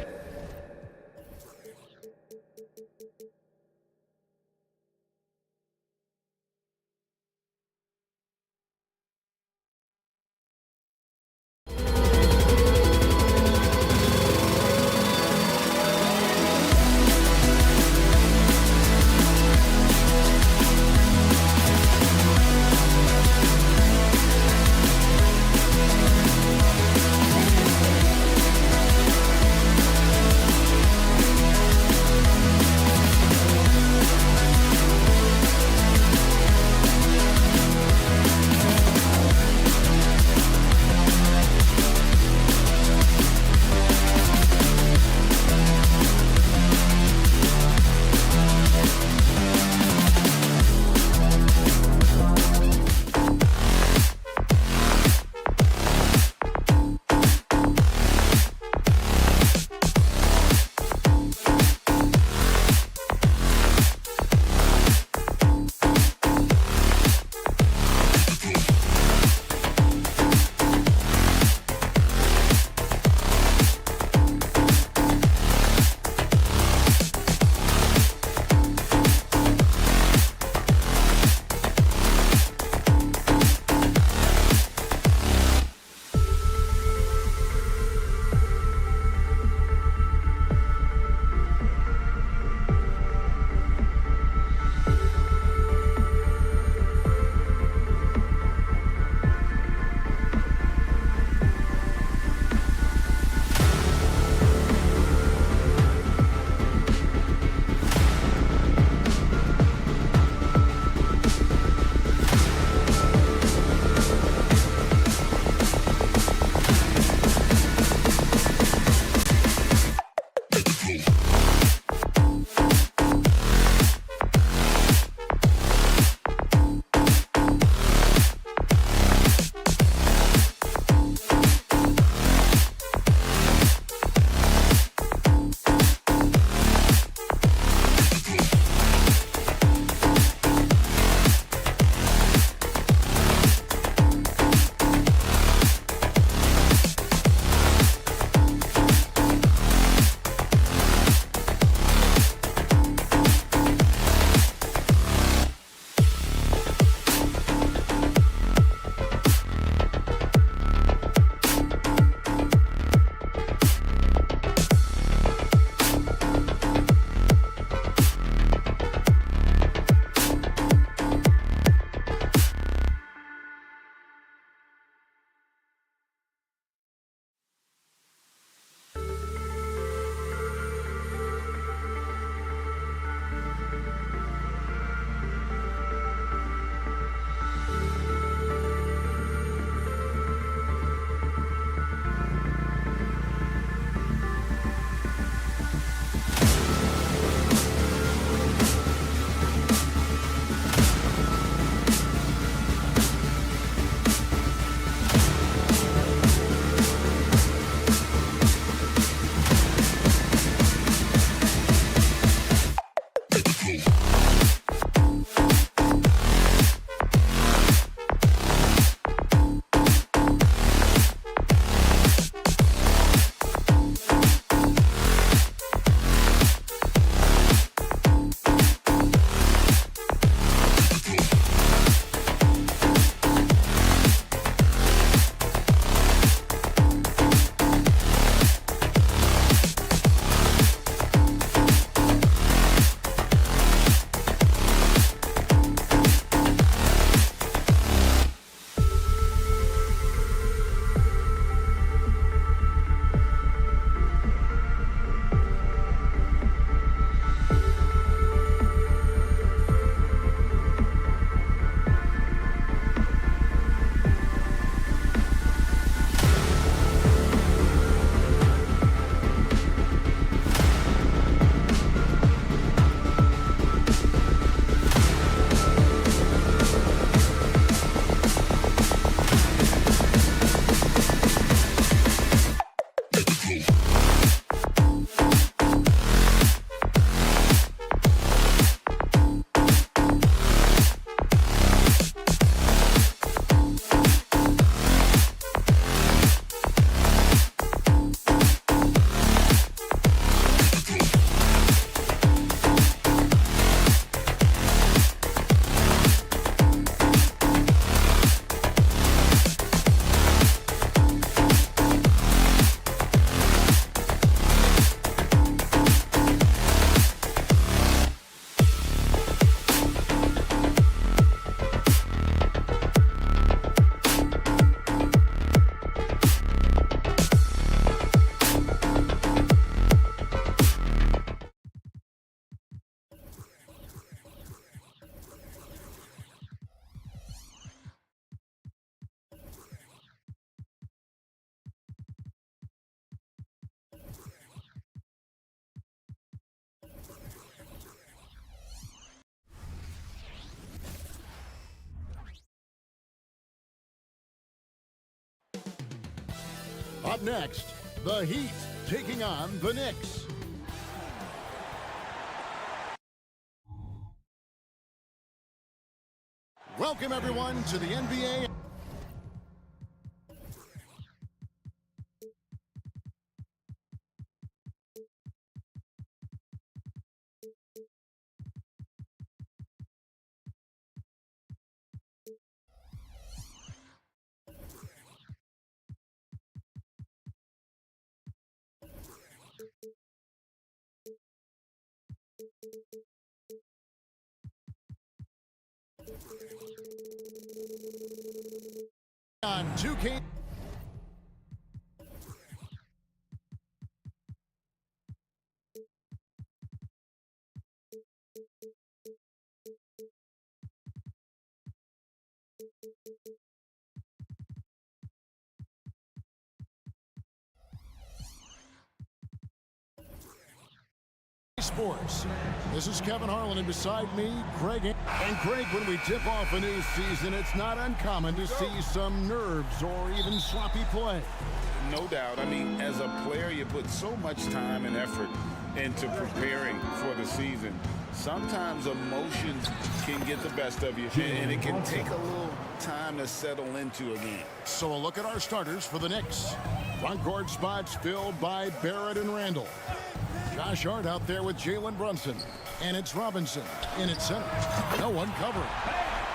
Up next, the Heat taking on the Knicks. Welcome, everyone, to the NBA. On 2K. Sports. This is Kevin Harlan, and beside me, Craig. And Craig, when we tip off a new season, it's not uncommon to see some nerves or even sloppy play. No doubt. I mean, as a player, you put so much time and effort into preparing for the season. Sometimes emotions can get the best of you, and it can take a little time to settle into a game. So a look at our starters for the Knicks. Front court spots filled by Barrett and Randall. Josh Hart out there with Jalen Brunson. And it's Robinson in its center. No one covering.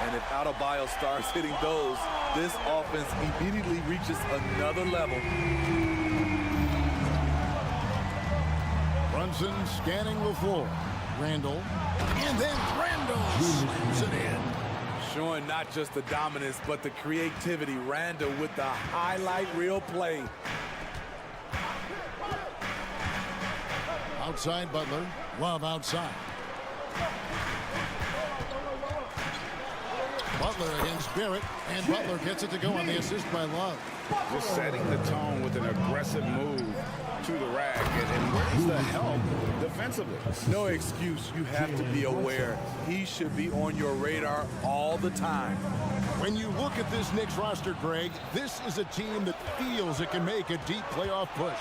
And if Adebayo starts hitting those, this offense immediately reaches another level. Brunson scanning the floor. Randall. And then Randall slams it in. Showing not just the dominance, but the creativity. Randall with the highlight reel play. Outside Butler. Love outside. Butler against Barrett, and Butler gets it to go on the assist by Love. Just setting the tone with an aggressive move to the rack. And where's the help defensively? No excuse. You have to be aware. He should be on your radar all the time. When you look at this Knicks roster, Greg, this is a team that feels it can make a deep playoff push.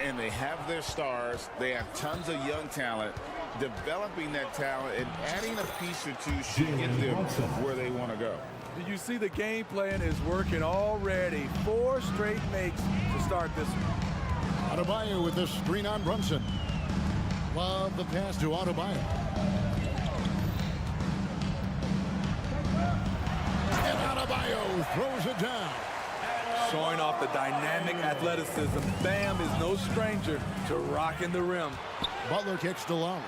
And they have their stars. They have tons of young talent. Developing that talent and adding a piece or two should get them where they want to go. Do you see the game plan is working already? 4 straight makes to start this one. Adebayo with the screen on Brunson. Love the pass to Adebayo. And Adebayo throws it down. Showing off the dynamic athleticism. Bam is no stranger to rocking the rim. Butler kicks to Love.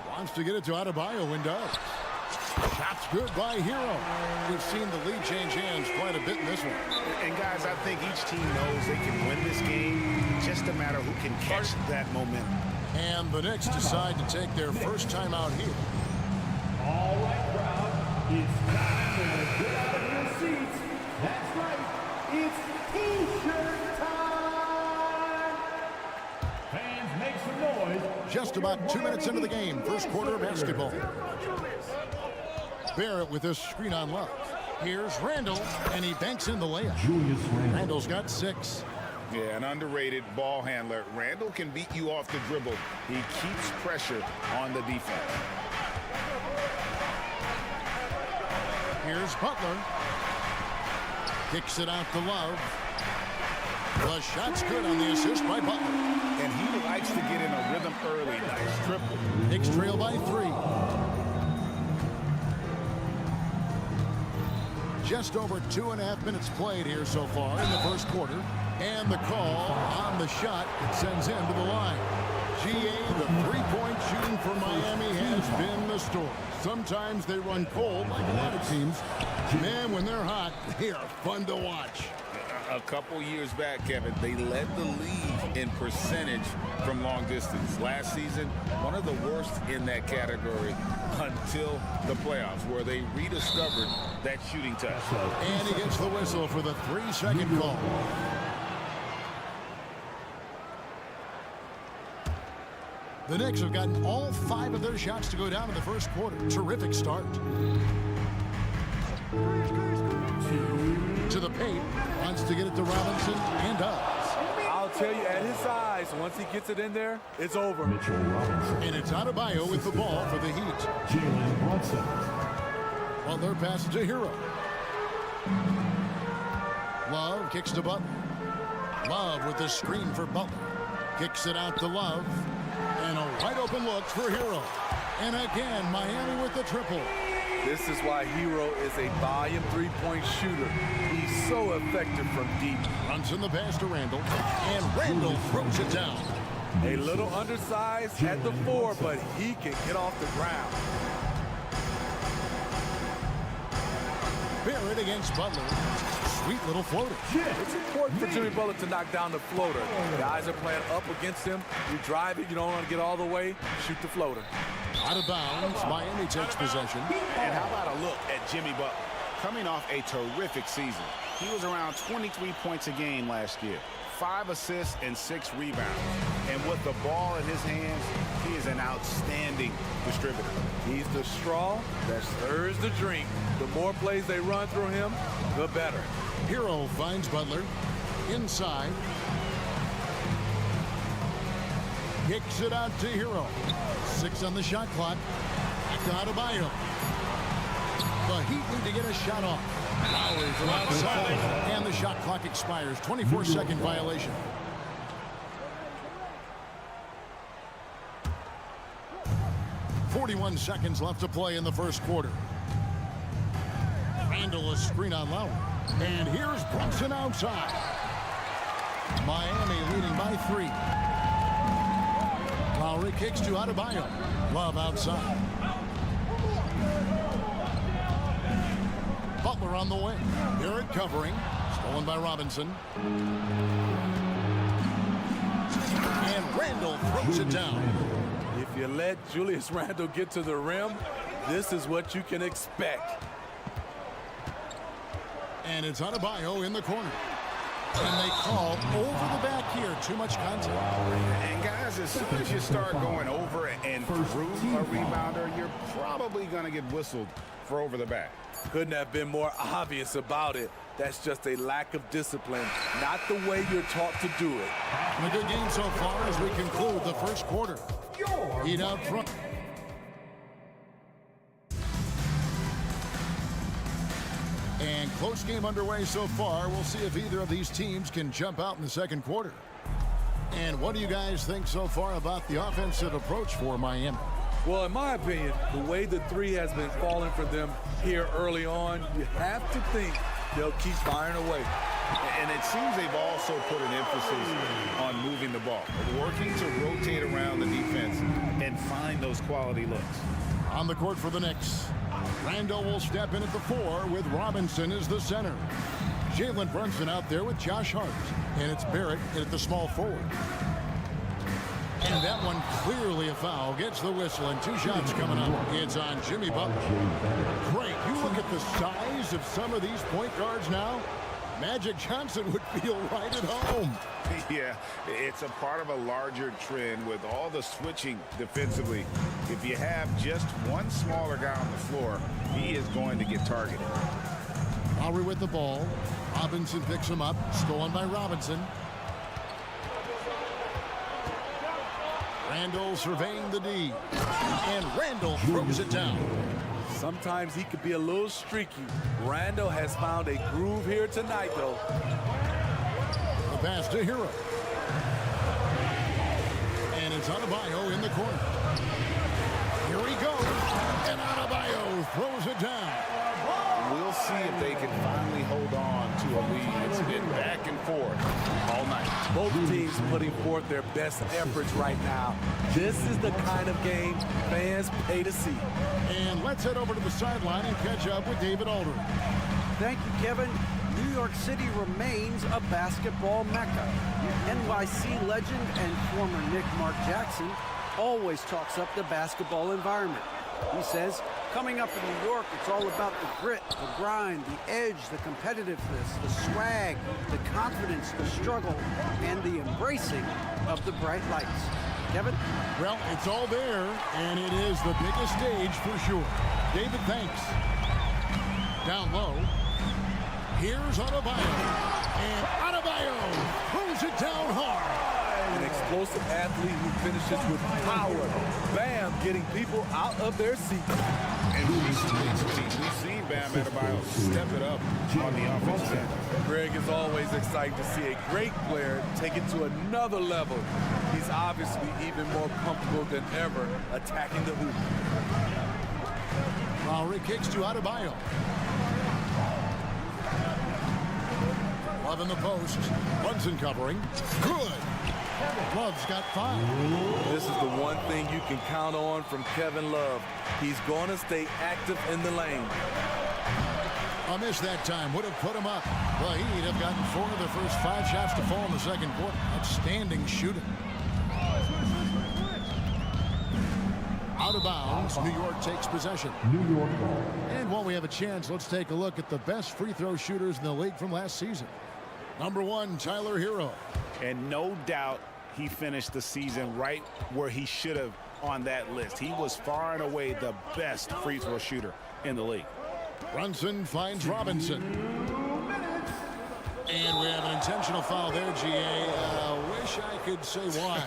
Wants to get it to Adebayo and does. Shots good by Hero. We've seen the lead change hands quite a bit in this one. And guys, I think each team knows they can win this game. Just a matter who can catch that momentum. And the Knicks decide to take their first time out here. All right, crowd. It's time to get out of your seats. That's right. It's T-shirt time. Fans, make some noise. Just about 2 minutes into the game. First quarter of basketball. Barrett with this screen on Love. Here's Randall, and he banks in the layup. Randall's got 6. Yeah, an underrated ball handler. Randall can beat you off the dribble. He keeps pressure on the defense. Here's Butler. Kicks it out to Love. The shot's good on the assist by Butler. And he likes to get in a rhythm early. Nice triple. Knicks trail by 3. Just over 2.5 minutes played here so far in the first quarter. And the call on the shot that sends him to the line. GA, the three-point shooting for Miami has been the story. Sometimes they run cold like a lot of teams. Man, when they're hot, they are fun to watch. A couple years back, Kevin, they led the league in percentage from long distance. Last season, one of the worst in that category until the playoffs, where they rediscovered that shooting touch. And he gets the whistle for the 3-second call. The Knicks have gotten all 5 of their shots to go down in the first quarter. Terrific start. To to the paint. Wants to get it to Robinson and does. I'll tell you, at his size, once he gets it in there, it's over. And it's Adebayo with the ball for the Heat. Butler passes to Hero. Love kicks to Butler. Love with the screen for Butler. Kicks it out to Love. And a wide open look for Hero. And again, Miami with the triple. This is why Hero is a volume three-point shooter. He's so effective from deep. Runs in the pass to Randall. And Randall throws it down. A little undersized at the 4, but he can get off the ground. Barrett against Butler. Sweet little floater. It's important for Jimmy Butler to knock down the floater. Guys are playing up against him. You drive it, you don't want to get all the way, shoot the floater. Out of bounds, Miami takes possession. And how about a look at Jimmy Butler? Coming off a terrific season. He was around 23 points a game last year. 5 assists and 6 rebounds. And with the ball in his hands, he is an outstanding distributor. He's the straw that stirs the drink. The more plays they run through him, the better. Hero finds Butler. Inside. Kicks it out to Hero. 6 on the shot clock. Back to Adebayo. The Heat need to get a shot off. Lowry from outside. And the shot clock expires. 24-second violation. .41 seconds left to play in the first quarter. Randall a screen on Lowry. And here's Brunson outside. Miami leading by 3. Lowry kicks to Adebayo. Love outside. Butler on the wing. Barrett covering. Stolen by Robinson. And Randall throws it down. If you let Julius Randle get to the rim, this is what you can expect. And it's Adebayo in the corner. And they call over the back here. Too much contact. And guys, as soon as you start going over and through a rebounder, you're probably going to get whistled for over the back. Couldn't have been more obvious about it. That's just a lack of discipline, not the way you're taught to do it. A good game so far as we conclude the first quarter. Heat out front. And close game underway so far. We'll see if either of these teams can jump out in the second quarter. And what do you guys think so far about the offensive approach for Miami? Well, in my opinion, the way the 3 has been falling for them here early on, you have to think they'll keep firing away. And it seems they've also put an emphasis on moving the ball, working to rotate around the defense and find those quality looks. On the court for the Knicks, Randall will step in at the 4 with Robinson as the center. Jalen Brunson out there with Josh Hart. And it's Barrett at the small forward. And that one clearly a foul. Gets the whistle and 2 shots coming up. It's on Jimmy Butler. Great. You look at the size of some of these point guards now. Magic Johnson would feel right at home. Yeah, it's a part of a larger trend with all the switching defensively. If you have just one smaller guy on the floor, he is going to get targeted. Lowry with the ball. Robinson picks him up. Stolen by Robinson. Randall surveying the D. And Randall throws it down. Sometimes he could be a little streaky. Randall has found a groove here tonight, though. The pass to Hero. And it's Adebayo in the corner. Here he goes. And Adebayo throws it down. We'll see if they can finally hold on to a lead. It's been back and forth all night. Both teams putting forth their best efforts right now. This is the kind of game fans pay to see. And let's head over to the sideline and catch up with David Aldridge. Thank you, Kevin. New York City remains a basketball mecca. NYC legend and former Knick Mark Jackson always talks up the basketball environment. He says, coming up in New York, it's all about the grit, the grind, the edge, the competitiveness, the swag, the confidence, the struggle, and the embracing of the bright lights. Kevin? Well, it's all there, and it is the biggest stage for sure. David, thanks. Down low. Here's Adebayo. And Adebayo throws it down hard. An explosive athlete who finishes with power. Bam, getting people out of their seats. And we've seen Bam Adebayo step it up on the offensive end. Greg, is always exciting to see a great player take it to another level. He's obviously even more comfortable than ever attacking the hoop. Lowry kicks to Adebayo. Love in the post. Brunson covering. Good. Love's got 5. This is the one thing you can count on from Kevin Love. He's going to stay active in the lane. A miss that time would have put him up. The Heat have gotten 4 of their first 5 shots to fall in the second quarter. Outstanding shooting. Out of bounds, New York takes possession. New York ball. And while we have a chance, let's take a look at the best free throw shooters in the league from last season. Number 1, Tyler Hero. And no doubt he finished the season right where he should have on that list. He was far and away the best free throw shooter in the league. Brunson finds Robinson. And we have an intentional foul there, GA. Wish I could say why.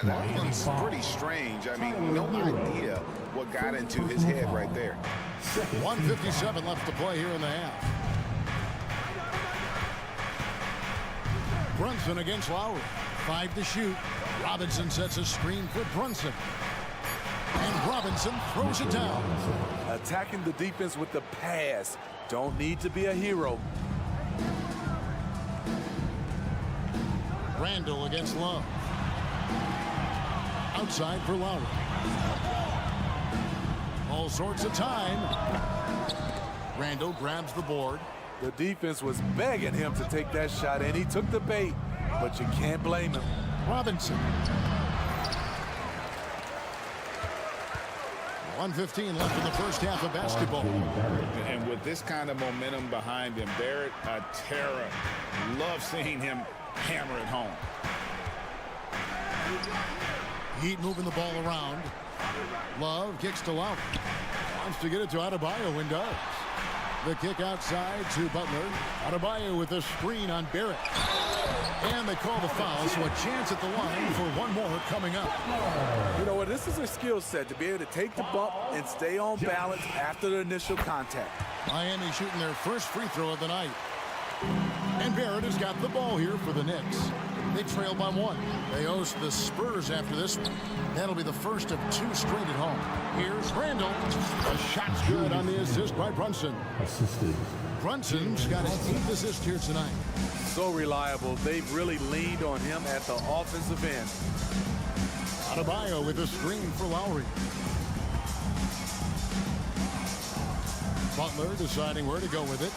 That one's pretty strange. I mean, no idea what got into his head right there. 1:57 left to play here in the half. Brunson against Lowry. 5 to shoot. Robinson sets a screen for Brunson. And Robinson throws it down. Attacking the defense with the pass. Don't need to be a hero. Randall against Love. Outside for Lowry. All sorts of time. Randall grabs the board. The defense was begging him to take that shot, and he took the bait, but you can't blame him. Robinson. 1:15 left in the first half of basketball. And with this kind of momentum behind him, Barrett, a terror. Love seeing him hammer it home. Heat moving the ball around. Love kicks to Lowry. Wants to get it to Adebayo and does. The kick outside to Butler. Adebayo with a screen on Barrett. And they call the foul, so a chance at the line for one more coming up. You know what? This is a skill set to be able to take the bump and stay on balance after the initial contact. Miami shooting their first free throw of the night. And Barrett has got the ball here for the Knicks. They trail by 1. They host the Spurs after this one. That'll be the first of 2 straight at home. Here's Randall. The shot's good on the assist by Brunson. Assisted. Brunson's got an 8th assist here tonight. So reliable. They've really leaned on him at the offensive end. Adebayo with a screen for Lowry. Butler deciding where to go with it.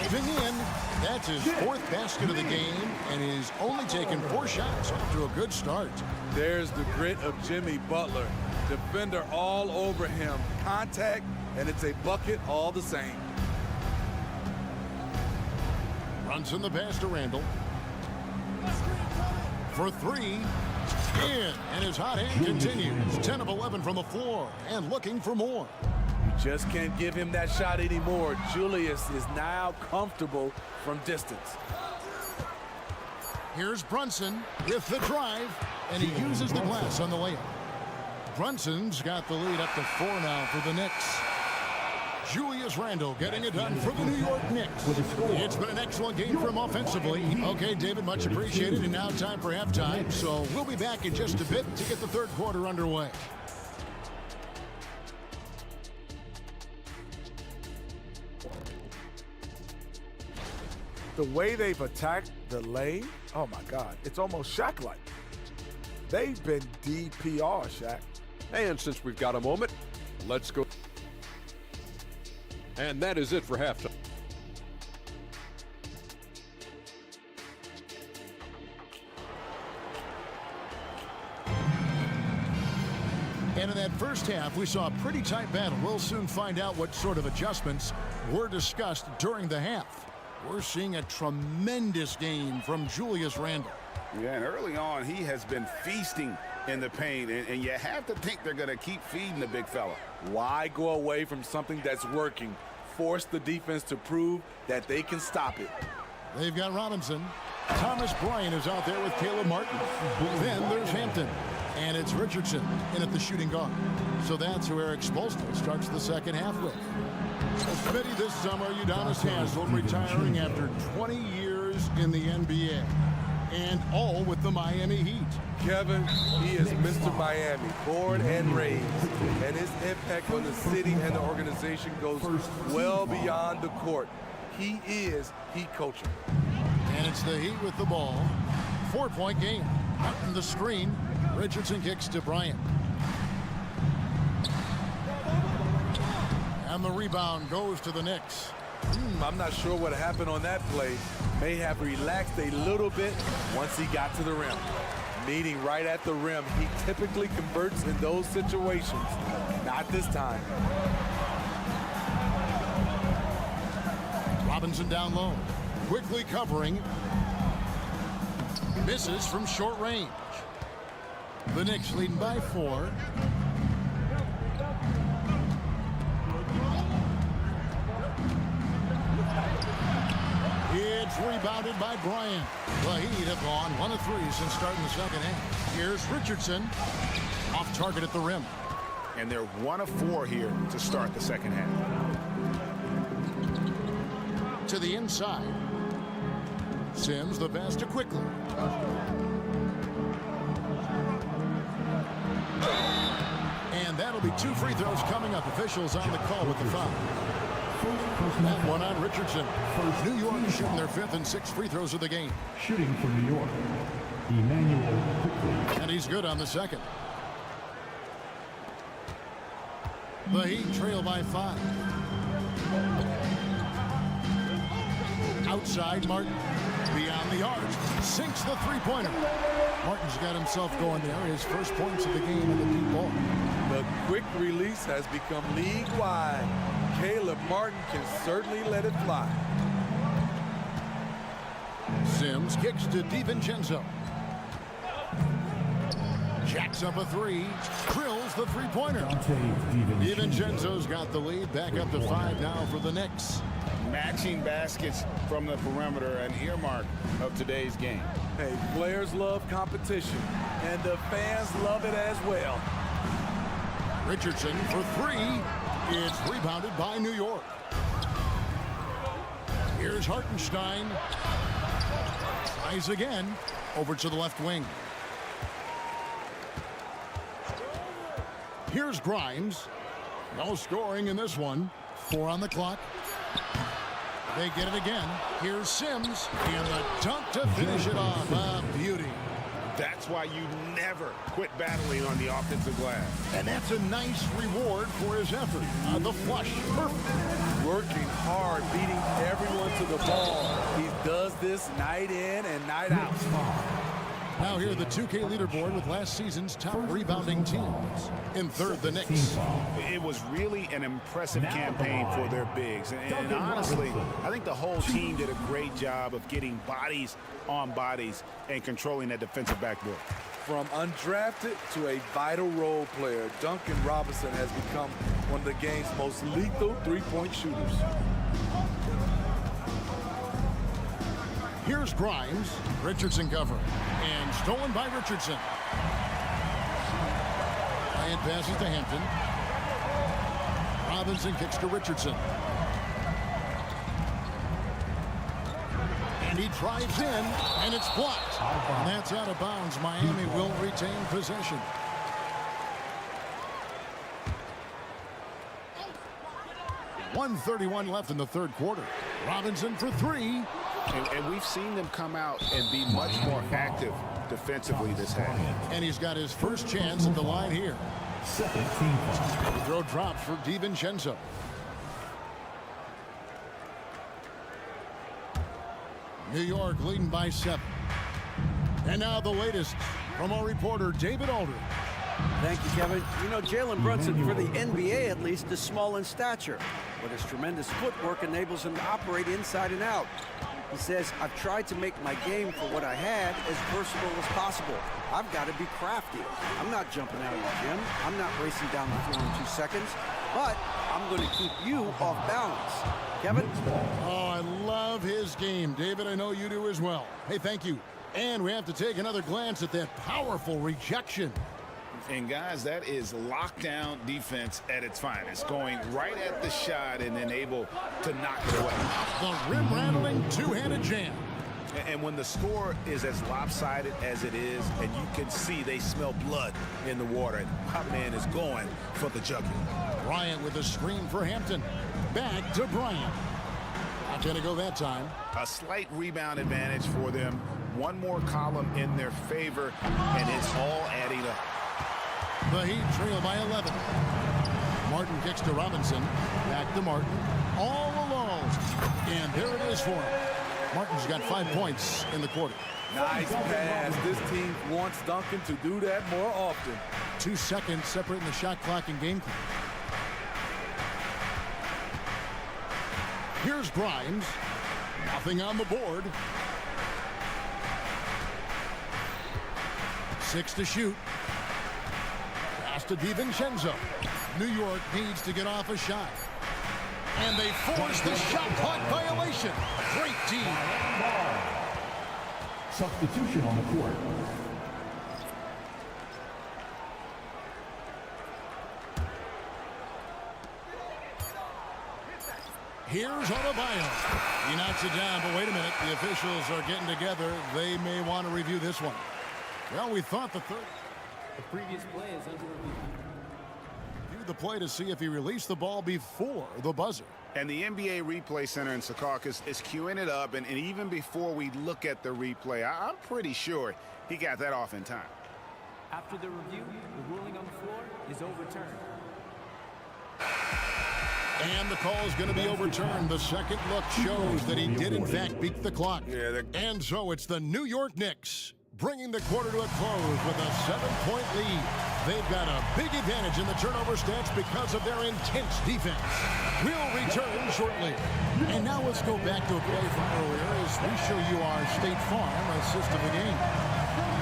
Driving in. That's his 4th basket of the game, and he's only taken 4 shots. Off to a good start. There's the grit of Jimmy Butler. Defender all over him. Contact, and it's a bucket all the same. Brunson the pass to Randall. For 3. In, and his hot hand continues. 10 of 11 from the floor, and looking for more. Just can't give him that shot anymore. Julius is now comfortable from distance. Here's Brunson with the drive, and he uses the glass on the layup. Brunson's got the lead up to 4 now for the Knicks. Julius Randle getting it done for the New York Knicks. It's been an excellent game for him offensively. Okay, David, much appreciated, and now time for halftime. So we'll be back in just a bit to get the third quarter underway. The way they've attacked the lane, oh my God, it's almost Shaq-like. They've been DPR, Shaq. And since we've got a moment, let's go. And that is it for halftime. And in that first half, we saw a pretty tight battle. We'll soon find out what sort of adjustments were discussed during the half. We're seeing a tremendous game from Julius Randle. Yeah, and early on, he has been feasting in the paint, and you have to think they're going to keep feeding the big fella. Why go away from something that's working? force the defense to prove that they can stop it. They've got Robinson. Thomas Bryant is out there with Caleb Martin. Then there's Hampton. And it's Richardson in at the shooting guard. So that's who Eric Spoelstra starts the second half with. A committee this summer, Udonis Haslem retiring after 20 years in the NBA. And all with the Miami Heat. Kevin, he is Mr. Miami, born and raised. And his impact on the city and the organization goes well beyond the court. He is Heat culture. And it's the Heat with the ball. 4-point game. On the screen, Richardson kicks to Bryant. And the rebound goes to the Knicks. I'm not sure what happened on that play. May have relaxed a little bit once he got to the rim. Meeting right at the rim, he typically converts in those situations. Not this time. Robinson down low. Quickly covering. Misses from short range. The Knicks leading by 4. It's rebounded by Bryant. The Heat have gone 1 of 3 since starting the second half. Here's Richardson. Off target at the rim. And they're 1 of 4 here to start the second half. To the inside. Sims the pass to Quickly. And that'll be 2 free throws coming up. Officials on the call with the foul. That one on Richardson. New York shooting their 5th and 6th free throws of the game. Shooting for New York, Emmanuel Quickly. And he's good on the second. The Heat trail by 5. Outside Martin. Beyond the arc. Sinks the three-pointer. Martin's got himself going there. His first points of the game in the deep ball. The quick release has become league-wide. Caleb Martin can certainly let it fly. Sims kicks to DiVincenzo. Jacks up a 3. Drills the three-pointer. DiVincenzo's got the lead. Back up to 5 now for the Knicks. Matching baskets from the perimeter, an earmark of today's game. Hey, players love competition, and the fans love it as well. Richardson for 3. It's rebounded by New York. Here's Hartenstein. Tries again. Over to the left wing. Here's Grimes. No scoring in this one. 4 on the clock. They get it again. Here's Sims. And the dunk to finish it off. A beauty. That's why you never quit battling on the offensive glass. And that's a nice reward for his effort. The flush. Perfect. Working hard, beating everyone to the ball. He does this night in and night out. Now here the 2K leaderboard with last season's top rebounding teams. In third, the Knicks. It was really an impressive campaign for their bigs. And honestly, I think the whole team did a great job of getting bodies on bodies and controlling that defensive backboard. From undrafted to a vital role player, Duncan Robinson has become one of the game's most lethal three-point shooters. Here's Grimes. Richardson cover. And stolen by Richardson. Bryant passes to Hampton. Robinson kicks to Richardson. And he drives in, and it's blocked. And that's out of bounds. Miami will retain possession. .131 left in the third quarter. Robinson for 3. And we've seen them come out and be much more active defensively this half. And he's got his first chance at the line here. The throw drops for DiVincenzo. New York leading by 7. And now the latest from our reporter, David Aldridge. Thank you, Kevin. You know, Jalen Brunson, for the NBA at least, is small in stature, but his tremendous footwork enables him to operate inside and out. He says, I've tried to make my game for what I had as versatile as possible. I've got to be crafty. I'm not jumping out of the gym. I'm not racing down the floor in 2 seconds. but I'm going to keep you off balance. Kevin? Oh, I love his game. David, I know you do as well. Hey, thank you. And we have to take another glance at that powerful rejection. And guys, that is lockdown defense at its finest, going right at the shot and then able to knock it away. The rim-rattling two-handed jam. And when the score is as lopsided as it is, and you can see they smell blood in the water, and my man is going for the jugular. Bryant with a screen for Hampton. Back to Bryant. Not going to go that time. A slight rebound advantage for them. One more column in their favor, and it's all adding up. The Heat trail by 11. Martin kicks to Robinson. Back to Martin. All alone. And there it is for him. Martin's got 5 points in the quarter. Nice pass. This team wants Duncan to do that more often. 2 seconds separating the shot clock and game clock. Here's Grimes. Nothing on the board. 6 to shoot. Pass to DiVincenzo. New York needs to get off a shot. And they force the shot clock violation. Great team. Substitution on the court. Here's Adebayo. He knocks it down, but wait a minute. The officials are getting together. They may want to review this one. Well, we thought the third. The previous play is under review. View the play to see if he released the ball before the buzzer. And the NBA Replay Center in Secaucus is queuing it up, and even before we look at the replay, I'm pretty sure he got that off in time. After the review, the ruling on the floor is overturned. And the call is going to be overturned. The second look shows that he did, in fact, beat the clock. And so it's the New York Knicks bringing the quarter to a close with a 7-point lead. They've got a big advantage in the turnover stats because of their intense defense. We'll return shortly. And now let's go back to a play from earlier as we show you our State Farm assist of the game.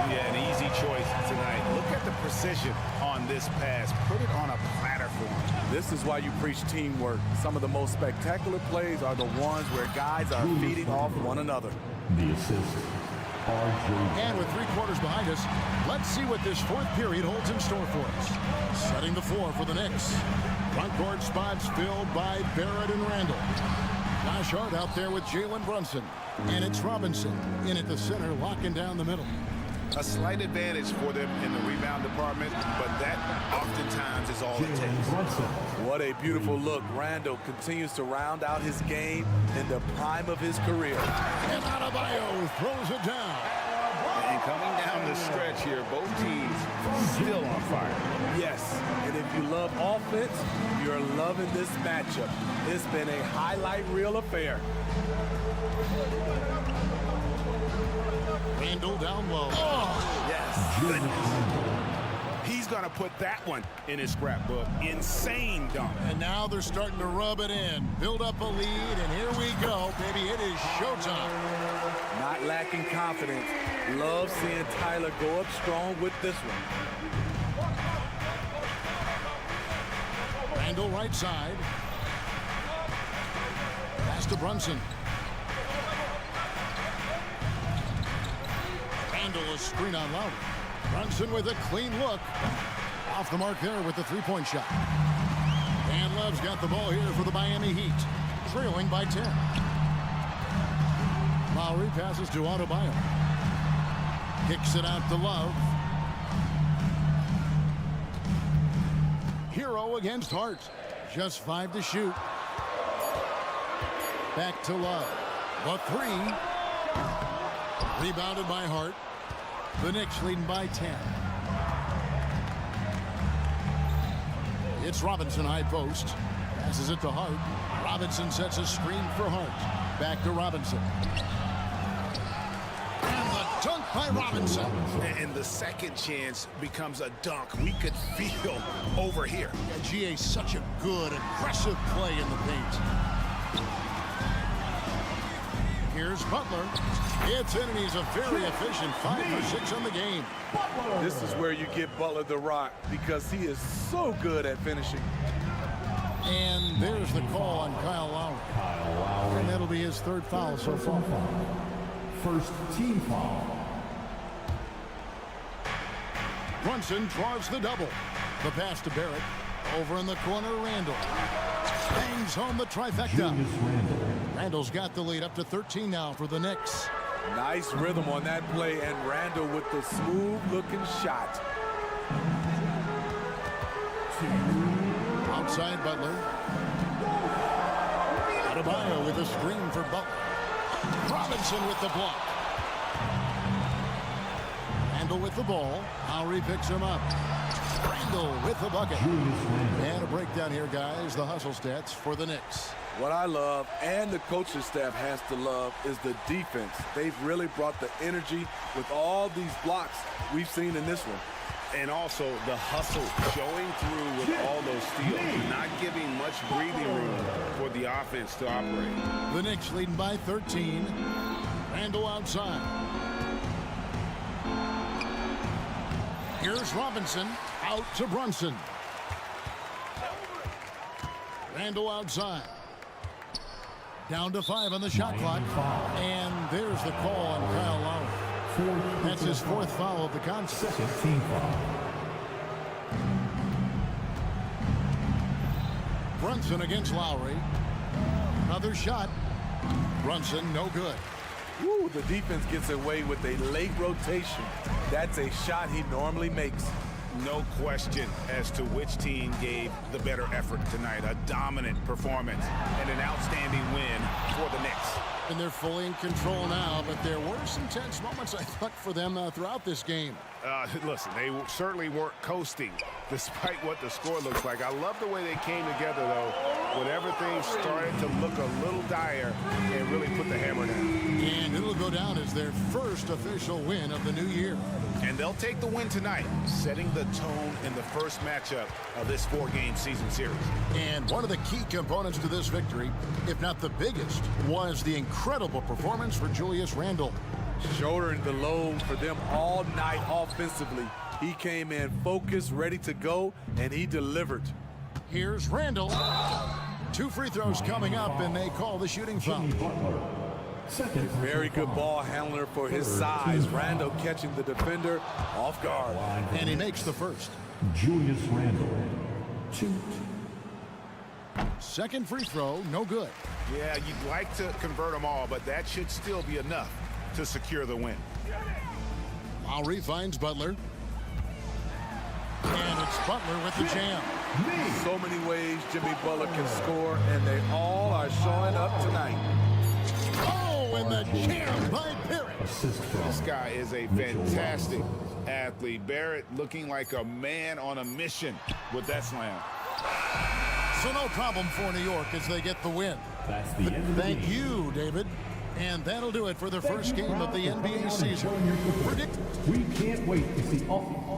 Yeah, an easy choice tonight. Look at the precision on this pass. Put it on a platter for him. This is why you preach teamwork. Some of the most spectacular plays are the ones where guys are feeding off one another. The assist. And with 3 quarters behind us, let's see what this fourth period holds in store for us. Setting the floor for the Knicks. Front court spots filled by Barrett and Randall. Josh Hart out there with Jalen Brunson. And it's Robinson in at the center, locking down the middle. A slight advantage for them in the rebound department, but that oftentimes is all it takes. What a beautiful look. Randall continues to round out his game in the prime of his career. And Adebayo throws it down. And coming down the stretch here, both teams still on fire. Yes, and if you love offense, you're loving this matchup. It's been a highlight reel affair. Randall down low. Oh, yes. He's going to put that one in his scrapbook. Insane dunk. And now they're starting to rub it in. Build up a lead, and here we go, baby. It is showtime. Not lacking confidence. Love seeing Tyler go up strong with this one. Randall right side. Pass to Brunson. Randall a screen on Lowry. Brunson with a clean look. Off the mark there with the three-point shot. And Love's got the ball here for the Miami Heat. Trailing by 10. Lowry passes to Adebayo. Kicks it out to Love. Hero against Hart. Just 5 to shoot. Back to Love. The 3. Rebounded by Hart. The Knicks leading by 10. It's Robinson high post. Passes it to Hart. Robinson sets a screen for Hart. Back to Robinson. And the dunk by Robinson. And the second chance becomes a dunk. We could feel over here. Yeah, GA, such a good, aggressive play in the paint. Here's Butler. It's in, and he's a very efficient 5 for 6 on the game. This is where you give Butler the rock because he is so good at finishing. And there's the call on Kyle Lowry. And that'll be his third foul so far. First team foul. Brunson draws the double. The pass to Barrett. Over in the corner, Randall. Bangs home the trifecta. Randall's got the lead up to 13 now for the Knicks. Nice rhythm on that play, and Randall with the smooth-looking shot. Outside Butler. Adebayo with a screen for Butler. Robinson with the block. Randall with the ball. Lowry picks him up. Randall with the bucket. And a breakdown here, guys. The hustle stats for the Knicks. What I love, and the coaching staff has to love, is the defense. They've really brought the energy with all these blocks we've seen in this one. And also the hustle showing through with all those steals, not giving much breathing room for the offense to operate. The Knicks leading by 13. Randall outside. Here's Robinson out to Brunson. Randall outside. Down to 5 on the shot clock. And there's the call on Kyle Lowry. That's his fourth foul of the contest. Second team foul. Brunson against Lowry. Another shot. Brunson, no good. Woo, the defense gets away with a late rotation. That's a shot he normally makes. No question as to which team gave the better effort tonight. A dominant performance and an outstanding win for the Knicks. And they're fully in control now, but there were some tense moments, I thought, for them throughout this game. Listen, they certainly weren't coasting despite what the score looks like. I love the way they came together, though, when everything started to look a little dire and really put the hammer down. And it'll go down as their first official win of the new year. And they'll take the win tonight, setting the tone in the first matchup of this 4-game season series. And one of the key components to this victory, if not the biggest, was the incredible performance for Julius Randle. Shouldering the load for them all night offensively. He came in focused, ready to go, and he delivered. Here's Randle. 2 free throws coming up, and they call the shooting foul. Very good ball handler for his size. Randle catching the defender off guard. And he makes the first. Julius Randle. 2. Second free throw, no good. Yeah, you'd like to convert them all, but that should still be enough to secure the win. Lowry finds Butler. And it's Butler with the jam. So many ways Jimmy Butler can score, and they all are showing up tonight. Oh, and the jam by Barrett. This guy is a fantastic athlete. Barrett looking like a man on a mission with that slam. So no problem for New York as they get the win. That's the end of the Thank game. you, David. And that'll do it for the first game of the NBA season. We can't wait to see all.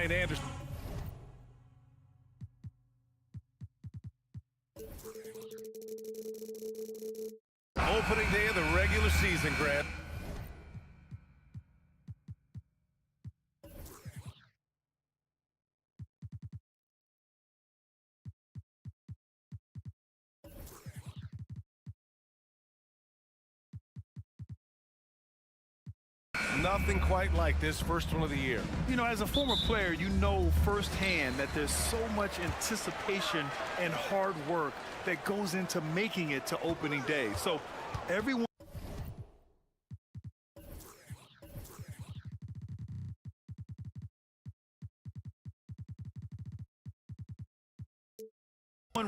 Ryan Anderson. Opening day of the regular season, Grant. Nothing quite like this first one of the year. You know, as a former player, you know firsthand that there's so much anticipation and hard work that goes into making it to opening day. So everyone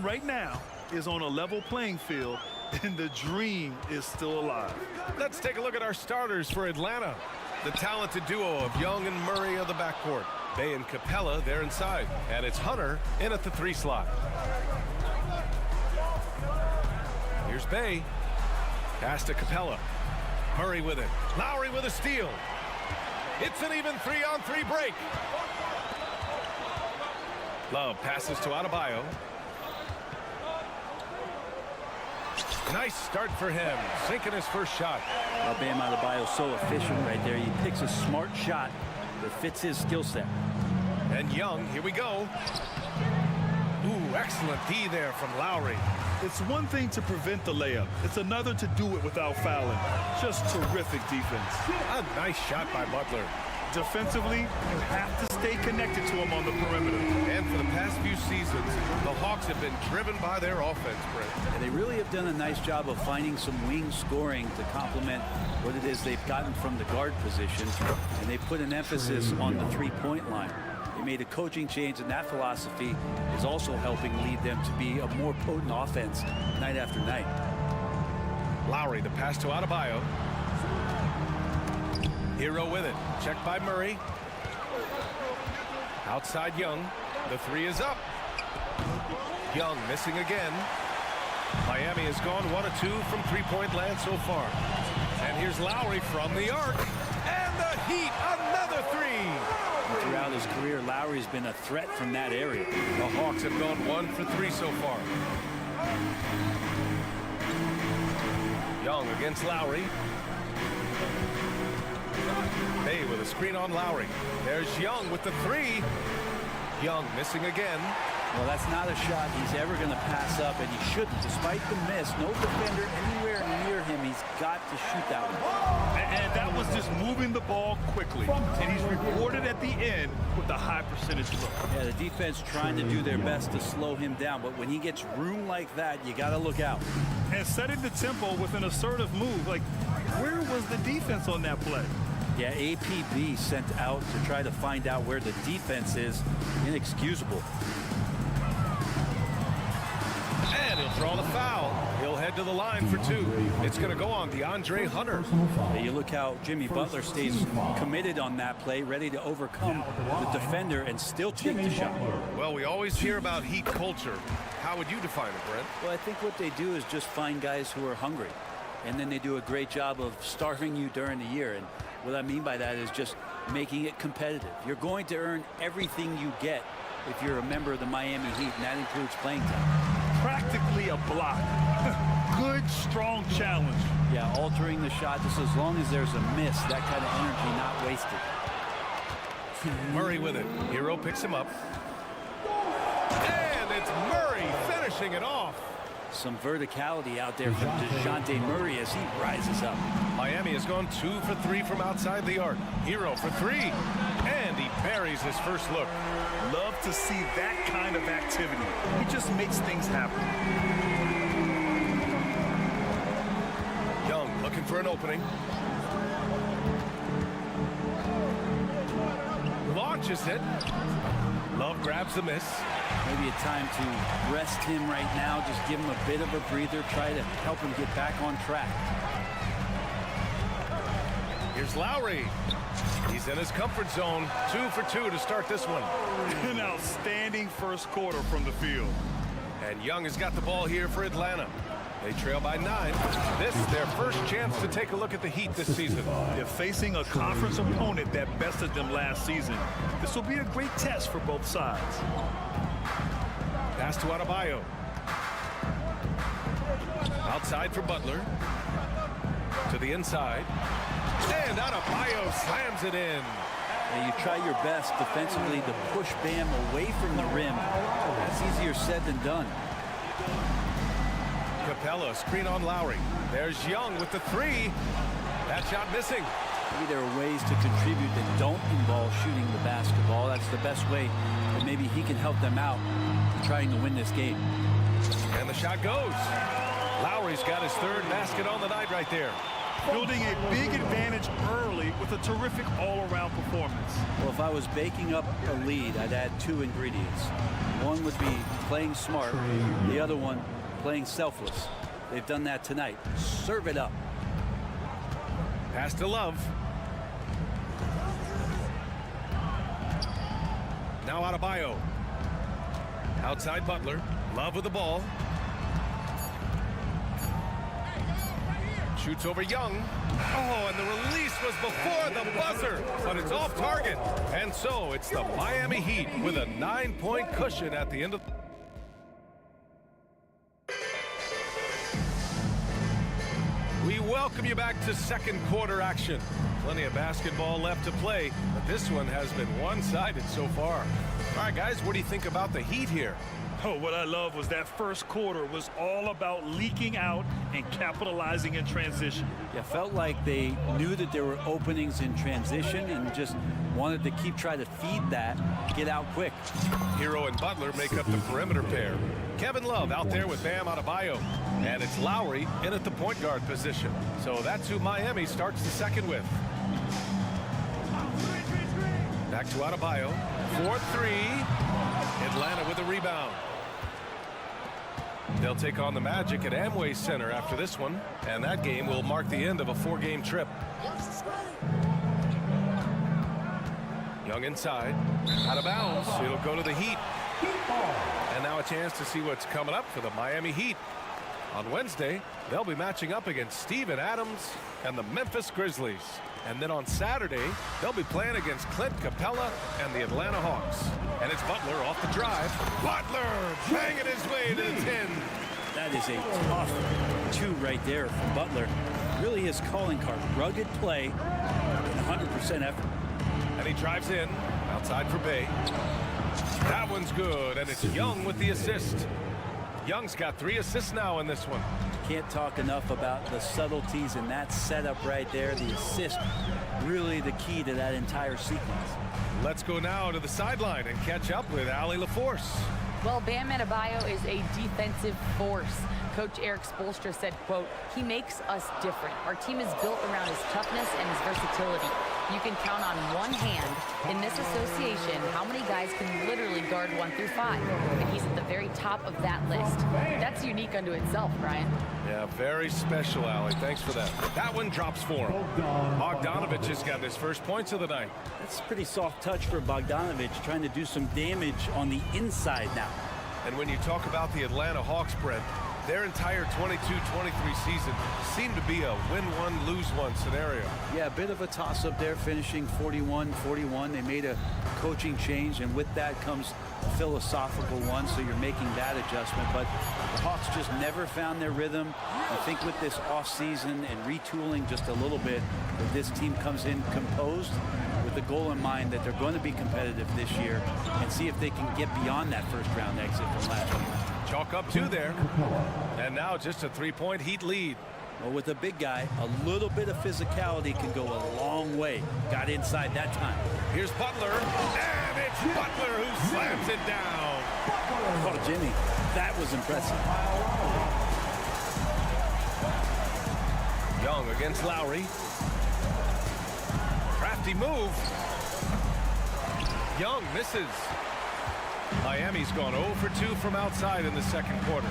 right now is on a level playing field, and the dream is still alive. Let's take a look at our starters for Atlanta. The talented duo of Young and Murray of the backcourt. Bay and Capella, they're inside. And it's Hunter in at the 3 slot. Here's Bay. Pass to Capella. Murray with it. Lowry with a steal. It's an even 3-on-3 break. Love passes to Adebayo. Nice start for him, sinking his first shot. Well, Bam Adebayo so efficient right there. He picks a smart shot that fits his skill set. And Young, here we go. Ooh, excellent D there from Lowry. It's one thing to prevent the layup. It's another to do it without fouling. Just terrific defense. A nice shot by Butler. Defensively, you have to stay connected to him on the perimeter. And for the past few seasons, the Hawks have been driven by their offense, Brent. And they really have done a nice job of finding some wing scoring to complement what it is they've gotten from the guard position. And they put an emphasis on the three-point line. They made a coaching change, and that philosophy is also helping lead them to be a more potent offense night after night. Lowry, the pass to Adebayo. Hero with it. Checked by Murray. Outside Young. The 3 is up. Young missing again. Miami has gone 1 of 2 from three-point land so far. And here's Lowry from the arc. And the Heat, another 3. And throughout his career, Lowry's been a threat from that area. The Hawks have gone 1 for 3 so far. Young against Lowry. Bay with a screen on Lowry. There's Young with the 3. Young missing again. Well, that's not a shot he's ever going to pass up, and he shouldn't. Despite the miss, no defender anywhere near him. He's got to shoot that one. And that was just moving the ball quickly. And he's rewarded at the end with a high percentage look. Yeah, the defense trying to do their best to slow him down, but when he gets room like that, you got to look out. And setting the tempo with an assertive move. Like, where was the defense on that play? Yeah, APB sent out to try to find out where the defense is. Inexcusable. And he'll draw the foul. He'll head to the line for 2. It's going to go on DeAndre Hunter. Yeah, you look how Jimmy Butler stays committed on that play, ready to overcome the defender and still take the shot. Well, we always hear about Heat culture. How would you define it, Brent? Well, I think what they do is just find guys who are hungry. And then they do a great job of starving you during the year. And what I mean by that is just making it competitive. You're going to earn everything you get if you're a member of the Miami Heat, and that includes playing time. Practically a block. Good, strong challenge. Yeah, altering the shot just as long as there's a miss, that kind of energy not wasted. Murray with it. Hero picks him up. And it's Murray finishing it off. Some verticality out there from DeJounte Murray as he rises up. Miami has gone 2 for 3 from outside the arc. Hero for 3. And he buries his first look. Love to see that kind of activity. He just makes things happen. Young looking for an opening. Launches it. Love grabs the miss. Maybe a time to rest him right now. Just give him a bit of a breather. Try to help him get back on track. Here's Lowry. He's in his comfort zone. 2 for 2 to start this one. An outstanding first quarter from the field. And Young has got the ball here for Atlanta. They trail by 9. This is their first chance to take a look at the Heat this season. They're facing a conference opponent that bested them last season. This will be a great test for both sides. Pass to Adebayo. Outside for Butler. To the inside. And Adebayo slams it in. And you try your best defensively to push Bam away from the rim. That's easier said than done. Capella, screen on Lowry. There's Young with the 3. That shot missing. Maybe there are ways to contribute that don't involve shooting the basketball. That's the best way that maybe he can help them out in trying to win this game. And the shot goes. Lowry's got his 3rd basket on the night right there. Building a big advantage early with a terrific all-around performance. Well, if I was baking up a lead, I'd add 2 ingredients. One would be playing smart. The other one, playing selfless. They've done that tonight. Serve it up. Pass to Love. Now Adebayo. Outside Butler. Love with the ball. Shoots over Young. Oh, and the release was before the buzzer, but it's off target. And so it's the Miami Heat with a 9-point cushion at the end of. We welcome you back to second quarter action. Plenty of basketball left to play, but this one has been one-sided so far. All right, guys, what do you think about the Heat here? Oh, what I love was that first quarter was all about leaking out and capitalizing in transition. Yeah, felt like they knew that there were openings in transition and just wanted to keep trying to feed that, get out quick. Hero and Butler make up the perimeter pair. Kevin Love out there with Bam Adebayo. And it's Lowry in at the point guard position. So that's who Miami starts the second with. Back to Adebayo. 4-3. Atlanta with a rebound. They'll take on the Magic at Amway Center after this one, and that game will mark the end of a 4-game trip. Young inside, out of bounds. It'll go to the Heat. And now a chance to see what's coming up for the Miami Heat. On Wednesday, they'll be matching up against Steven Adams and the Memphis Grizzlies. And then on Saturday, they'll be playing against Clint Capella and the Atlanta Hawks. And it's Butler off the drive. Butler banging his way to the 10. That is a tough 2 right there from Butler. Really his calling card. Rugged play, 100% effort. And he drives in, outside for Bay. That one's good, and it's Young with the assist. Young's got 3 assists now in this one. Can't talk enough about the subtleties in that setup right there. The assist, really the key to that entire sequence. Let's go now to the sideline and catch up with Allie LaForce. Well, Bam Adebayo is a defensive force. Coach Eric Spoelstra said, quote, "He makes us different. Our team is built around his toughness and his versatility. You can count on one hand in this association how many guys can literally guard 1 through 5. And he's at the very top of that list. That's unique unto itself, Brian." Yeah, very special, Allie. Thanks for that. That one drops for him. Bogdanovich has got his first points of the night. That's a pretty soft touch for Bogdanovich, trying to do some damage on the inside now. And when you talk about the Atlanta Hawks, Brent, their entire 22-23 season seemed to be a win-one, lose-one scenario. Yeah, a bit of a toss-up there, finishing 41-41. They made a coaching change, and with that comes a philosophical one, so you're making that adjustment. But the Hawks just never found their rhythm. I think with this offseason and retooling just a little bit, that this team comes in composed with the goal in mind that they're going to be competitive this year and see if they can get beyond that first-round exit from last year. Chalk up 2 there. And now just a 3-point Heat lead. Well, with a big guy, a little bit of physicality can go a long way. Got inside that time. Here's Butler, and it's Butler who slams it down. Oh, Jimmy, that was impressive. Young against Lowry. Crafty move. Young misses. Miami's gone 0 for 2 from outside in the second quarter.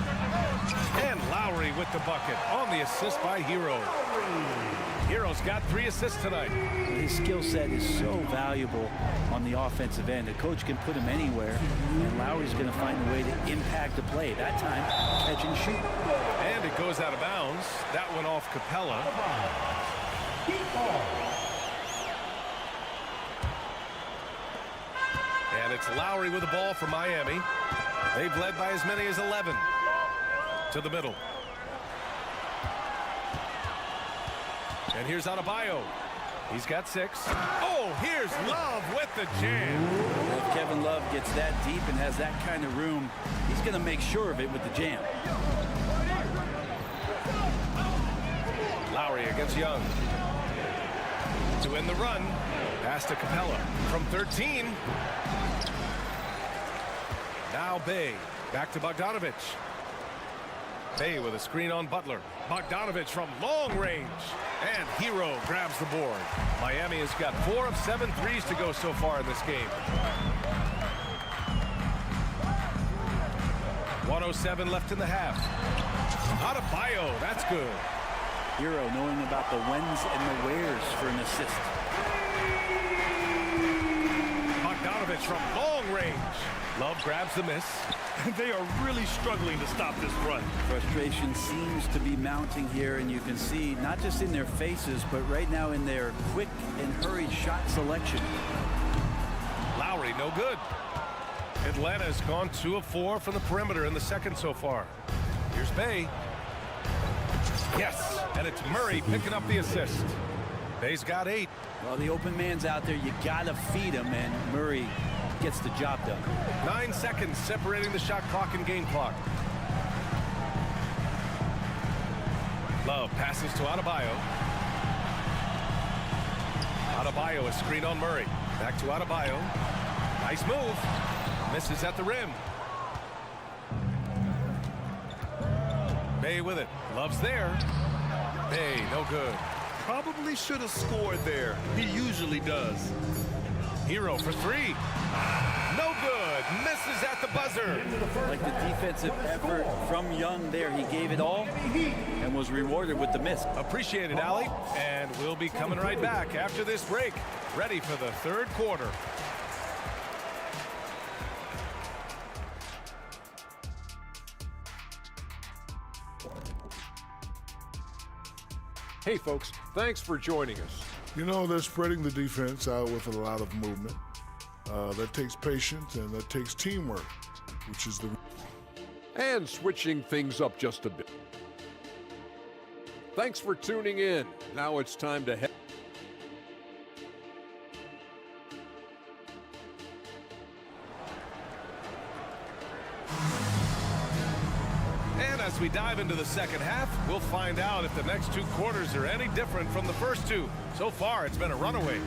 And Lowry with the bucket on the assist by Hero. Hero's got 3 assists tonight. His skill set is so valuable on the offensive end. A coach can put him anywhere, and Lowry Lowry's going to find a way to impact the play. That time, catch and shoot. And it goes out of bounds. That went off Capella. And it's Lowry with the ball for Miami. They've led by as many as 11. To the middle. And here's Adebayo. He's got 6. Oh, here's Love with the jam. If Kevin Love gets that deep and has that kind of room, he's going to make sure of it with the jam. Lowry against Young. To end the run. Pass to Capella. From 13. Now Bay. Back to Bogdanovic. Bay with a screen on Butler. Bogdanovic from long range. And Hero grabs the board. Miami has got 4 of 7 threes to go so far in this game. 1:07 left in the half. Adebayo, that's good. Hero knowing about the whens and the wheres for an assist. Bogdanovic from long range. Love grabs the miss. They are really struggling to stop this run. Frustration seems to be mounting here, and you can see not just in their faces, but right now in their quick and hurried shot selection. Lowry, no good. Atlanta's gone 2 of 4 from the perimeter in the second so far. Here's Bay. Yes, and it's Murray picking up the assist. Bay's got 8. Well, the open man's out there. You got to feed him, and Murray gets the job done. 9 seconds separating the shot clock and game clock. Love passes to Adebayo. Adebayo, a screen on Murray. Back to Adebayo. Nice move. Misses at the rim. Bay with it. Love's there. Bay, no good. Probably should have scored there. He usually does. Hero for 3. No good. Misses at the buzzer. Like the defensive effort from Young there. He gave it all and was rewarded with the miss. Appreciate it, Allie. And we'll be coming right back after this break. Ready for the third quarter. Hey, folks, thanks for joining us. You know, they're spreading the defense out with a lot of movement. That takes patience and that takes teamwork, which is the... And switching things up just a bit. Thanks for tuning in. Now it's time to head. And as we dive into the second half, we'll find out if the next 2 quarters are any different from the first 2. So far, it's been a runaway.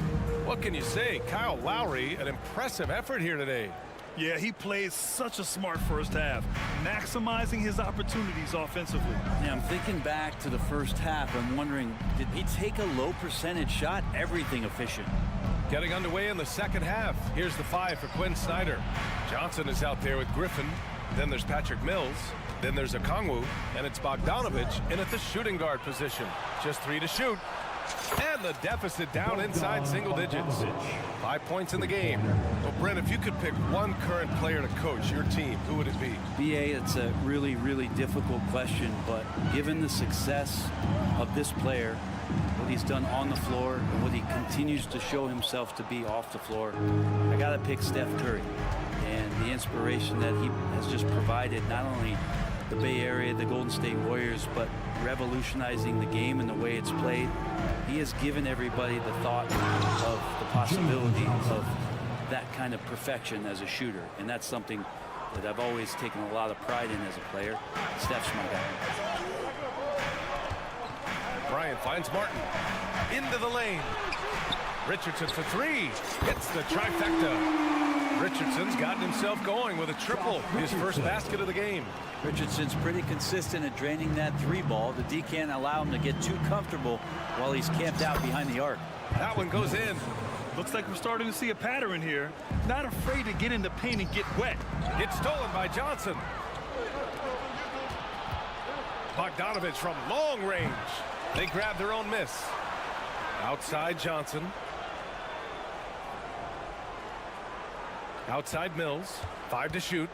What can you say? Kyle Lowry, an impressive effort here today. Yeah, he played such a smart first half, maximizing his opportunities offensively. Yeah, I'm thinking back to the first half. I'm wondering, did he take a low percentage shot? Everything efficient. Getting underway in the second half. Here's the 5 for Quinn Snyder. Johnson is out there with Griffin. Then there's Patrick Mills. Then there's Okongwu. And it's Bogdanovic in at the shooting guard position. Just 3 to shoot. And the deficit down inside single digits. 5 points in the game. Well, Brent, if you could pick one current player to coach your team, who would it be? BA, it's a really, really difficult question, but given the success of this player, what he's done on the floor, and what he continues to show himself to be off the floor, I got to pick Steph Curry. And the inspiration that he has just provided, not only the Bay Area, the Golden State Warriors, but revolutionizing the game and the way it's played. He has given everybody the thought of the possibility of that kind of perfection as a shooter, and that's something that I've always taken a lot of pride in as a player. Steph's my guy. Bryant finds Martin. Into the lane. Richardson for 3. Hits the trifecta. Richardson's gotten himself going with a triple, his first basket of the game. Richardson's pretty consistent at draining that 3 ball. The D can't allow him to get too comfortable while he's camped out behind the arc. That one goes in. Looks like we're starting to see a pattern here. Not afraid to get in the paint and get wet. It's stolen by Johnson. Bogdanovic from long range. They grab their own miss. Outside Johnson. Outside Mills. 5 to shoot.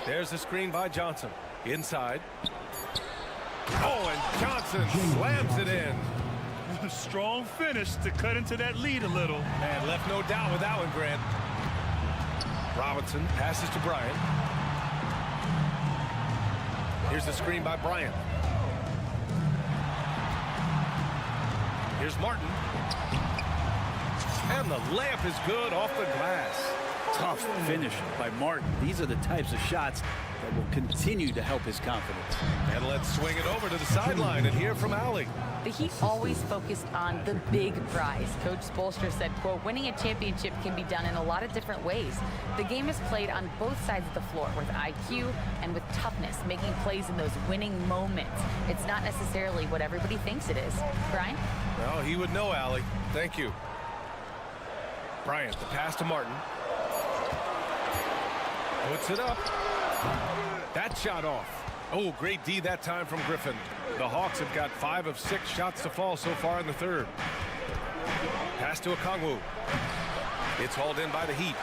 There's the screen by Johnson. Inside. Oh, and Johnson slams it in. Strong finish to cut into that lead a little. Man, left no doubt with that one, Grant. Robinson passes to Bryant. Here's the screen by Bryant. Here's Martin. And the layup is good off the glass. Tough finish by Martin. These are the types of shots that will continue to help his confidence. And let's swing it over to the sideline and hear from Allie. The Heat always focused on the big prize. Coach Spoelstra said, quote, winning a championship can be done in a lot of different ways. The game is played on both sides of the floor with IQ and with toughness, making plays in those winning moments. It's not necessarily what everybody thinks it is. Brian? Well, he would know, Allie. Thank you. Bryant, the pass to Martin. Puts it up. That shot off. Oh, great D that time from Griffin. The Hawks have got 5 of 6 shots to fall so far in the third. Pass to Okongwu. It's hauled in by the Heat.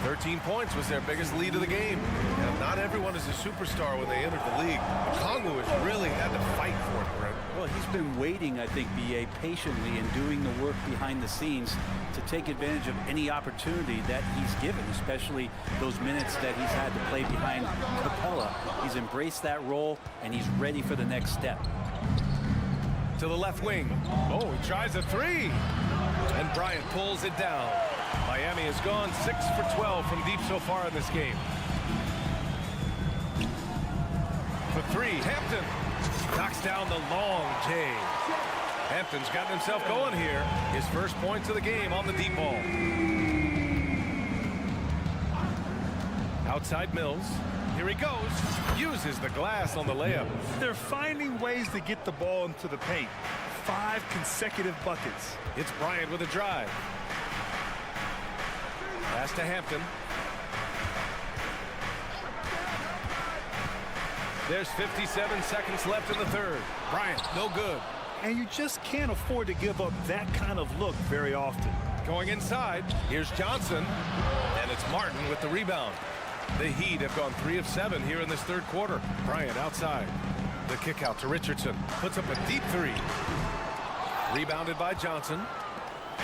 13 points was their biggest lead of the game. And not everyone is a superstar when they entered the league. Okongwu has really had to fight for it, Brent. Well, he's been waiting, I think, BA, patiently and doing the work behind the scenes to take advantage of any opportunity that he's given, especially those minutes that he's had to play behind Capella. He's embraced that role, and he's ready for the next step. To the left wing. Oh, he tries a 3. And Bryant pulls it down. Miami has gone 6 for 12 from deep so far in this game. For 3, Hampton knocks down the long J. Hampton's gotten himself going here. His first points of the game on the deep ball. Outside Mills. Here he goes. Uses the glass on the layup. They're finding ways to get the ball into the paint. 5 consecutive buckets. It's Bryant with a drive. Pass to Hampton. There's 57 seconds left in the third. Bryant, no good. And you just can't afford to give up that kind of look very often. Going inside, here's Johnson. And it's Martin with the rebound. The Heat have gone 3 of 7 here in this third quarter. Bryant outside. The kick out to Richardson. Puts up a deep 3. Rebounded by Johnson.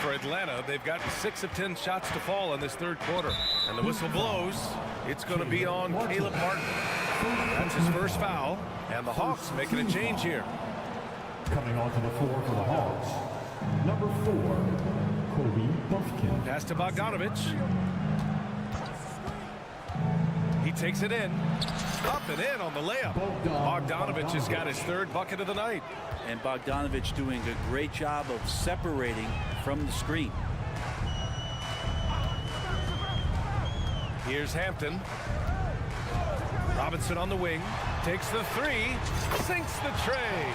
For Atlanta, they've gotten 6 of 10 shots to fall in this third quarter. And the whistle blows. It's going to be on Caleb Martin. That's his first foul. And the Hawks making a change here. Coming onto the floor for the Hawks, number 4, Kobe Buffkin. Pass to Bogdanovich. He takes it in. Up and in on the layup. Bogdanovich has got his 3rd bucket of the night. And Bogdanovich doing a great job of separating from the screen. Here's Hampton. Robinson on the wing. Takes the 3. Sinks the tray.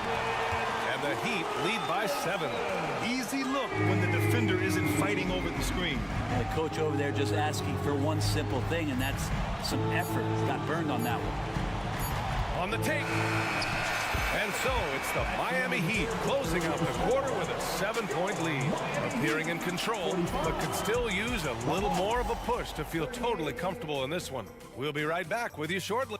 And the Heat lead by 7. Easy look when the defender isn't fighting over the screen. The coach over there just asking for one simple thing, and that's some effort. Got burned on that one. On the take. And so it's the Miami Heat closing out the quarter with a 7-point lead. Appearing in control, but could still use a little more of a push to feel totally comfortable in this one. We'll be right back with you shortly.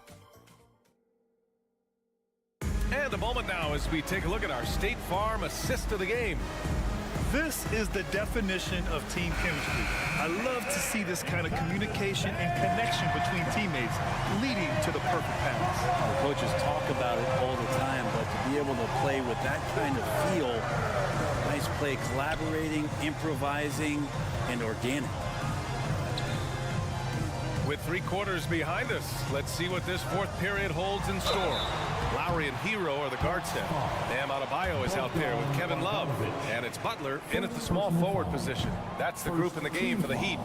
And a moment now as we take a look at our State Farm assist of the game. This is the definition of team chemistry. I love to see this kind of communication and connection between teammates leading to the perfect pass. The coaches talk about it all the time, but to be able to play with that kind of feel, nice play, collaborating, improvising, and organic. With 3 quarters behind us, let's see what this 4th period holds in store. Lowry and Hero are the guard set. Bam Adebayo is out there with Kevin Love. And it's Butler in at the small forward position. That's the group in the game for the Heat.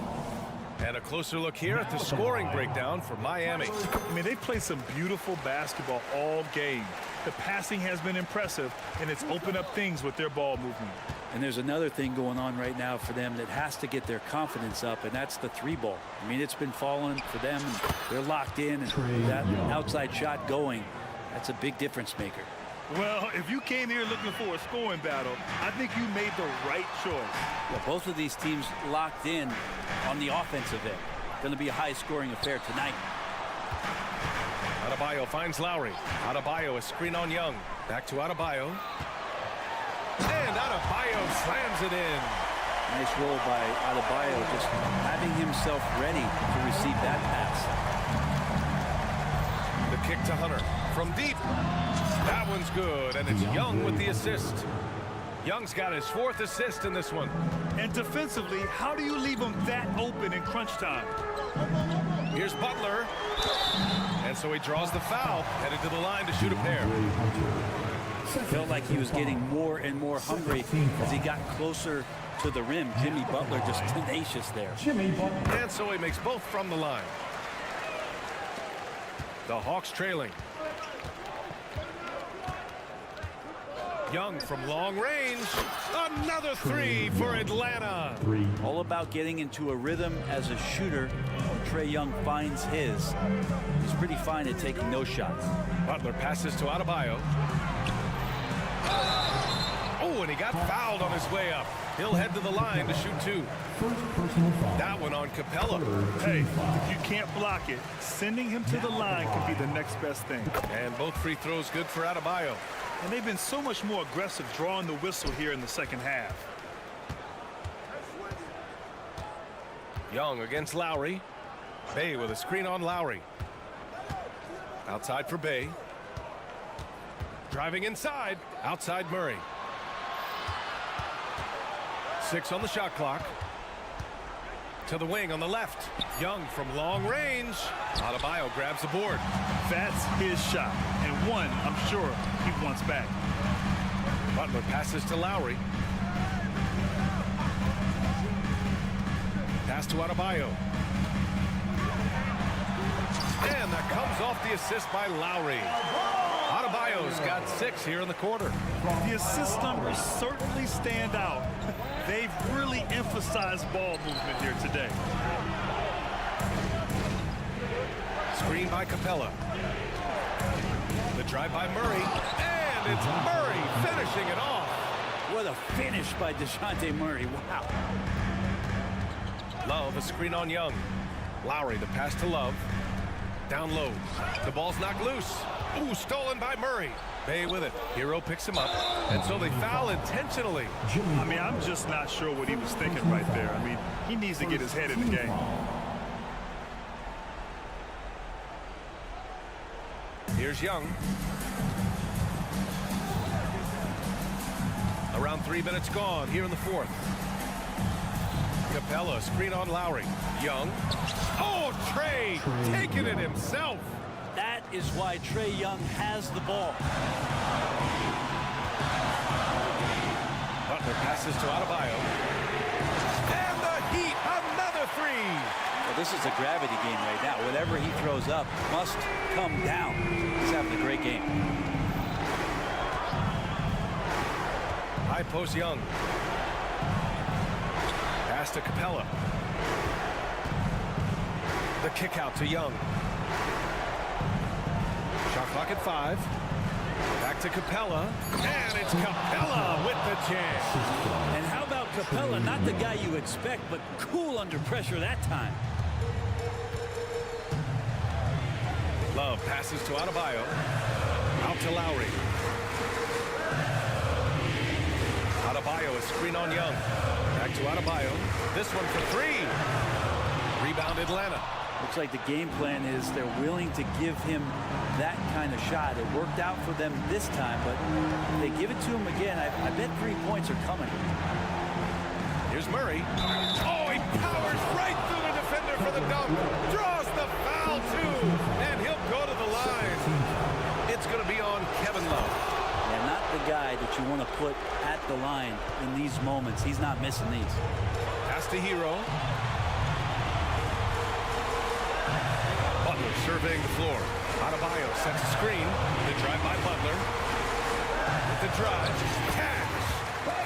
And a closer look here at the scoring breakdown for Miami. I mean, they play some beautiful basketball all game. The passing has been impressive, and it's opened up things with their ball movement. And there's another thing going on right now for them that has to get their confidence up, and that's the 3-ball. I mean, it's been falling for them, and they're locked in, and that outside shot going, that's a big difference maker. Well, if you came here looking for a scoring battle, I think you made the right choice. Well, both of these teams locked in on the offensive end. Going to be a high-scoring affair tonight. Adebayo finds Lowry. Adebayo, a screen on Young. Back to Adebayo. And Adebayo slams it in. Nice roll by Adebayo, just having himself ready to receive that pass. The kick to Hunter from deep. That one's good, and it's Young with the assist. Young's got his 4th assist in this one. And defensively, how do you leave him that open in crunch time? Here's Butler. And so he draws the foul, headed to the line to shoot a pair. Felt like he was getting more and more hungry as he got closer to the rim. Jimmy Butler just tenacious there. And so he makes both from the line. The Hawks trailing. Young from long range. Another 3 for Atlanta. All about getting into a rhythm as a shooter. Trae Young finds his. He's pretty fine at taking those shots. Butler passes to Adebayo. Oh, and he got fouled on his way up. He'll head to the line to shoot 2. That one on Capella. Hey, if you can't block it, sending him to the line could be the next best thing. And both free throws good for Adebayo. And they've been so much more aggressive drawing the whistle here in the second half. Young against Lowry. Bay with a screen on Lowry. Outside for Bay. Driving inside. Outside Murray. 6 on the shot clock. To the wing on the left. Young from long range. Adebayo grabs the board. That's his shot. And one, I'm sure, he wants back. Butler passes to Lowry. Pass to Adebayo. And that comes off the assist by Lowry. Adebayo's got 6 here in the quarter. The assist numbers certainly stand out. They've really emphasized ball movement here today. Screen by Capella. The drive by Murray. And it's Murray finishing it off. What a finish by DeJounte Murray. Wow. Love, a screen on Young. Lowry, the pass to Love. Down low. The ball's knocked loose. Ooh, stolen by Murray. Bay with it. Hero picks him up. And so they foul intentionally. I mean, I'm just not sure what he was thinking right there. I mean, he needs to get his head in the game. Here's Young. Around 3 minutes gone here in the 4th. Capella, screen on Lowry. Young. Oh, Trae taking it himself. That is why Trae Young has the ball. Butler passes to Adebayo. And the Heat, another 3. Well, this is a gravity game right now. Whatever he throws up must come down. He's having a great game. High post Young. Pass to Capella. The kick out to Young. Shot clock at 5. Back to Capella. And it's Capella with the jam. And how about Capella? Not the guy you expect, but cool under pressure that time. Love passes to Adebayo. Out to Lowry. Adebayo, a screen on Young. Back to Adebayo. This one for 3. Rebound Atlanta. Looks like the game plan is they're willing to give him that kind of shot. It worked out for them this time, but if they give it to him again, I bet 3 points are coming. Here's Murray. Oh, he powers right through the defender for the dunk. Draws the foul, too. And he'll go to the line. It's going to be on Kevin Love. And not the guy that you want to put at the line in these moments. He's not missing these. Pass to Hero. Butler surveying the floor. Adebayo sets a screen. The drive by Butler. With the drive. Cash.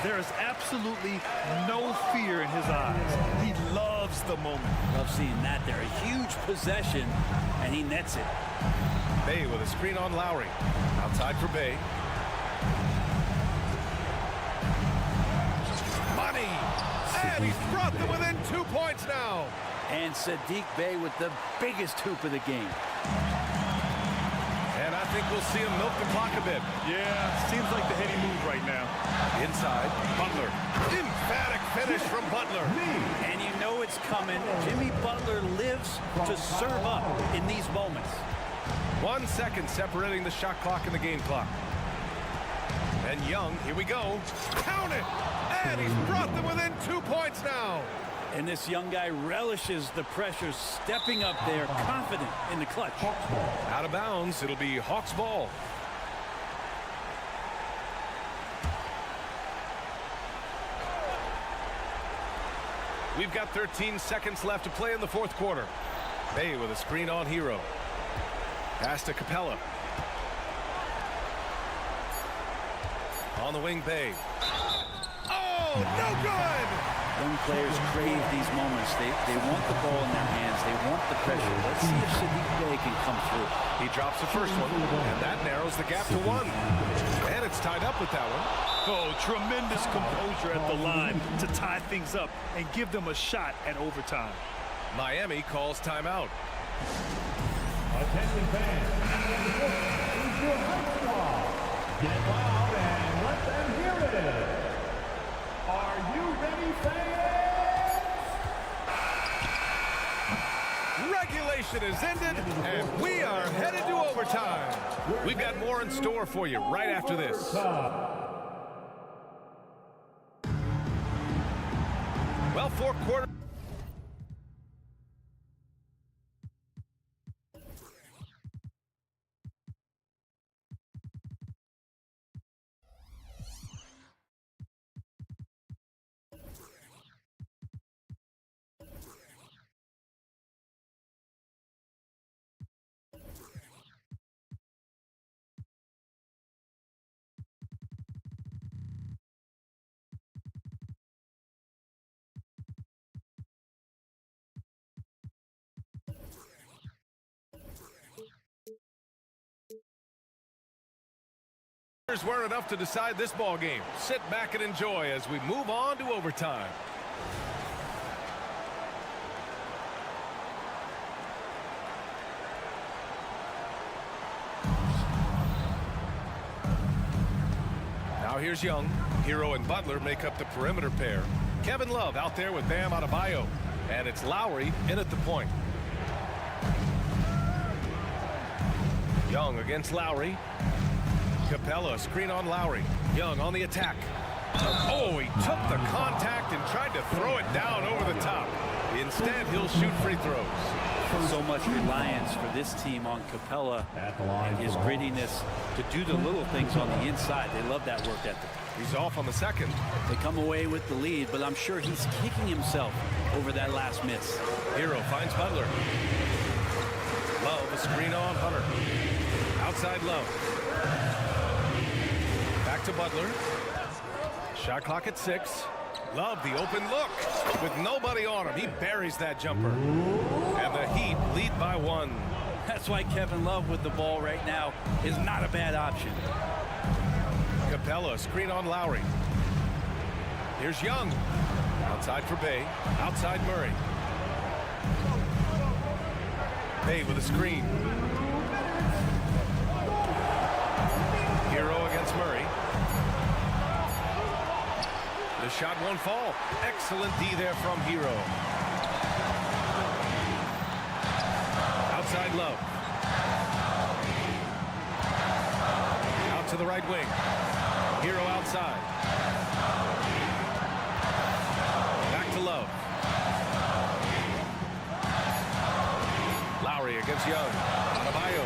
There is absolutely no fear in his eyes. He loves the moment. Love seeing that there. A huge possession, and he nets it. Bay with a screen on Lowry. Outside for Bay. Money! And he's brought them within 2 points now. And Sadiq Bey with the biggest hoop of the game. And I think we'll see him milk the clock a bit. Yeah, seems like the heady move right now. Inside, Butler. Emphatic finish from Butler. And you know it's coming. Jimmy Butler lives to serve up in these moments. 1 second separating the shot clock and the game clock. And Young, here we go. Count it! And he's brought them within 2 points now. And this young guy relishes the pressure, stepping up there, confident in the clutch. Out of bounds, it'll be Hawks ball. We've got 13 seconds left to play in the fourth quarter. Bey with a screen on Hero. Pass to Capella. On the wing, Bey. Oh, no good! Young players crave these moments. They want the ball in their hands. They want the pressure. Let's see if Sadiq Bey can come through. He drops the first one, and that narrows the gap to 1. And it's tied up with that one. Oh, tremendous composure at the line to tie things up and give them a shot at overtime. Miami calls timeout. Attention fans, who's your high squad? Get loud and let them hear it. Are you ready, fans? Regulation is ended, and we are headed to overtime. We've got more in store for you right after this. Well, fourth quarter. Weren't enough to decide this ball game. Sit back and enjoy as we move on to overtime. Now here's Young. Hero and Butler make up the perimeter pair. Kevin Love out there with Bam Adebayo. And it's Lowry in at the point. Young against Lowry. Capella, screen on Lowry. Young on the attack. Oh, he took the contact and tried to throw it down over the top. Instead, he'll shoot free throws. So much reliance for this team on Capella and his grittiness to do the little things on the inside. They love that work ethic. He's off on the second. They come away with the lead, but I'm sure he's kicking himself over that last miss. Hero finds Butler. Love, a screen on Hunter. Outside Love. Back to Butler. Shot clock at 6. Love the open look. With nobody on him, he buries that jumper. And the Heat lead by 1. That's why Kevin Love with the ball right now is not a bad option. Capella, screen on Lowry. Here's Young. Outside for Bey. Outside Murray. Bey with a screen. Hero against Murray. The shot won't fall. Excellent D there from Hero. Outside Love. Out to the right wing. Hero outside. Back to Love. Lowry against Young. Adebayo.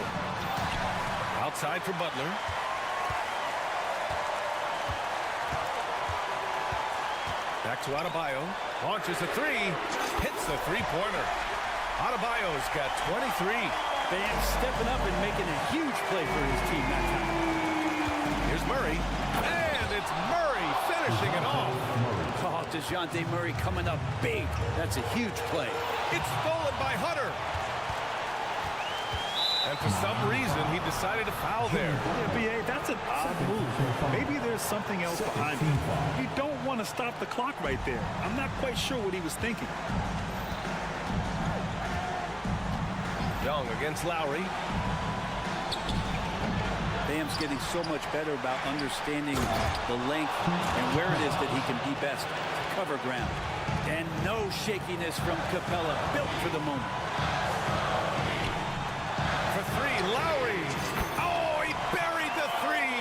Outside for Butler. Back to Adebayo. Launches a 3. Hits the three-pointer. Adebayo's got 23. Bam stepping up and making a huge play for his team that time. Here's Murray. And it's Murray finishing it off. Oh, DeJounte Murray coming up big. That's a huge play. It's stolen by Hunter. And for some reason, he decided to foul there. Yeah, B.A., that's an odd move. Maybe there's something else behind it. You don't want to stop the clock right there. I'm not quite sure what he was thinking. Young against Lowry. Bam's getting so much better about understanding the length and where it is that he can be best to cover ground. And no shakiness from Capella, built for the moment. For three, Lowry. Oh, he buried the three.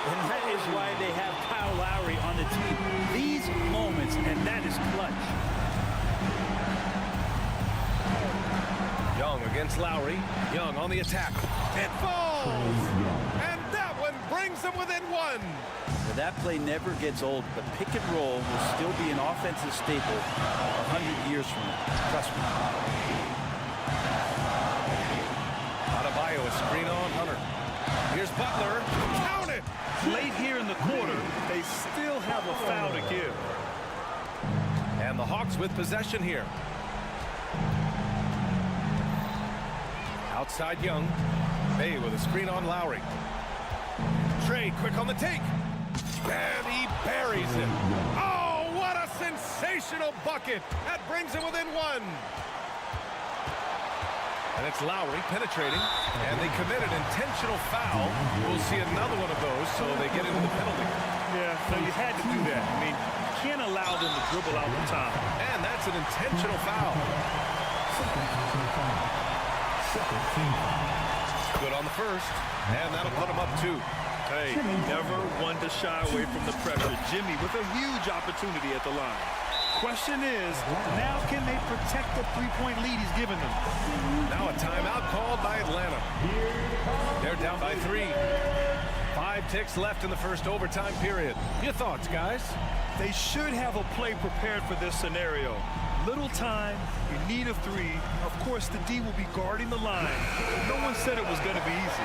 And that is why they have Kyle Lowry on the team. These moments, and that is clutch. Young against Lowry. Young on the attack. It falls! And that one brings them within one. Now, that play never gets old. The pick and roll will still be an offensive staple 100 years from now. Trust me. Adebayo, a screen on Hunter. Here's Butler. Count it! Late here in the quarter, they still have a foul to give. And the Hawks with possession here. Outside Young. Bay with a screen on Lowry. Trey quick on the take. And he buries it. Oh, what a sensational bucket. That brings him within one. And it's Lowry penetrating. And they commit an intentional foul. We'll see another one of those, so they get into the penalty. Yeah, so you had to do that. I mean, you can't allow them to dribble out the time. And that's an intentional foul. Good on the first, and that'll put him up 2. Hey, never one to shy away from the pressure. Jimmy with a huge opportunity at the line. Question is, now can they protect the three-point lead he's given them? Now a timeout called by Atlanta. They're down by 3. 5 ticks left in the first overtime period. Your thoughts, guys? They should have a play prepared for this scenario. Little time, you need a 3. Of course, the D will be guarding the line. No one said it was going to be easy.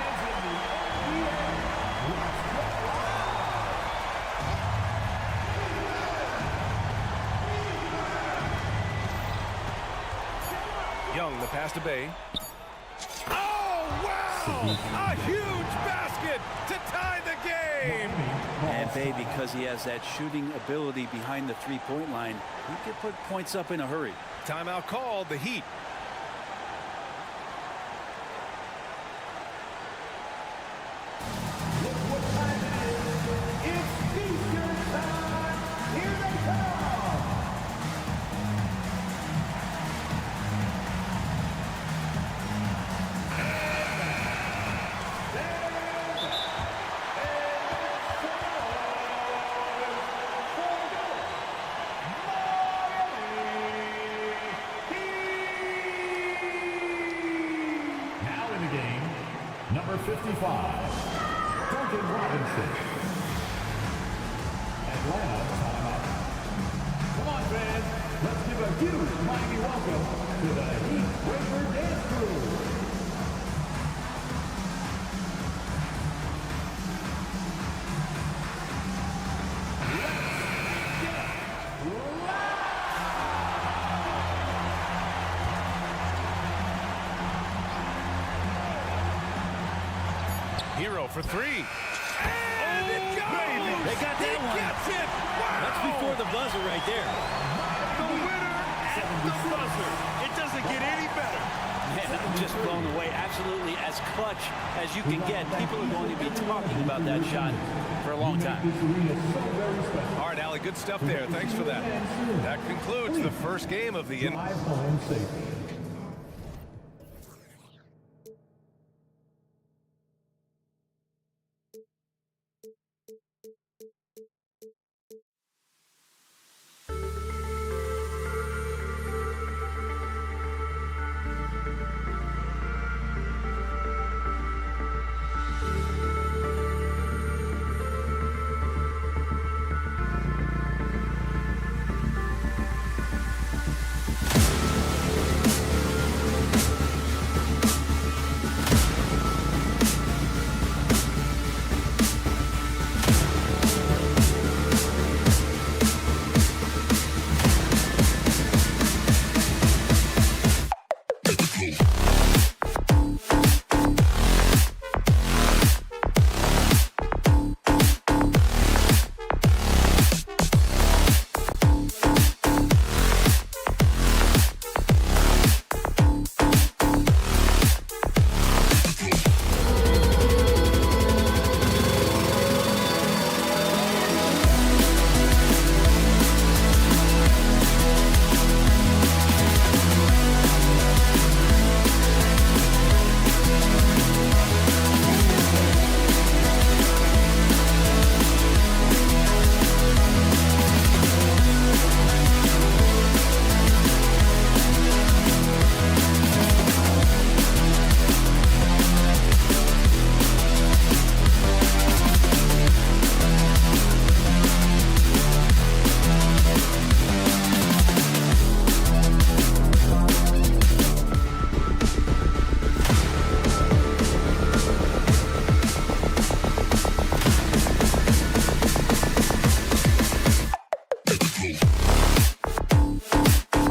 Young, the pass to Bay. Oh, wow! A huge basket to tie the game! And Bay, because he has that shooting ability behind the three-point line, he can put points up in a hurry. Timeout called, the Heat. Look what time it is. It's Eastern time. Here they come. Number 55, Duncan Robinson. Atlanta timeout. Come on, fans. Let's give a huge mighty welcome to the Heat Breaker Dance Crew. Hero for 3. And it goes! Baby, they got that one. Gets it! Wow! That's before the buzzer right there. The winner at the buzzer. It doesn't get any better. Man, I'm just blown away. Absolutely as clutch as you can get. People are going to be talking about that shot for a long time. All right, Allie, good stuff there. Thanks for that. That concludes the first game of the...